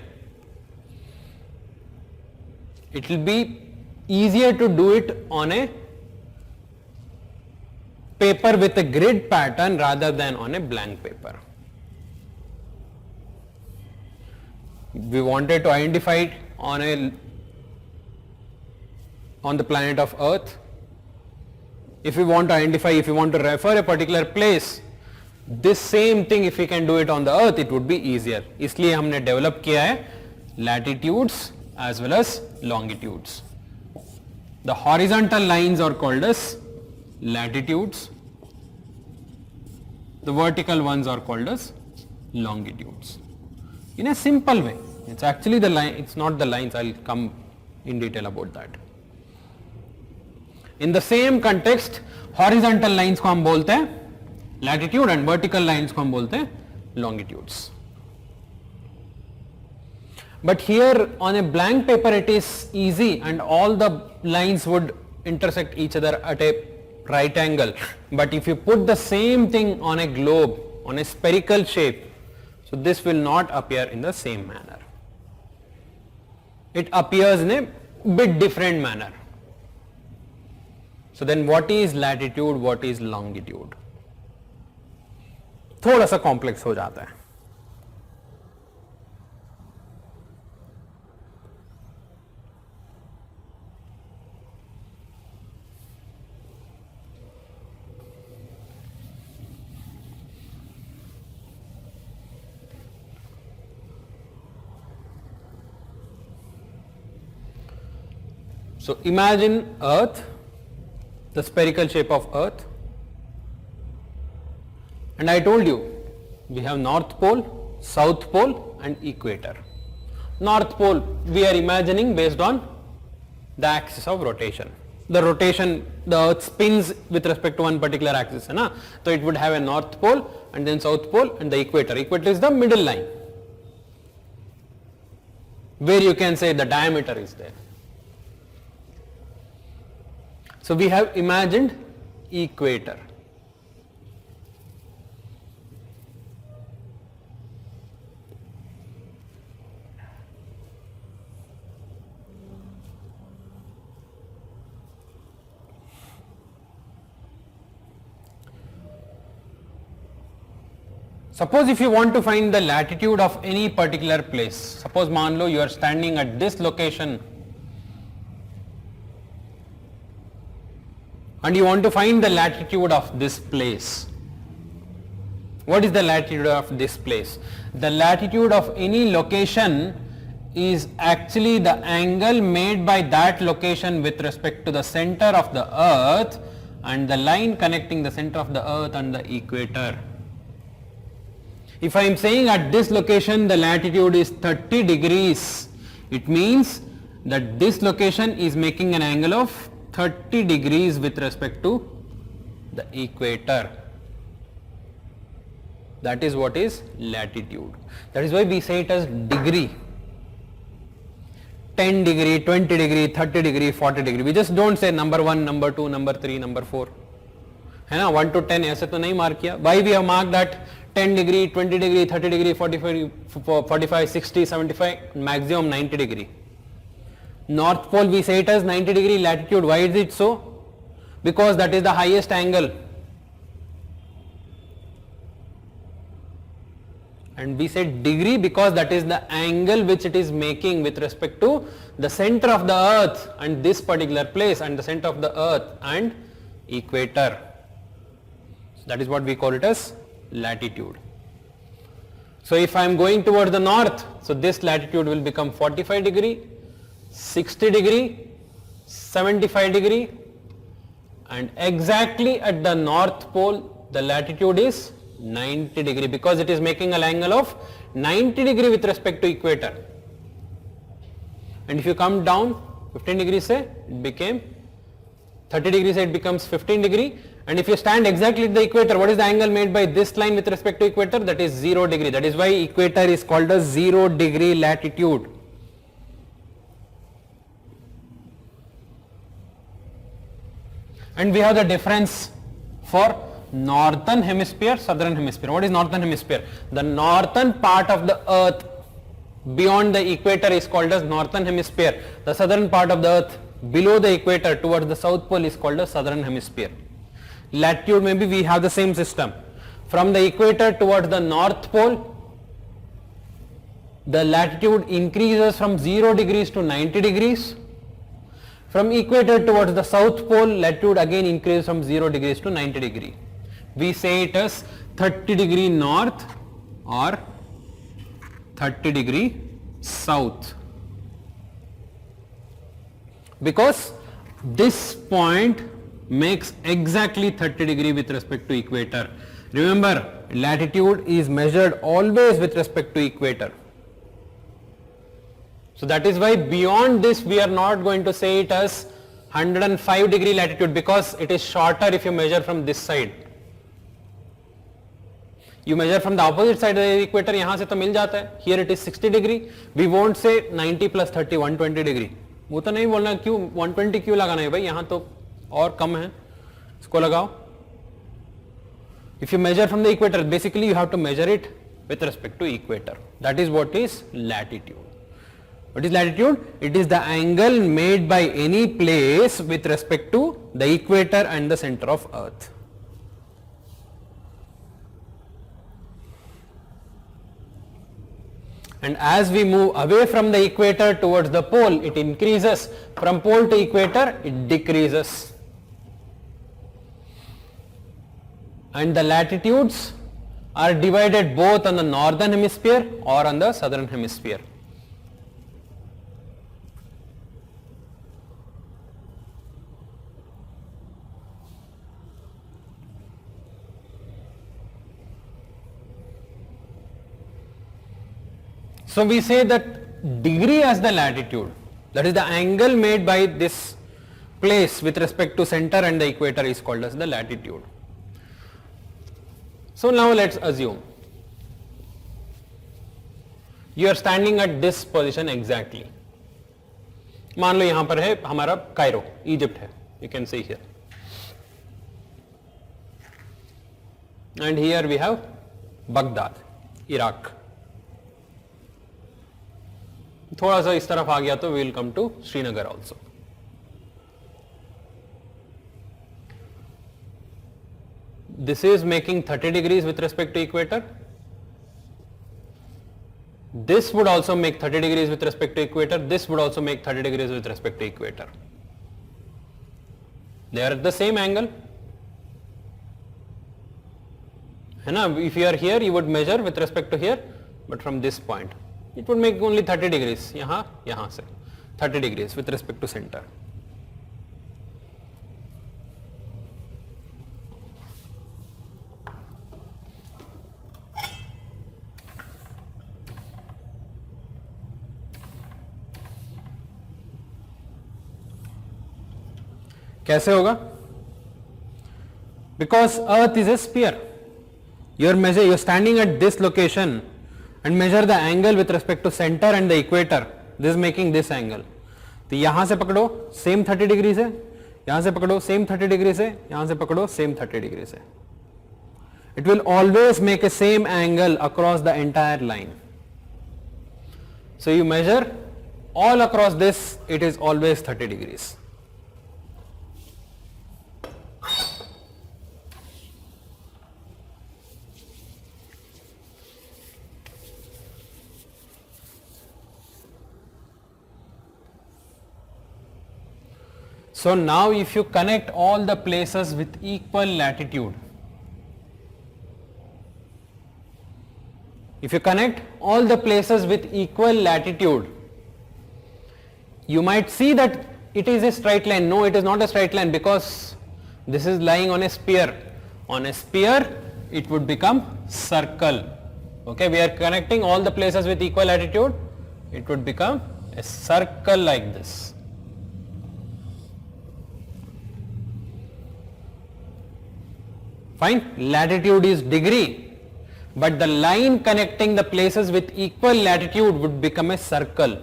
it will be easier to do it on a paper with a grid pattern rather than on a blank paper. We wanted to identify it on the planet of Earth. If we want to identify, if we want to refer a particular place, this same thing if we can do it on the Earth, it would be easier. इसलिए हमने develop किया है latitudes as well as longitudes. The horizontal lines are called as latitudes. The vertical ones are called as longitudes. In a simple way. It's actually the line, it's not the lines, I'll come in detail about that. In the same context, horizontal lines को हम बोलते हैं latitude and vertical lines को हम बोलते हैं longitudes. But here on a blank paper it is easy and all the lines would intersect each other at a right angle. But if you put the same thing on a globe, on a spherical shape, so this will not appear in the same manner. It appears in a bit different manner. So then what is latitude, what is longitude? थोड़ा सा complex हो जाता है. So imagine Earth, the spherical shape of Earth, and I told you we have North Pole, South Pole and equator. North Pole we are imagining based on the axis of rotation. The rotation, the Earth spins with respect to one particular axis, so it would have a North Pole and then South Pole and the equator. Equator is the middle line where you can say the diameter is there. So we have imagined equator. Suppose if you want to find the latitude of any particular place, suppose मान लो you are standing at this location and you want to find the latitude of this place. What is the latitude of this place? The latitude of any location is actually the angle made by that location with respect to the center of the Earth and the line connecting the center of the Earth and the equator. If I am saying at this location the latitude is 30 degrees, it means that this location is making an angle of 30 degrees with respect to the equator. That is what is latitude. That is why we say it as degree. 10 degree, 20 degree, 30 degree, 40 degree. We just don't say number 1, number 2, number 3, number 4. है ना, 1 to 10 ऐसे तो नहीं mark किया. Why we have marked that 10 degree, 20 degree, 30 degree, 45, 60, 75, maximum 90 degree. North pole we say it as 90 degree latitude. Why is it so? Because that is the highest angle. And we said degree because that is the angle which it is making with respect to the center of the earth and this particular place and the center of the earth and equator. So that is what we call it as latitude. So if I am going towards the north, so this latitude will become 45 degree, 60 degree, 75 degree, and exactly at the north pole the latitude is 90 degree because it is making an angle of 90 degree with respect to equator. And if you come down 15 degrees say it became 30 degrees, say it becomes 15 degree. And if you stand exactly at the equator, what is the angle made by this line with respect to equator? That is 0 degree. That is why equator is called a 0 degree latitude. And we have the difference for northern hemisphere, southern hemisphere. What is northern hemisphere? The northern part of the earth beyond the equator is called as northern hemisphere. The southern part of the earth below the equator towards the south pole is called as southern hemisphere. Latitude, maybe we have the same system. From the equator towards the north pole, the latitude increases from 0 degrees to 90 degrees. From equator towards the south pole, latitude again increases from 0 degrees to 90 degree. We say it as 30 degree north or 30 degree south. Because this point makes exactly 30 degree with respect to equator. Remember, latitude is measured always with respect to equator. So that is why beyond this we are not going to say it as 105 degree latitude because it is shorter if you measure from this side. You measure from the opposite side of the equator, यहाँ से तो मिल जाता है. Here it is 60 degree. We won't say 90 plus 30, 120 degree. वो तो नहीं बोलना क्यों 120 क्यों लगाना है भाई, यहाँ तो और कम है, इसको लगाओ. If you measure from the equator, basically you have to measure it with respect to equator. That is what is latitude. What is latitude? It is the angle made by any place with respect to the equator and the center of earth. And as we move away from the equator towards the pole, it increases. From pole to equator, it decreases. And the latitudes are divided both on the northern hemisphere or on the southern hemisphere. So we say that degree as the latitude, that is the angle made by this place with respect to center and the equator is called as the latitude. So now let's assume you are standing at this position exactly. मान लो यहां पर है हमारा Cairo, Egypt है, you can see here. And here we have Baghdad, Iraq. थोड़ा सा इस तरफ आ गया तो we will come to Srinagar also. This is making 30 degrees with respect to equator. This would also make 30 degrees with respect to equator. This would also make 30 degrees with respect to equator. They are at the same angle. है ना? If you are here, you would measure with respect to here, but from this point. It would make only 30 degrees. यहाँ से 30 degrees with respect to center. कैसे होगा? Because Earth is a sphere. You're standing at this location and measure the angle with respect to center and the equator. This is making this angle. तो यहां से पकड़ो, same 30 degrees है. यहां से पकड़ो सेम 30 डिग्री से, यहां से पकड़ो सेम 30 डिग्री से. It will always make a same angle across the entire line. So you measure all across this, it is always 30 degrees. So now if you connect all the places with equal latitude, if you connect all the places with equal latitude, you might see that it is a straight line. No, it is not a straight line because this is lying on a sphere. On a sphere, it would become circle. Okay, we are connecting all the places with equal latitude. It would become a circle like this. Fine, latitude is degree, but the line connecting the places with equal latitude would become a circle.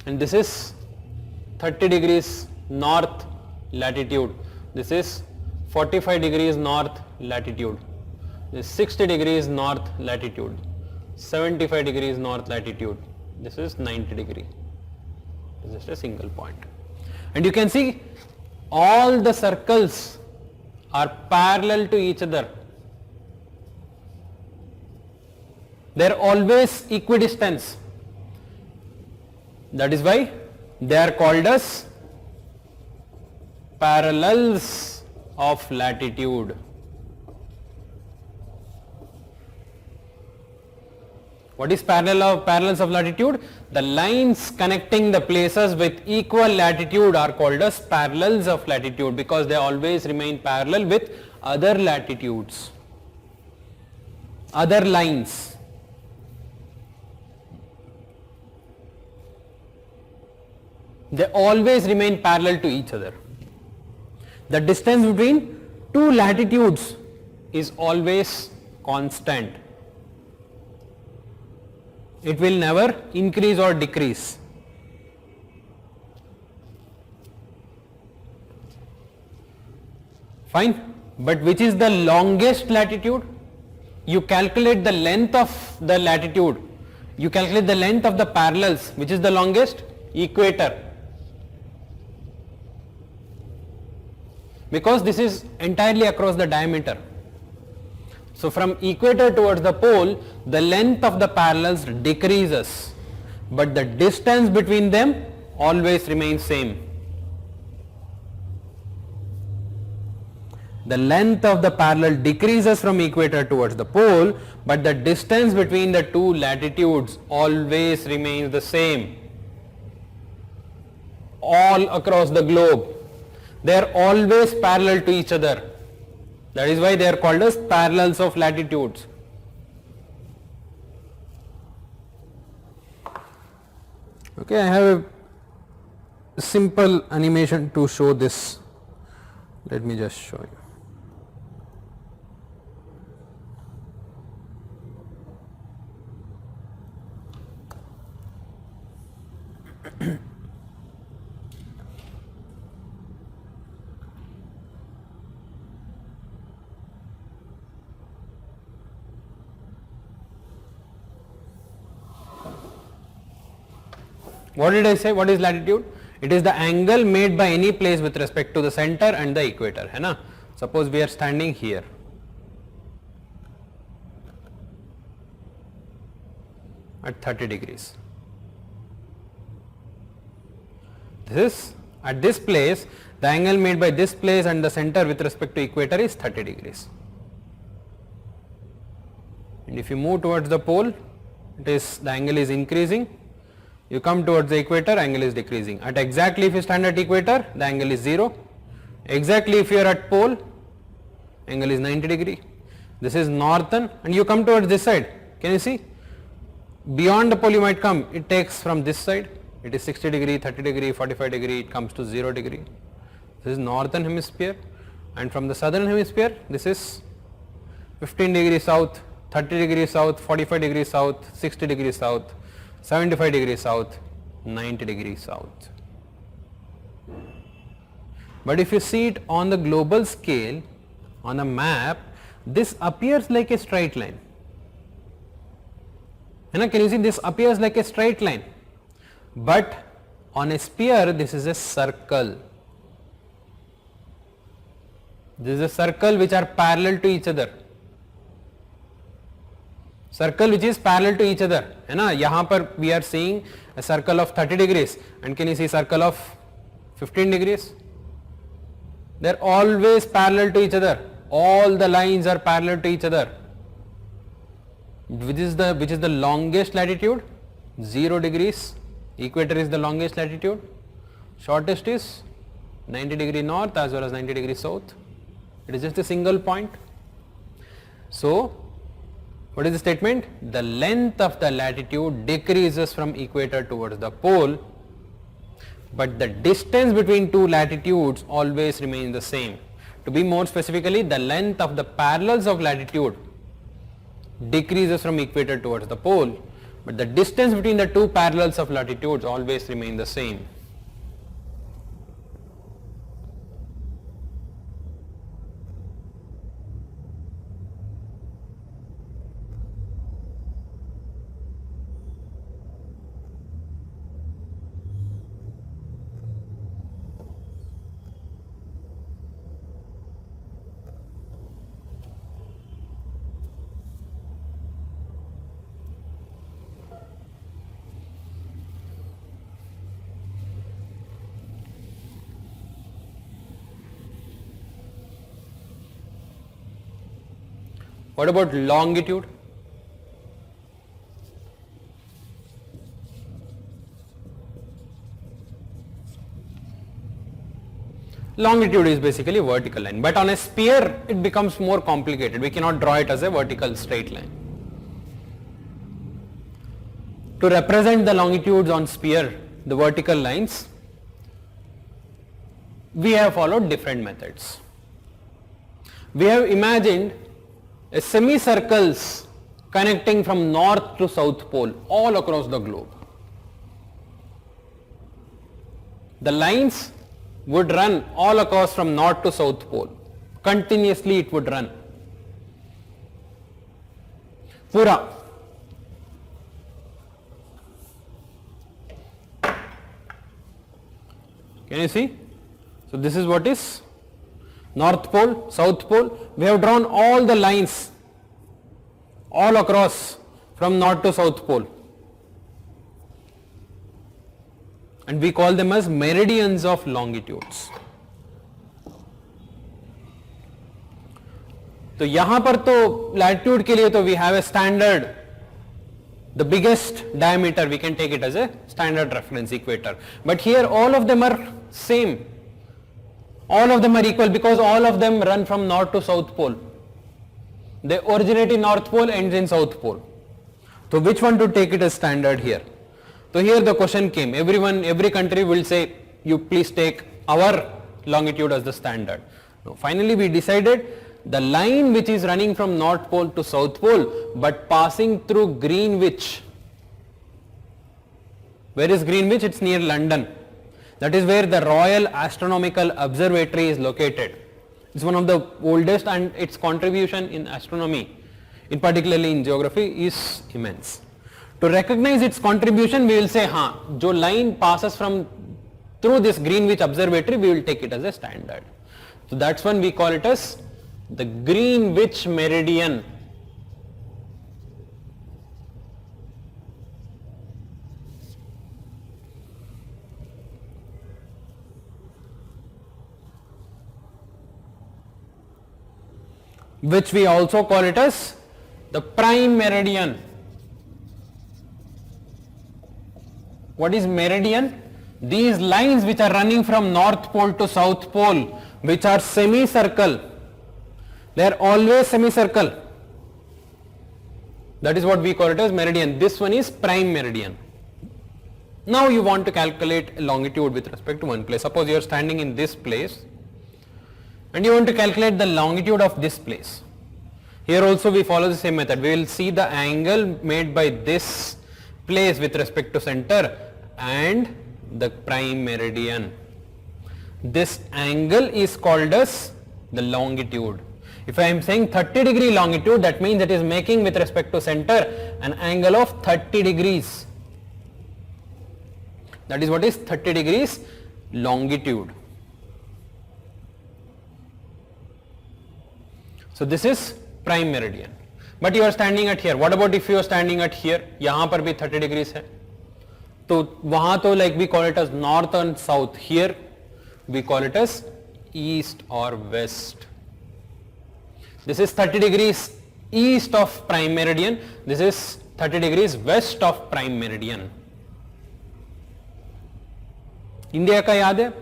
And this is 30 degrees north latitude, this is 45 degrees north latitude, this is 60 degrees north latitude, 75 degrees north latitude, this is 90 degree. This is just a single point. And you can see all the circles are parallel to each other. They are always equidistant. That is why they are called as parallels of latitude. What is parallels of latitude? The lines connecting the places with equal latitude are called as parallels of latitude because they always remain parallel with other latitudes, other lines. They always remain parallel to each other. The distance between two latitudes is always constant. It will never increase or decrease. Fine, but which is the longest latitude? You calculate the length of the latitude, you calculate the length of the parallels. Which is the longest? Equator. Because this is entirely across the diameter. So from equator towards the pole, the length of the parallels decreases, but the distance between them always remains same. The length of the parallel decreases from equator towards the pole, but the distance between the two latitudes always remains the same. All across the globe, they are always parallel to each other. That is why they are called as parallels of latitudes. Okay, I have a simple animation to show this. Let me just show you. What did I say? What is latitude? It is the angle made by any place with respect to the center and the equator, है ना? Suppose we are standing here. At 30 degrees. This is at this place, the angle made by this place and the center with respect to equator is 30 degrees. And if you move towards the pole, the angle is increasing. You come towards the equator, angle is decreasing. At exactly if you stand at equator, the angle is 0. Exactly if you are at pole, angle is 90 degree. This is northern and you come towards this side. Can you see? Beyond the pole you might come, it takes from this side. It is 60 degree, 30 degree, 45 degree, it comes to 0 degree. This is northern hemisphere, and from the southern hemisphere, this is 15 degrees south, 30 degrees south, 45 degrees south, 60 degrees south, 75 degrees south, 90 degrees south. But if you see it on the global scale, on a map, this appears like a straight line. Can you see this appears like a straight line? But on a sphere, this is a circle. This is a circle which are parallel to each other. Circle which is parallel to each other. है ना? यहाँ पर we are seeing a circle of 30 degrees, and can you see circle of 15 degrees? They are always parallel to each other. All the lines are parallel to each other. Which is the longest latitude? 0 degrees. Equator is the longest latitude. Shortest is 90 degree north as well as 90 degree south. It is just a single point. So, what is the statement? The length of the latitude decreases from equator towards the pole, but the distance between two latitudes always remains the same. To be more specifically, the length of the parallels of latitude decreases from equator towards the pole, but the distance between the two parallels of latitudes always remain the same. What about longitude? Longitude is basically a vertical line, but on a sphere it becomes more complicated. We cannot draw it as a vertical straight line. To represent the longitudes on sphere, the vertical lines, we have followed different methods. We have imagined a semicircles connecting from north to south pole all across the globe. The lines would run all across from north to south pole. Continuously it would run. Pura. Can you see? So this is what is North Pole, South Pole. We have drawn all the lines all across from North to South Pole, and we call them as meridians of longitudes. तो यहाँ पर तो latitude के लिए तो we have a standard, the biggest diameter we can take it as a standard reference equator, but here all of them are same. All of them are equal because all of them run from north to south pole. They originate in north pole, ends in south pole. So which one to take it as standard here? So here the question came. Every country will say, you please take our longitude as the standard. Now, finally we decided the line which is running from north pole to south pole but passing through Greenwich. Where is Greenwich? It's near London. That is where the Royal Astronomical Observatory is located. It's one of the oldest, and its contribution in astronomy, in particularly in geography, is immense. To recognize its contribution, we will say, जो line passes through this Greenwich Observatory, we will take it as a standard. So that's when we call it as the Greenwich Meridian. Which we also call it as the prime meridian. What is meridian? These lines which are running from north pole to south pole, which are semicircle, they are always semicircle. That is what we call it as meridian. This one is prime meridian. Now you want to calculate a longitude with respect to one place. Suppose you are standing in this place and you want to calculate the longitude of this place. Here also we follow the same method. We will see the angle made by this place with respect to center and the prime meridian. This angle is called as the longitude. If I am saying 30 degree longitude, that means it is making with respect to center an angle of 30 degrees. That is what is 30 degrees longitude. So this is prime meridian. But you are standing at here. What about if you are standing at here? यहाँ पर भी 30 degrees है. तो वहाँ तो like we call it as north and south. Here we call it as east or west. This is 30 degrees east of prime meridian. This is 30 degrees west of prime meridian. India का याद है?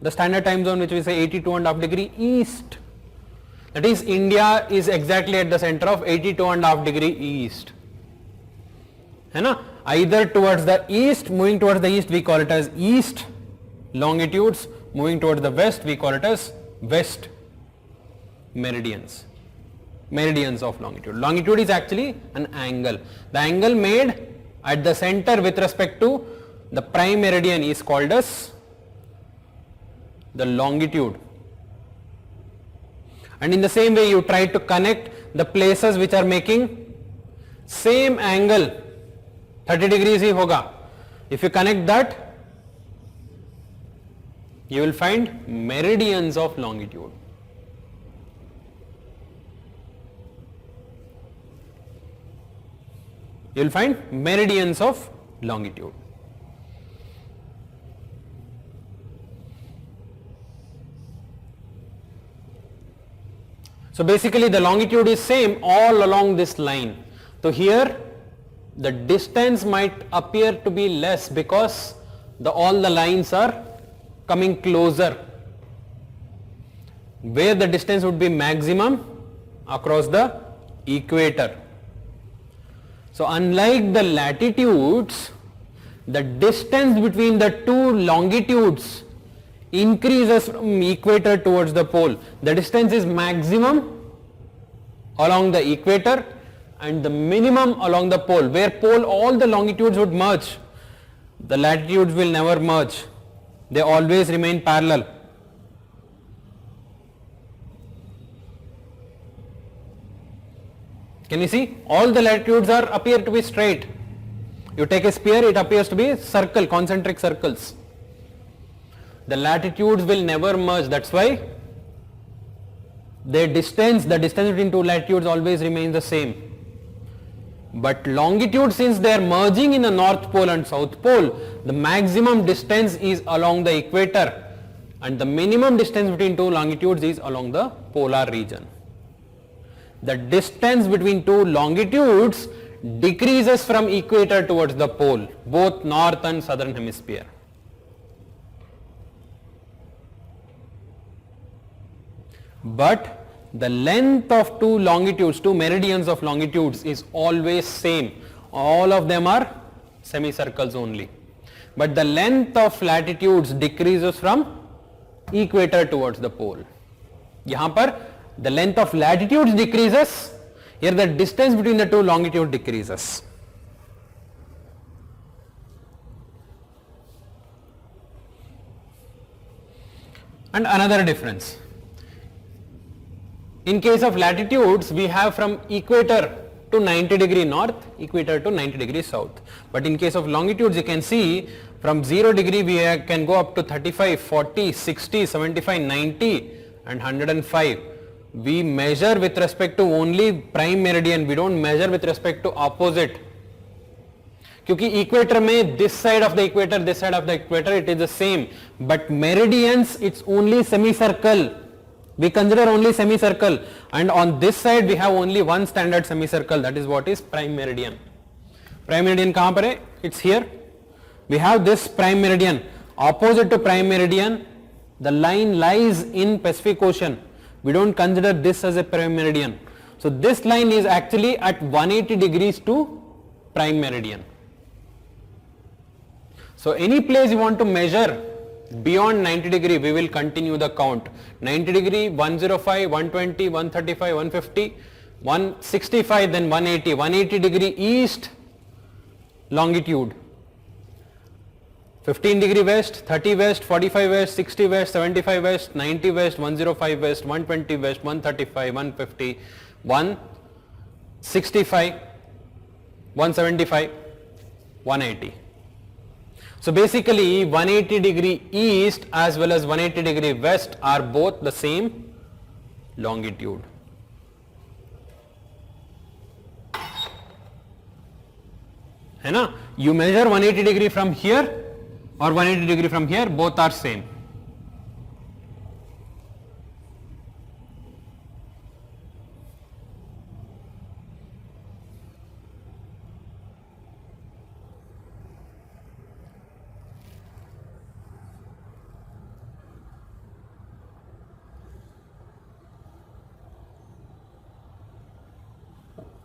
The standard time zone which we say 82.5 degree east. That is, India is exactly at the center of 82.5 degree east. है ना? Either towards the east, moving towards the east we call it as east longitudes, moving towards the west we call it as west meridians. Meridians of longitude. Longitude is actually an angle. The angle made at the center with respect to the prime meridian is called as the longitude. And in the same way you try to connect the places which are making same angle, 30 degrees ही होगा. If you connect that, you will find meridians of longitude. You will find meridians of longitude. So basically the longitude is same all along this line. So here the distance might appear to be less because all the lines are coming closer. Where the distance would be maximum across the equator. So unlike the latitudes, the distance between the two longitudes increases from equator towards the pole. The distance is maximum along the equator and the minimum along the pole. Where pole all the longitudes would merge, the latitudes will never merge. They always remain parallel. Can you see? All the latitudes appear to be straight. You take a sphere, it appears to be circle, concentric circles. The latitudes will never merge. That's why the distance between two latitudes always remains the same. But longitude, since they are merging in the north pole and south pole, the maximum distance is along the equator and the minimum distance between two longitudes is along the polar region. The distance between two longitudes decreases from equator towards the pole, both north and southern hemisphere. But the length of two longitudes, two meridians of longitudes is always same. All of them are semicircles only. But the length of latitudes decreases from equator towards the pole. यहाँ पर the length of latitudes decreases, here the distance between the two longitudes decreases. And another difference. In case of latitudes, we have from equator to 90 degree north, equator to 90 degree south. But in case of longitudes, you can see from 0 degree we can go up to 35, 40, 60, 75, 90 and 105. We measure with respect to only prime meridian, we don't measure with respect to opposite. क्योंकि equator में this side of the equator, this side of the equator, it is the same. But meridians, it's only semicircle. We consider only semicircle, and on this side we have only one standard semicircle, that is what is prime meridian. Prime meridian कहाँ पर है? It's here. We have this prime meridian. Opposite to prime meridian, the line lies in Pacific Ocean. We don't consider this as a prime meridian. So this line is actually at 180 degrees to prime meridian. So any place you want to measure beyond 90 degree, we will continue the count. 90 degree, 105, 120, 135, 150, 165, then 180. 180 degree east longitude. 15 degree west, 30 west, 45 west, 60 west, 75 west, 90 west, 105 west, 120 west, 135, 150, 165, 175, 180. So basically 180 degree east as well as 180 degree west are both the same longitude. है ना? You measure 180 degree from here or 180 degree from here, both are same.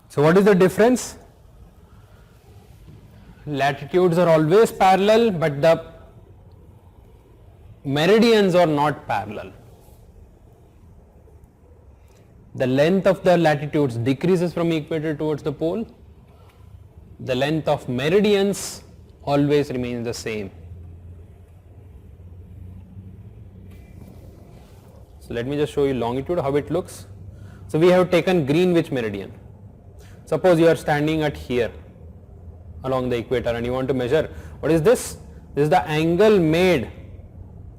So what is the difference? Latitudes are always parallel, but the meridians are not parallel. The length of the latitudes decreases from equator towards the pole. The length of meridians always remains the same. So let me just show you longitude, how it looks. So we have taken Greenwich meridian. Suppose you are standing at here along the equator and you want to measure, what is this? This is the angle made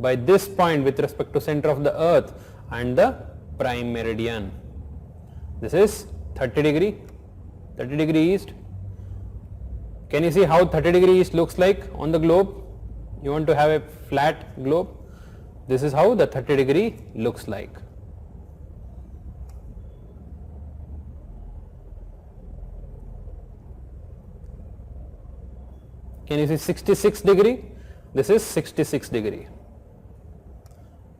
by this point with respect to center of the earth and the prime meridian. This is 30 degree east. Can you see how 30 degree east looks like on the globe? You want to have a flat globe? This is how the 30 degree looks like. Can you see 66 degree? This is 66 degree.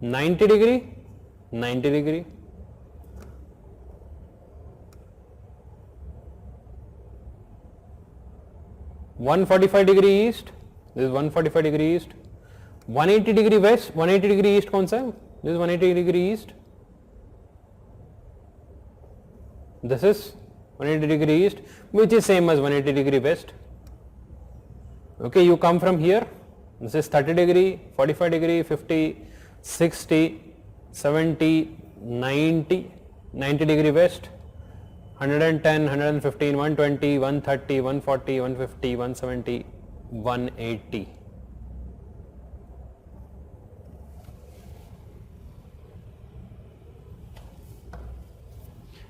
90 degree, 90 degree. 145 degree east, this is 145 degree east. 180 degree west, 180 degree east कौन सा है? This is 180 degree east. This is 180 degree east, which is same as 180 degree west. Okay, you come from here, this is 30 degree, 45 degree, 50, 60, 70, 90, 90 degree west, 110, 115, 120, 130, 140, 150, 170, 180.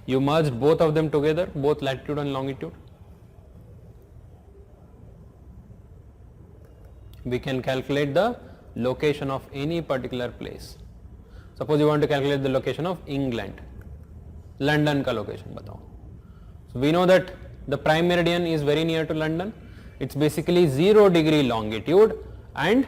You merged both of them together, both latitude and longitude. We can calculate the location of any particular place. Suppose you want to calculate the location of England, London का location बताओ. So we know that the prime meridian is very near to London. It's basically 0 degree longitude and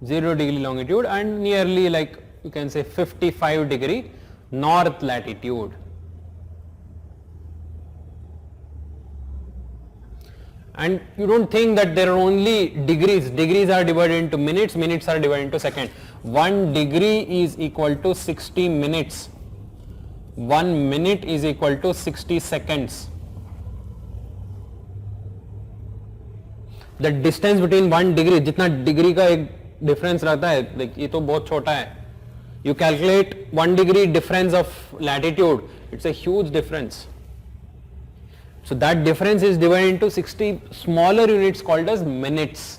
0 degree longitude and nearly like you can say 55 degree north latitude. And you don't think that there are only degrees. Degrees are divided into minutes, minutes are divided into seconds. 1 degree is equal to 60 minutes. 1 minute is equal to 60 seconds. The distance between 1 degree, जितना degree का एक difference रहता है, like ये तो बहुत छोटा है. You calculate 1 degree difference of latitude, it's a huge difference. So that difference is divided into 60 smaller units called as minutes.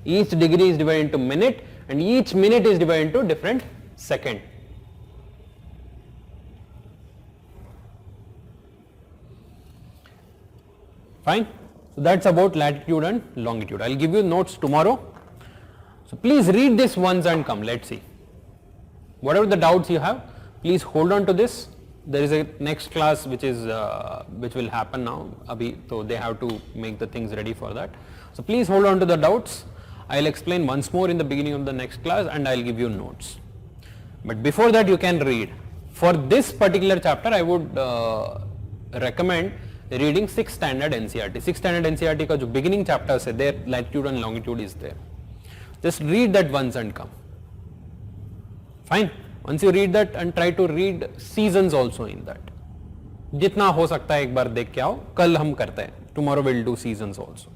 Each degree is divided into minute and each minute is divided into different second. Fine. So that's about latitude and longitude. I'll give you notes tomorrow. So please read this once and come. Let's see. Whatever the doubts you have, please hold on to this. There is a next class which will happen now. Abhi, so they have to make the things ready for that. So please hold on to the doubts. I'll explain once more in the beginning of the next class and I'll give you notes. But before that you can read. For this particular chapter I would recommend reading 6th standard NCERT. 6th standard NCERT का जो beginning chapters है, there latitude and longitude is there. Just read that once and come. Fine. Once you read that and try to read seasons also in that. जितना हो सकता है एक बार देख के आओ, कल हम करते हैं. tomorrow we'll do seasons also.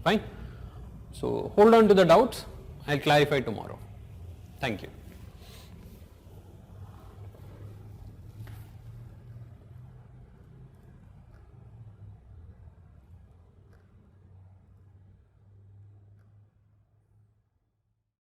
Fine. So hold on to the doubts. I'll clarify tomorrow. Thank you.